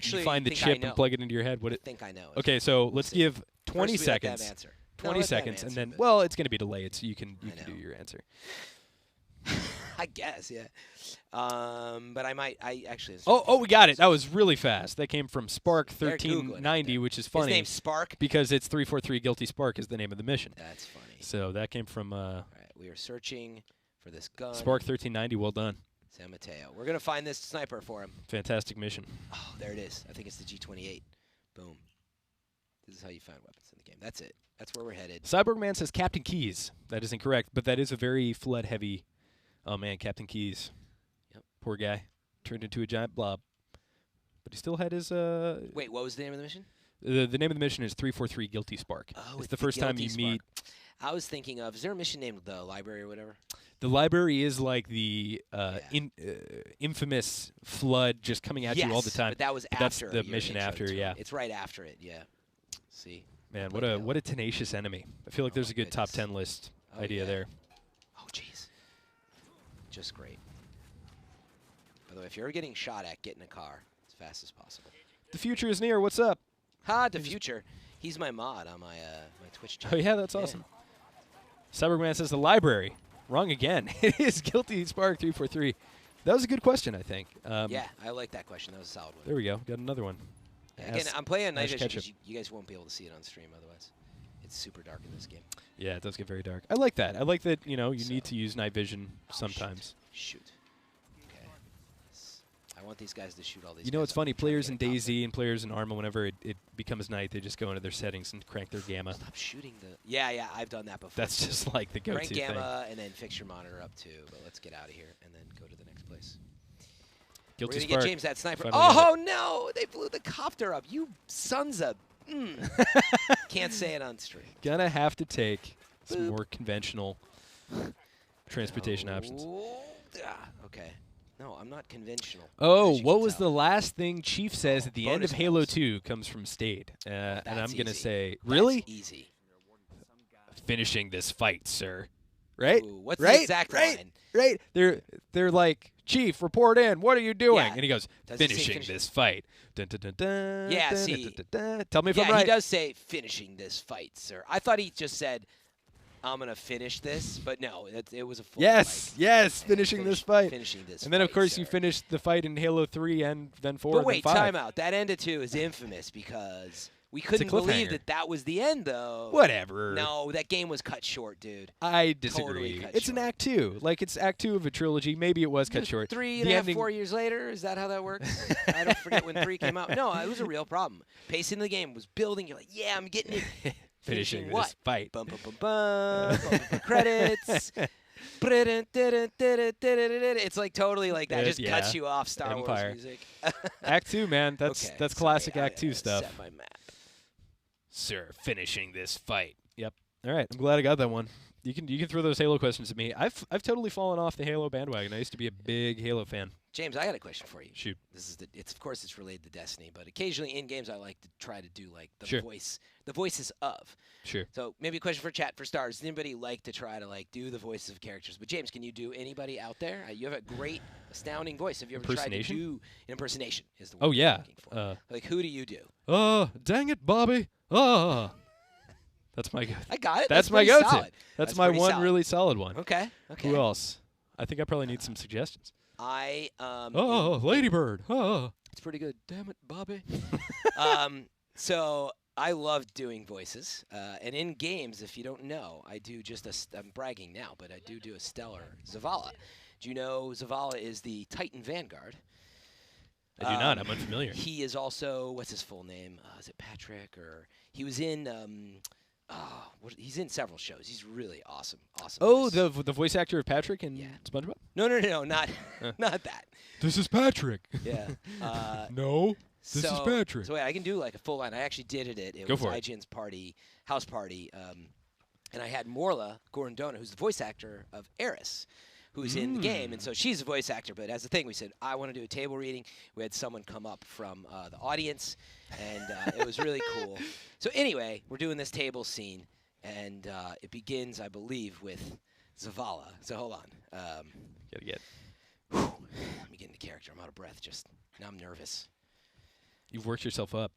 the chip and plug it into your head. I think I know. Okay, so let's give 20 seconds. First 20 seconds, and then, well, it's going to be delayed, so you can do your answer. I guess, yeah. But I actually. Oh, we got it. That was really fast. That came from Spark 1390, which is funny. His name's Spark because it's 343 Guilty Spark is the name of the mission. That's funny. So that came from. All right, we are searching for this gun. Spark 1390. Well done. San Mateo. We're gonna find this sniper for him. Fantastic mission. Oh, there it is. I think it's the G28. Boom. This is how you find weapons in the game. That's it. That's where we're headed. Cyborg Man says Captain Keys. That is incorrect, but that is a very flood heavy. Oh, man, Captain Keys. Yep. Poor guy. Turned into a giant blob. But he still had his... Wait, what was the name of the mission? The name of the mission is 343 Guilty Spark. Oh, it's the first time you meet... I was thinking of... Is there a mission named the Library or whatever? The Library is like the infamous flood just coming at you all the time. But that was after. That's the mission after, yeah. It's right after it, yeah. See? Man, what a tenacious enemy. I feel like there's a good top 10 list idea there. Oh, jeez. Just great. By the way, if you're getting shot at, get in a car as fast as possible. The future is near. What's up? The future. He's my mod on my my Twitch Oh channel. yeah, that's awesome. Cyberman says the library. Wrong again. It is Guilty Spark 343. That was a good question, I think. Yeah, I like that question. That was a solid one. There we go. Got another one. Again, I'm playing night vision Ketchup. because you guys won't be able to see it on stream otherwise. It's super dark in this game. Yeah, it does get very dark. I like that. I like that, you know, you So- need to use night vision sometimes. Shoot. Okay. I want these guys to shoot all these. You know, guys it's up. funny. I'm trying to Players get in a cop DayZ and players in Arma, whenever it becomes night, they just go into their settings and crank their gamma. Stop shooting the. Yeah, I've done that before. That's too. just like the go-to Crank thing. gamma and then fix your monitor up too. But let's get out of here and then go to the next place. We're Guilty gonna Spark. get James that sniper. Finally got Oh no! They blew the copter up. You sons of. Can't say it on stream. Gonna have to take some Boop. more conventional transportation options. Okay. No, I'm not conventional. Oh, as you what can was tell. the last thing Chief says at the end of bonus Halo points. 2 comes from Stade? And I'm That's going to easy. say, That's really? easy. Finishing this fight, sir. Right? Ooh, what's right? the exact right? line? Right? They're like, Chief, report in. What are you doing? Yeah. And he goes, Does he say finishing finish- this fight. Dun, dun, dun, dun, Yeah, dun, see. dun, dun, dun. Tell me if Yeah, I'm right. he does say finishing this fight, sir. I thought he just said, I'm going to finish this, but no, it was a full Yes, like, yes, finishing this fight. Finishing this And then, of fight, course, you sir. finish the fight in Halo 3 and then 4 But and wait, then 5. time out. That end of 2 is infamous because we couldn't believe cliffhanger. that was the end, though. Whatever. No, that game was cut short, dude. I Totally disagree. cut It's an short. Act 2. Like, it's Act 2 of a trilogy. Maybe it was cut short. Three The and a half, ending- 4 years later, is that how that works? I don't forget when 3 came out. No, it was a real problem. Pacing the game was building. You're like, yeah, I'm getting it. Finishing what? this fight. Bum, bum, bum, bum, bum, bum, credits. It's like totally like that. Just cuts you off Star Empire. Wars music. Act 2, man. That's Okay, that's sorry, classic I Act 2 gotta stuff. Set my map. Sir, finishing this fight. Yep. All right. I'm glad I got that one. You can throw those Halo questions at me. I've totally fallen off the Halo bandwagon. I used to be a big Halo fan. James, I got a question for you. Shoot. This is it's of course it's related to Destiny, but occasionally in games I like to try to do like the Sure. the voices of. Sure. So maybe a question for chat for stars. Does anybody like to try to like do the voices of characters? But James, can you do anybody out there? You have a great, astounding voice. Have you ever tried to Impersonation? do an impersonation? Is the word Oh I'm yeah. looking for. Like who do you do? Dang it, Bobby. That's my go. I got it. That's my pretty go-to. solid. That's my pretty one solid. really solid one. Okay. Okay. Who else? I think I probably need some suggestions. I Ladybird. It's pretty good. Damn it, Bobby. So I love doing voices, and in games, if you don't know, I do just I'm bragging now, but I do a stellar Zavala. Do you know Zavala is the Titan Vanguard? I do not. I'm unfamiliar. He is also, what's his full name? Is it Patrick? Or he was in, he's in several shows. He's really awesome. Awesome. Oh, voice. the voice actor of Patrick in Yeah. SpongeBob? No, not not that. This is Patrick. Yeah. No. This is Patrick. So wait, I can do like a full line. I actually did it. It Go was for it. IGN's house party, and I had Morla Gorondona, who's the voice actor of Eris, who's in the game, and so she's a voice actor. But as a thing, we said I want to do a table reading. We had someone come up from the audience, and it was really cool. So anyway, we're doing this table scene, and it begins, I believe, with Zavala. So hold on. Gotta get. Let me get into character. I'm out of breath. Now I'm nervous. You've worked yourself up.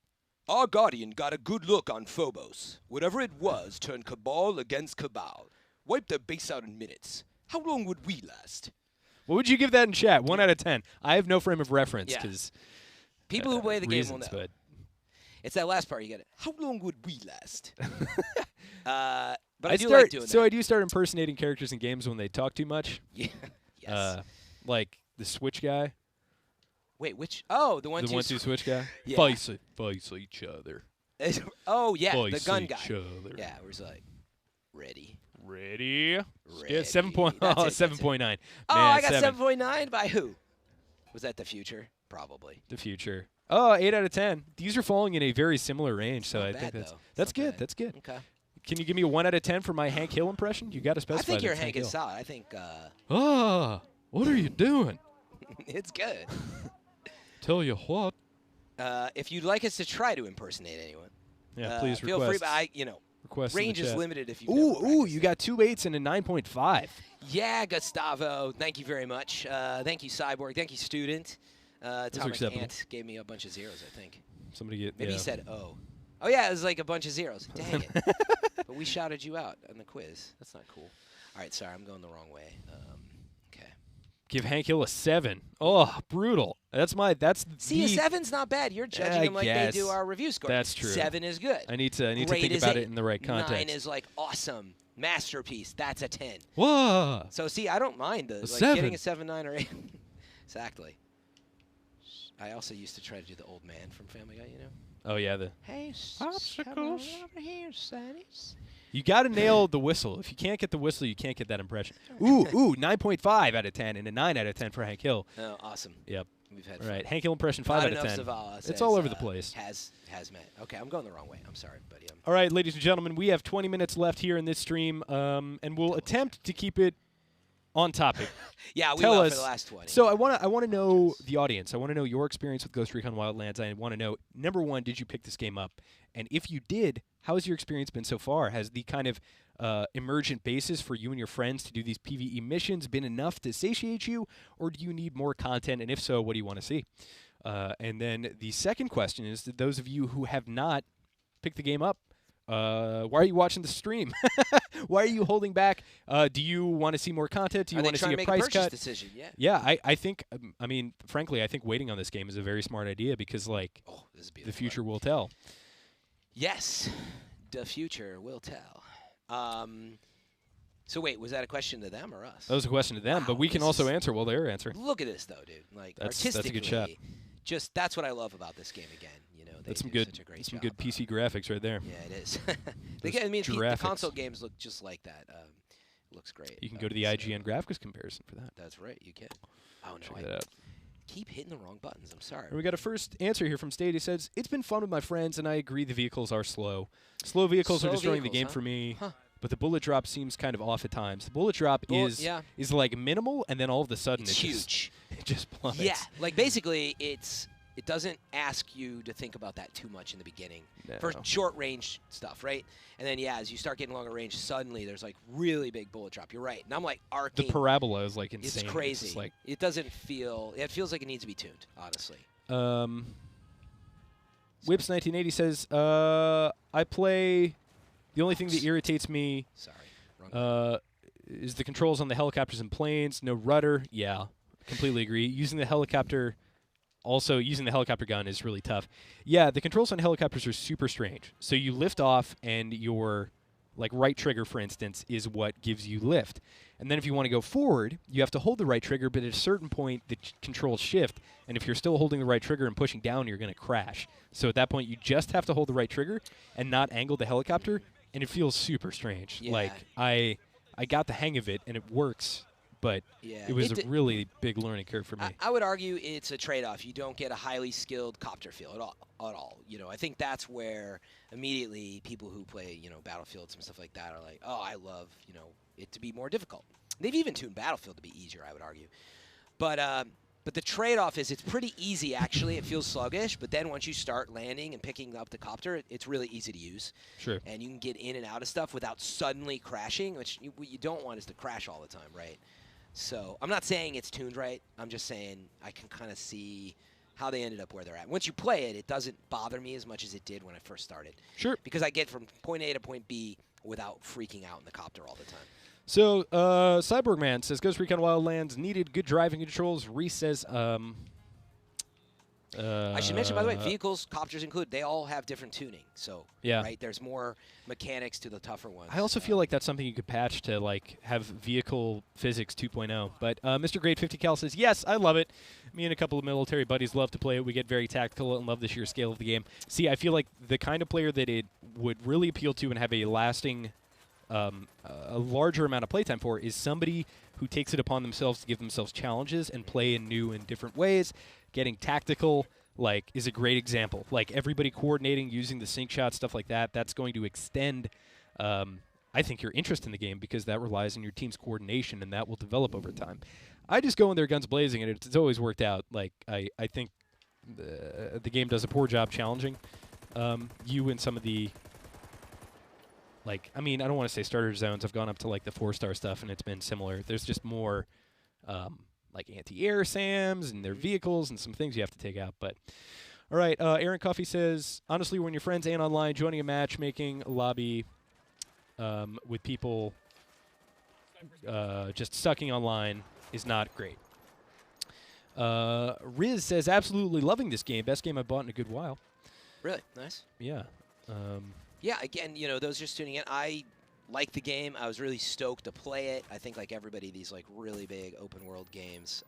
Our Guardian got a good look on Phobos. Whatever it was turned Cabal against Cabal. Wiped their base out in minutes. How long would we last? What would you give that in chat? 1 out of 10. I have no frame of reference Yeah. because People who play the game will know. but It's that last part you get it. How long would we last? But I do like doing so that. I do start impersonating characters in games when they talk too much. Yeah. Yes. Like the Switch guy, Wait, which? Oh, the one the 1-2 Switch guy. Yeah. Face each other. Oh, yeah, Face the gun guy. each other. Yeah, where he's like, ready. Ready? Ready. Yeah, 7 point. That's Oh, it, that's it. 7.9. Oh, Man, I got 7. 7.9 by who? Was that the future? Probably. The future. Oh, 8 out of 10. These are falling in a very similar range, so I Not think bad, that's though. It's that's not good. bad. That's good. Okay. Can you give me a 1 out of 10 for my Hank Hill impression? You got to specify. I think that your it's Hank is Hill. solid. I think What are you doing? it's good. Tell you what. If you'd like us to try to impersonate anyone, Yeah, please feel request. free. But Request in the range is chat. limited if you. Ooh, you got 2 8s and a 9.5. Yeah, Gustavo. Thank you very much. Thank you, Cyborg. Thank you, Student. Atomic acceptable. Ant gave me a bunch of zeros, I think. Somebody get. Maybe yeah. he said, "Oh." Oh, yeah, it was like a bunch of zeros. Dang it. But we shouted you out on the quiz. That's not cool. All right, sorry, I'm going the wrong way. Okay. Give Hank Hill a 7. Oh, brutal. That's See, a 7's not bad. You're judging them like they do our review score. That's true. 7 is good. I need to think about it in the right context. 9 is like awesome. Masterpiece. That's a 10. Whoa. So, see, I don't mind the getting a 7, 9, or 8. Exactly. I also used to try to do the old man from Family Guy, you know? Oh, yeah, Hey, popsicles. over here, sonnies. You got to nail the whistle. If you can't get the whistle, you can't get that impression. Ooh, 9.5 out of 10 and a 9 out of 10 for Hank Hill. Oh, awesome. Yep. We've had All fun. right, Hank Hill impression, 5 out of 10. It's all over the place. Has met. Okay, I'm going the wrong way. I'm sorry, buddy. All right, ladies and gentlemen, we have 20 minutes left here in this stream, and we'll attempt to keep it on topic. Yeah, we Tell will us. for the last 20. So I want to know the audience. I want to know your experience with Ghost Recon Wildlands. I want to know, number one, did you pick this game up? And if you did, how has your experience been so far? Has the kind of emergent basis for you and your friends to do these PvE missions been enough to satiate you, or do you need more content? And if so, what do you want to see? And then the second question is, to those of you who have not picked the game up, why are you watching the stream? Why are you holding back? Do you want to see more content? Do you want to see a price cut? Decision? Yeah. Yeah, I think, I mean, frankly, I think waiting on this game is a very smart idea because, like, the future will tell. Yes, the future will tell. So wait, was that a question to them or us? That was a question to them, wow, but we can also answer while they're answering. Look at this, though, dude. Like, that's artistically, a good shot. Just that's what I love about this game. Again, you know, they that's some do good, such a great some job good PC graphics right there. Yeah, it is. I mean, the console games look just like that. Looks great. You can go to the IGN graphics comparison for that. That's right, you can. Oh no, check that out. Keep hitting the wrong buttons. I'm sorry. And we got a first answer here from Stade. He says, "It's been fun with my friends, and I agree the vehicles are slow. Slow vehicles are destroying the game for me." Huh. But the bullet drop seems kind of off at times. The bullet drop is like minimal, and then all of a sudden it's huge. It just plummets. Yeah, like basically it doesn't ask you to think about that too much in the beginning for short range stuff, right? And then as you start getting longer range, suddenly there's like really big bullet drop. You're right, and I'm like arcing. The parabola is like insane. It's crazy. It's like it doesn't feel. It feels like it needs to be tuned, honestly. Whips 1980 says, "I play. The only thing that irritates me is the controls on the helicopters and planes. No rudder. Yeah, completely agree. Using the helicopter gun is really tough. Yeah, the controls on helicopters are super strange. So you lift off, and your right trigger, for instance, is what gives you lift. And then if you want to go forward, you have to hold the right trigger, but at a certain point, the controls shift. And if you're still holding the right trigger and pushing down, you're going to crash. So at that point, you just have to hold the right trigger and not angle the helicopter. And it feels super strange. Yeah. Like, I got the hang of it, and it works, but it was a really big learning curve for me. I would argue it's a trade-off. You don't get a highly skilled copter feel at all. You know, I think that's where immediately people who play, Battlefields and stuff like that are like, oh, I love, it to be more difficult. They've even tuned Battlefield to be easier, I would argue. But the trade-off is it's pretty easy, actually. It feels sluggish, but then once you start landing and picking up the copter, it's really easy to use. Sure. And you can get in and out of stuff without suddenly crashing, which what you don't want is to crash all the time, right? So I'm not saying it's tuned right. I'm just saying I can kind of see how they ended up where they're at. Once you play it, it doesn't bother me as much as it did when I first started. Sure. Because I get from point A to point B without freaking out in the copter all the time. So, Cyborg Man says, Ghost Recon Wildlands needed good driving controls. Reese says, I should mention, by the way, vehicles, copters included, they all have different tuning. So, right, there's more mechanics to the tougher ones. I also feel like that's something you could patch to, have vehicle physics 2.0. But Mr. Great 50 Cal says, yes, I love it. Me and a couple of military buddies love to play it. We get very tactical and love the sheer scale of the game. See, I feel like the kind of player that it would really appeal to and have a lasting a larger amount of playtime for is somebody who takes it upon themselves to give themselves challenges and play in new and different ways. Getting tactical, is a great example. Everybody coordinating, using the sync shot, stuff like that, that's going to extend, I think, your interest in the game because that relies on your team's coordination, and that will develop over time. I just go in there guns blazing, and it's always worked out. I think the game does a poor job challenging you in some of the I don't want to say starter zones. I've gone up to the 4-star stuff, and it's been similar. There's just more anti-air SAMs and their vehicles and some things you have to take out. But All right, Aaron Coffey says, honestly, when your friends and online, joining a matchmaking lobby with people just sucking online is not great. Riz says, absolutely loving this game. Best game I've bought in a good while. Really? Nice. Yeah. Yeah, again, those just tuning in, I like the game. I was really stoked to play it. I think, like everybody, these like really big open world games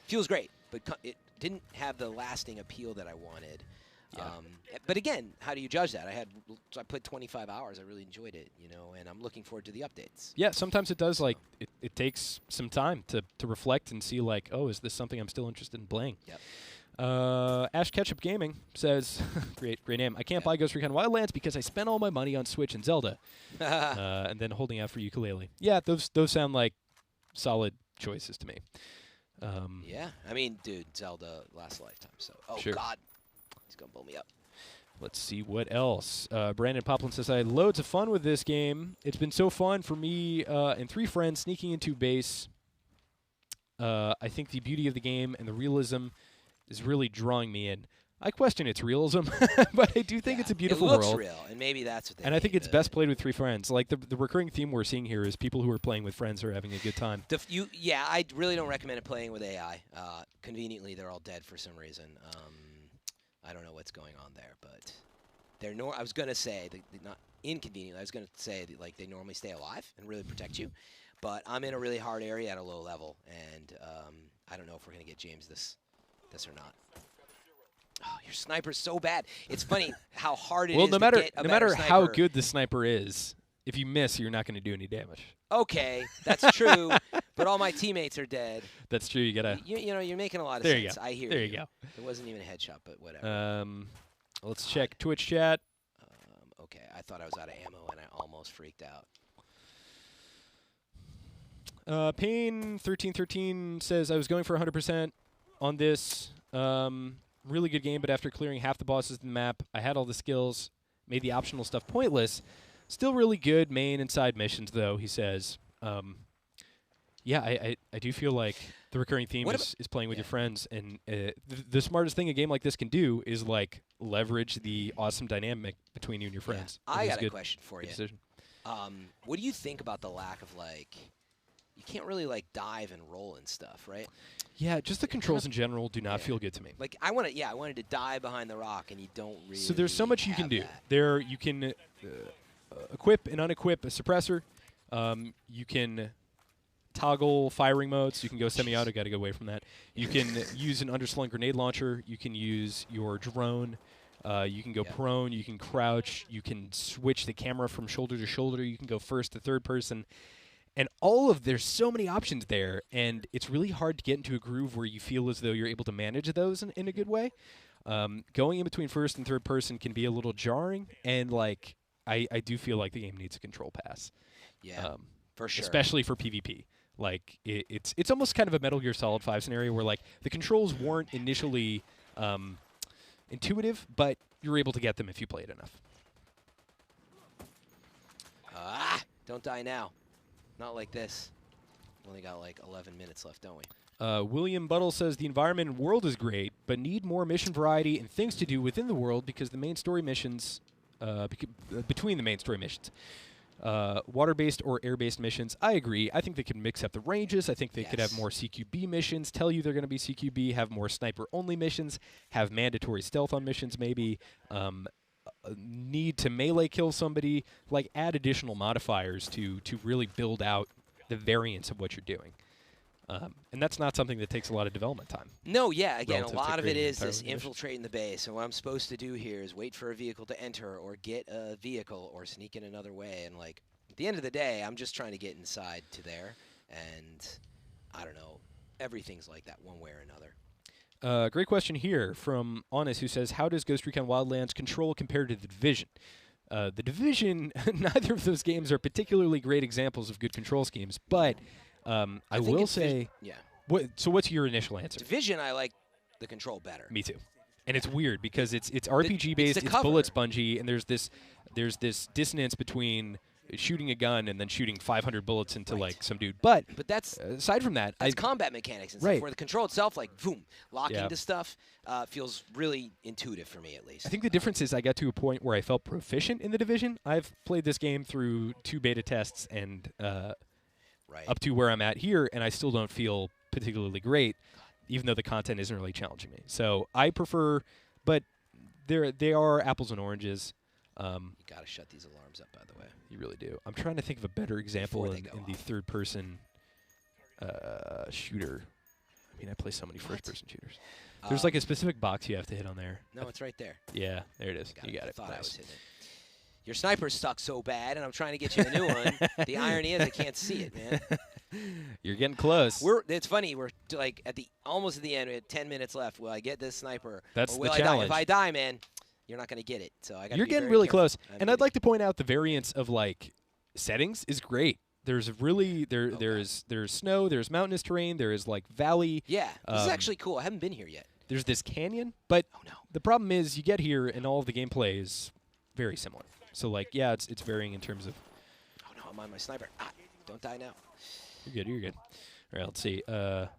feels great, but it didn't have the lasting appeal that I wanted. Yeah. But again, how do you judge that? I played 25 hours. I really enjoyed it, and I'm looking forward to the updates. Yeah, sometimes it does, like, it takes some time to reflect and see, like, oh, is this something I'm still interested in playing? Yep. Ash Ketchup Gaming says, great name, I can't buy Ghost Recon Wildlands because I spent all my money on Switch and Zelda, and then holding out for ukulele. Yeah, those sound like solid choices to me. Yeah, I mean, dude, Zelda lasts a lifetime, so... Oh, sure. God. He's going to blow me up. Let's see what else. Brandon Poplin says, I had loads of fun with this game. It's been so fun for me and 3 friends sneaking into base. I think the beauty of the game and the realism is really drawing me in. I question its realism, but I do think it's a beautiful world. It looks real, and maybe that's what they And I think it's best played with 3 friends. Like, the recurring theme we're seeing here is people who are playing with friends who are having a good time. Yeah, I really don't recommend it playing with AI. Conveniently, they're all dead for some reason. I don't know what's going on there, but they're I was going to say, not inconveniently, I was going to say that, like, they normally stay alive and really protect you. But I'm in a really hard area at a low level, and I don't know if we're going to get James this or not. Oh, your sniper's so bad. It's funny how hard it is no to get a no matter better how sniper. good the sniper is, if you miss, you're not going to do any damage. Okay, that's true, but all my teammates are dead. That's true. You gotta. You're making a lot of there sense. You go. I hear there you. You go. It wasn't even a headshot, but whatever. Let's check Twitch chat. Okay, I thought I was out of ammo, and I almost freaked out. Pain1313 says, I was going for 100% on this. Really good game, but after clearing half the bosses in the map, I had all the skills, made the optional stuff pointless. Still really good main and side missions, though, he says. Yeah, I do feel like the recurring theme is playing with your friends, and the smartest thing a game like this can do is, like, leverage the awesome dynamic between you and your friends. Yeah. I got a question for you. Decision. What do you think about the lack of, like, you can't really, like, dive and roll and stuff, right? Yeah, just the controls in general do not feel good to me. Like, I wanted to dive behind the rock, and you don't really. So there's so much you can do. That. You can equip and unequip a suppressor. You can toggle firing modes. You can go semi-auto. Got to go away from that. You can use an underslung grenade launcher. You can use your drone. You can go prone. You can crouch. You can switch the camera from shoulder to shoulder. You can go first to third person. And there's so many options there, and it's really hard to get into a groove where you feel as though you're able to manage those in a good way. Going in between first and third person can be a little jarring, and, like, I do feel like the game needs a control pass. Yeah, for sure. Especially for PvP. Like, it's almost kind of a Metal Gear Solid 5 scenario where, like, the controls weren't initially intuitive, but you're able to get them if you play it enough. Don't die now. Not like this. We only got like 11 minutes left, don't we? William Buttle says the environment and world is great, but need more mission variety and things to do within the world because the main story missions, between the main story missions, water-based or air-based missions, I agree. I think they could mix up the ranges. I think they could have more CQB missions, tell you they're going to be CQB, have more sniper-only missions, have mandatory stealth on missions maybe, need to melee kill somebody, like add additional modifiers to really build out the variance of what you're doing. And that's not something that takes a lot of development time. No, yeah, again, a lot of it is this infiltrating the base, and what I'm supposed to do here is wait for a vehicle to enter or get a vehicle or sneak in another way, and, like, at the end of the day, I'm just trying to get inside to there, and I don't know, everything's like that one way or another. Great question here from Honest, who says, how does Ghost Recon Wildlands control compared to The Division? The Division, neither of those games are particularly great examples of good control schemes, but I will say... Yeah. So what's your initial answer? Division, I like the control better. Me too. And it's weird because it's RPG-based, it's bullet spongy, and there's this dissonance between shooting a gun and then shooting 500 bullets into like some dude. But that's aside from that, that's combat mechanics and stuff. Right. Where the control itself, like boom, locking to stuff, feels really intuitive for me at least. I think the difference is I got to a point where I felt proficient in the Division. I've played this game through 2 beta tests and up to where I'm at here, and I still don't feel particularly great, even though the content isn't really challenging me. So I prefer, but they are apples and oranges. You gotta shut these alarms up, by the way. You really do. I'm trying to think of a better example in the third-person shooter. I mean, I play so many first-person shooters. There's like a specific box you have to hit on there. No, it's right there. Yeah, there it is. You got it. I thought I was hitting it. Your sniper sucks so bad, and I'm trying to get you a new one. The irony is I can't see it, man. You're getting close. It's funny. We're like almost at the end. We had 10 minutes left. Will I get this sniper? That's or will the I challenge. die? If I die, man, you're not going to get it. So I got. You're getting really close. And I'd like to point out the variance of like settings is great. There's really there's snow, there's mountainous terrain, there is like valley. Yeah, this is actually cool. I haven't been here yet. There's this canyon, but the problem is you get here and all of the gameplay is very similar. So like it's varying in terms of. Oh no, I'm on my sniper. Don't die now. You're good. You're good. All right, let's see. The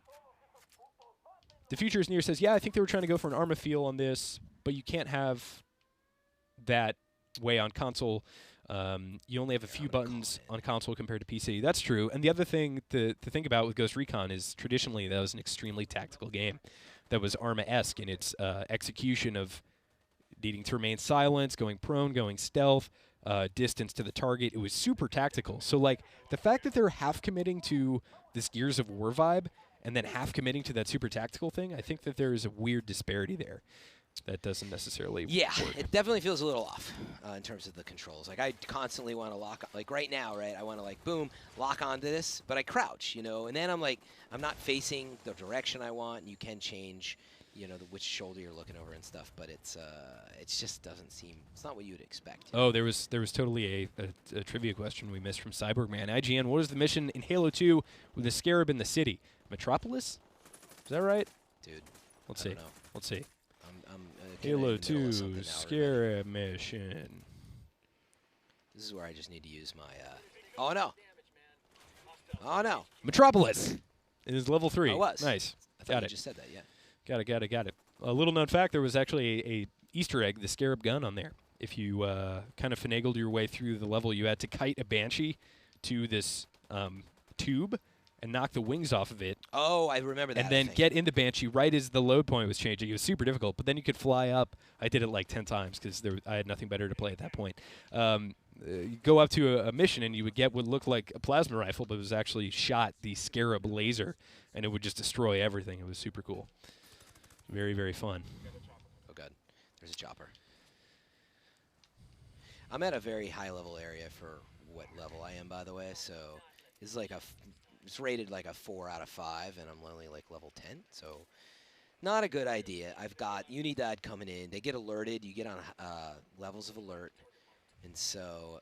Future is Near says, I think they were trying to go for an Arma feel on this, but you can't have that way on console. You only have a few buttons on console compared to PC. That's true. And the other thing to think about with Ghost Recon is traditionally that was an extremely tactical game that was Arma-esque in its execution of needing to remain silent, going prone, going stealth, distance to the target. It was super tactical. So, like, the fact that they're half committing to this Gears of War vibe and then half committing to that super tactical thing, I think that there is a weird disparity there that doesn't necessarily work. It definitely feels a little off in terms of the controls. Like, I constantly want to lock, like right now, right, I want to, like, boom, lock onto this, but I crouch, and then I'm like, I'm not facing the direction I want, and you can change, which shoulder you're looking over and stuff, but it just doesn't seem, it's not what you would expect. Oh, there was totally a trivia question we missed from Cyborg Man. IGN, what is the mission in Halo 2 with the Scarab in the city? Metropolis? Is that right? Dude, let's see. Let's see. I'm Halo 2 Scarab mission. This is where I just need to use my. Oh no! Oh no! Metropolis. It is level 3. I was. Nice. I thought you just said that. Yeah. Got it. A little known fact: there was actually a Easter egg, the Scarab gun, on there. If you kind of finagled your way through the level, you had to kite a Banshee to this tube and knock the wings off of it. Oh, I remember that. And then get in the Banshee right as the load point was changing. It was super difficult, but then you could fly up. I did it like 10 times because I had nothing better to play at that point. You go up to a mission, and you would get what looked like a plasma rifle, but it was actually shot the Scarab laser, and it would just destroy everything. It was super cool. Very, very fun. Oh, God. There's a chopper. I'm at a very high-level area for what level I am, by the way, so it's like it's rated like a 4 out of 5, and I'm only like level 10, so not a good idea. I've got Unidad coming in. They get alerted. You get on levels of alert, and so,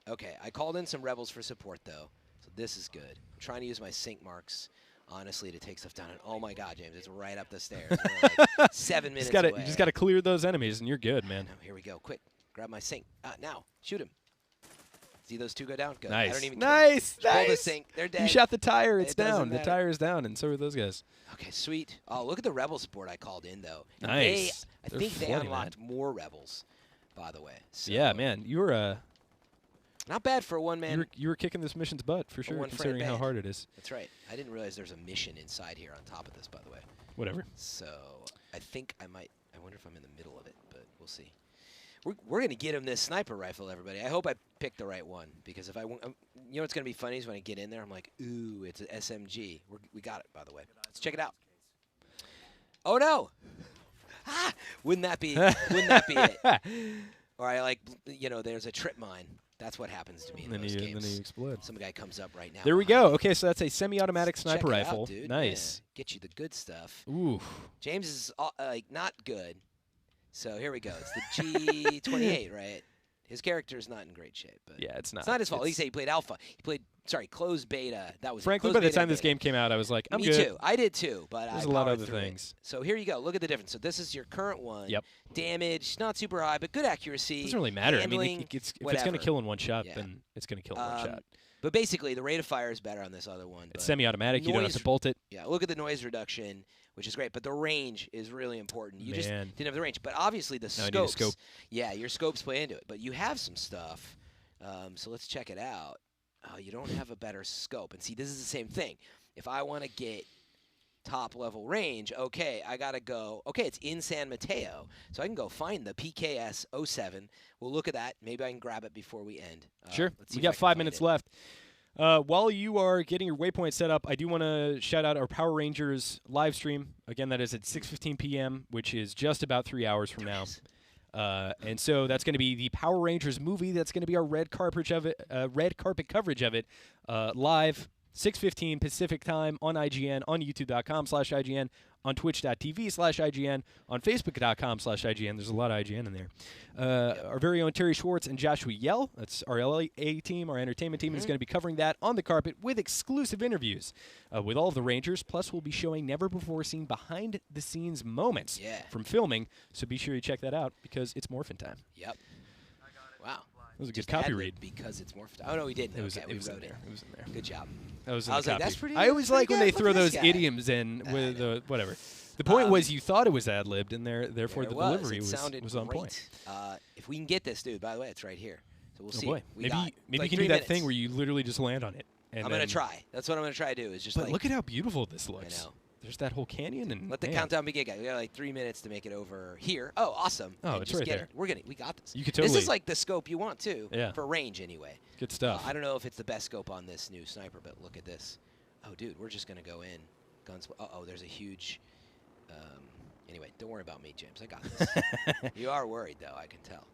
okay, I called in some rebels for support, though, so this is good. I'm trying to use my sync marks, honestly, to take stuff down, and oh my God, James, it's right up the stairs. We're like 7 minutes away. You just got to clear those enemies, and you're good, man. Oh, here we go. Quick, grab my sync. Now, shoot him. See those 2 go down? Good. Nice. I don't even nice. Pull the sync. They're dead. You shot the tire. It's down. The tire is down, and so are those guys. Okay, sweet. Oh, look at the rebel support I called in, though. Nice. I think they unlocked more rebels, by the way. So yeah, man. You were not bad for a one-man. You were kicking this mission's butt, for sure, considering how hard it is. That's right. I didn't realize there's a mission inside here on top of this, by the way. Whatever. So I think I might. I wonder if I'm in the middle of it, but we'll see. We're going to get him this sniper rifle, everybody. I hope I picked the right one, because if what's going to be funny is when I get in there, I'm like, ooh, it's an SMG. We got it, by the way. Let's check it out. Oh, no. Wouldn't that be it? Or I like, there's a trip mine. That's what happens to me in those games. And then you explode. Some guy comes up right now. There we go. Okay, so that's a semi-automatic sniper rifle. Out, dude. Nice. Yeah. Get you the good stuff. Ooh. James is not good. So here we go. It's the G28, right? His character is not in great shape. But yeah, it's not. It's not his fault. He said he played alpha. He played closed beta. That was Frankly, closed by the beta time and this beta. game came out, I was like, I'm Me good. too. I did too, but There's I a lot of powered other through things. It. So here you go. Look at the difference. So this is your current one. Yep. Damage, not super high, but good accuracy. Doesn't really matter. Handling, I mean, if it's going whatever. to kill in one shot, then it's going to kill in one shot. But basically, the rate of fire is better on this other one. It's semi-automatic. You don't have to bolt it. Yeah, look at the noise reduction, which is great. But the range is really important. You just Man. didn't have the range. But obviously, the Now I need a scopes. scope. Yeah, your scopes play into it. But you have some stuff. So let's check it out. You don't have a better scope. And see, this is the same thing. If I want to get top-level range, okay, I got to go. Okay, it's in San Mateo. So I can go find the PKS 07. We'll look at that. Maybe I can grab it before we end. Sure. Let's see We if I got can 5 find minutes it. left. While you are getting your waypoint set up, I do want to shout out our Power Rangers live stream. Again, that is at 6:15 p.m., which is just about 3 hours from now. And so that's going to be the Power Rangers movie. That's going to be our red carpet coverage of it live, 6:15 Pacific time on IGN, on YouTube.com/IGN, on Twitch.tv/IGN, on Facebook.com/IGN. There's a lot of IGN in there. Our very own Terry Schwartz and Joshua Yell, that's our LA team, our entertainment team, is going to be covering that on the carpet with exclusive interviews with all of the Rangers. Plus, we'll be showing never-before-seen behind-the-scenes moments from filming. So be sure you check that out because it's morphin' time. Yep. Wow. That was a good Just copy ad-lib read. because it's more. Oh no, we didn't. It was, okay, it was we in wrote there. It was in there. Good job. That was in I the was like, copy. that's pretty. I always pretty like when good. they Look throw at this those guy. idioms in I with know. whatever. The point was you thought it was ad-libbed, and therefore There the it was. delivery It sounded was on great. point. If we can get this, dude. By the way, it's right here. So we'll Oh see. boy, We maybe got maybe like you can 3 do that minutes. thing where you literally just land on it. And I'm gonna try. That's what I'm gonna try to do. Is just But like look at how beautiful this looks. I know. There's that whole canyon, and Let the man, countdown begin, guys. We got like 3 minutes to make it over here. Oh, awesome. Oh, And it's just right get there. it. We got this. You could This totally is like the scope you want too. Yeah. For range anyway. good stuff. I don't know if it's the best scope on this new sniper, but look at this. Oh, dude, we're just gonna go in. Guns. Uh-oh, there's a huge. Anyway, don't worry about me, James. I got this. You are worried, though. I can tell.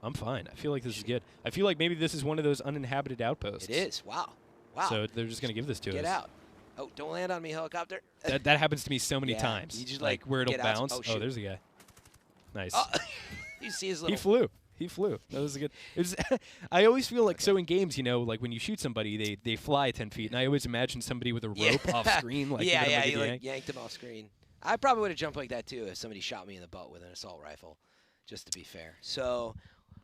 I'm fine. I feel like this is good. I feel like maybe this is one of those uninhabited outposts. It is. Wow. Wow. So they're just gonna give this to us. Get out. Oh, don't land on me, helicopter. That happens to me so many Yeah, times. you just, like like, where it'll get out. bounce. Oh, shoot. There's a guy. Nice. Oh, you see his little. He flew. He flew. That was a good. It was I always feel like so in games, like when you shoot somebody, they fly 10 feet, and I always imagine somebody with a rope off screen, like yeah, giving them, like, you a like yank. yanked him off screen. I probably would have jumped like that too if somebody shot me in the butt with an assault rifle, just to be fair. So,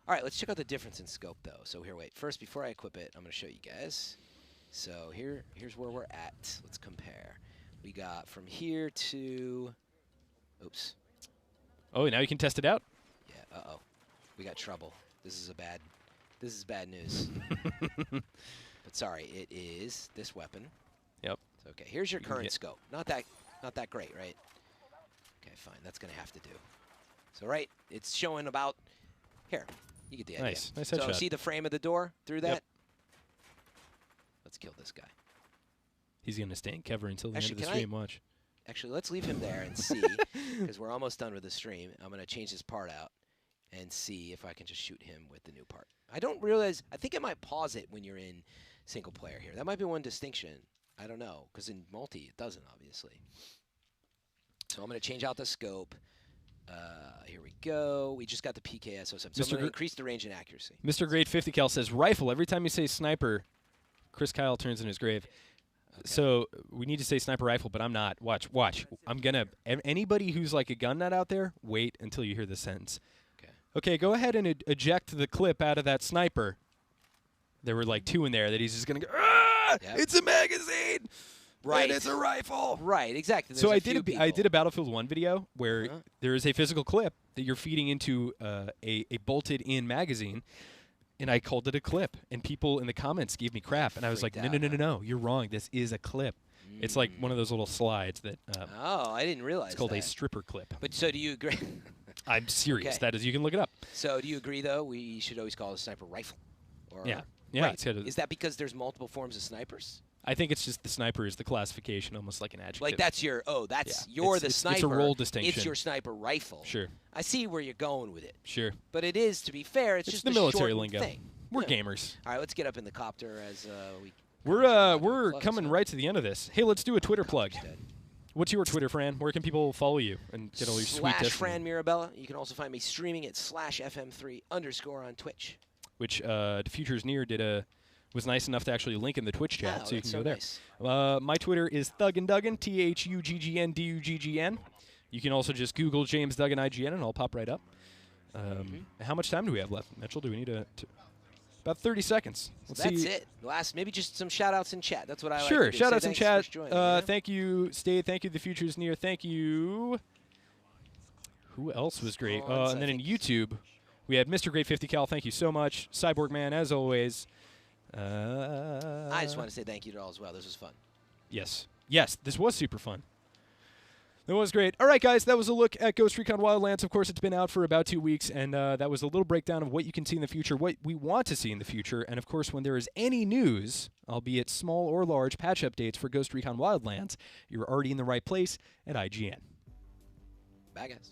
all right, let's check out the difference in scope though. So here, wait. First, before I equip it, I'm going to show you guys. So here's where we're at. Let's compare. We got from here to. Oops. Oh, now you can test it out. Yeah. Uh-oh. We got trouble. This is bad news. But sorry, it is this weapon. Yep. Okay, here's your You can current get- scope. Not that great, right? Okay, fine. That's gonna have to do. So right, it's showing about here. You get the idea. Nice So headshot. see the frame of the door through that? Yep. Let's kill this guy. He's gonna stay in cover until the Actually, end of the can I- stream. Watch. Actually, let's leave him there and see, because we're almost done with the stream. I'm gonna change this part out and see if I can just shoot him with the new part. I don't realize. I think I might pause it when you're in single player here. That might be one distinction. I don't know, because in multi it doesn't, obviously. So I'm going to change out the scope. Here we go. We just got the PKS 07. So I'm going to increase the range and accuracy. Mr. Great 50 cal says rifle. Every time you say sniper, Chris Kyle turns in his grave. Okay. So we need to say sniper rifle, but I'm not. Watch. I'm gonna. Anybody who's like a gun nut out there, wait until you hear this sentence. Okay. Okay, go ahead and eject the clip out of that sniper. There were like 2 in there that he's just gonna go. Ah! Yep. It's a magazine. Right. And it's a rifle. Right, exactly. So There's I a few did a people. Battlefield 1 video where Uh-huh. there is a physical clip that you're feeding into a bolted-in magazine, and I called it a clip. And people in the comments gave me crap, and I was like, Freaked no, out, huh? no, you're wrong. This is a clip. It's like one of those little slides that Oh, I didn't realize it's called that. a stripper clip. But so do you agree? I'm serious. Okay. That is, you can look it up. So do you agree, though, we should always call it a sniper rifle? Or Yeah. Yeah, Right. it's got a- Is that because there's multiple forms of snipers? I think it's just the sniper is the classification, almost like an adjective. Like that's your you're It's- the it's sniper. a role distinction. It's your sniper rifle. Sure, I see where you're going with it. sure. But it is, to be fair, it's just the a military shortened lingo. thing. We're Yeah. gamers. All right, let's get up in the copter as we. We're close, coming huh? right to the end of this. Hey, let's do a Twitter plug. Copter's dead. What's your Twitter, Fran? Where can people follow you and get all your sweet /Fran Destiny? Mirabella. You can also find me streaming at /FM3_ on Twitch. which The Future's Near was nice enough to actually link in the Twitch chat, Oh, so you can that's go there. nice. My Twitter is Thuggin Duggan, ThuggNDuggn. You can also just Google James Duggan IGN, and I'll pop right up. How much time do we have left, Mitchell? Do we need about 30 seconds? So that's it. Last, maybe just some shout-outs in chat. That's what I like Sure, to do. shout-outs Say in thanks chat. for joining, Thank you, Stay. Thank you, The Future's Near. Thank you. Who else was great? And then in YouTube, we had Mr. Great 50 Cal. Thank you so much. Cyborg Man, as always. I just want to say thank you to all as well. This was fun. Yes. Yes, this was super fun. That was great. All right, guys, that was a look at Ghost Recon Wildlands. Of course, it's been out for about 2 weeks, and that was a little breakdown of what you can see in the future, what we want to see in the future, and, of course, when there is any news, albeit small or large, patch updates for Ghost Recon Wildlands, you're already in the right place at IGN. Bye, guys.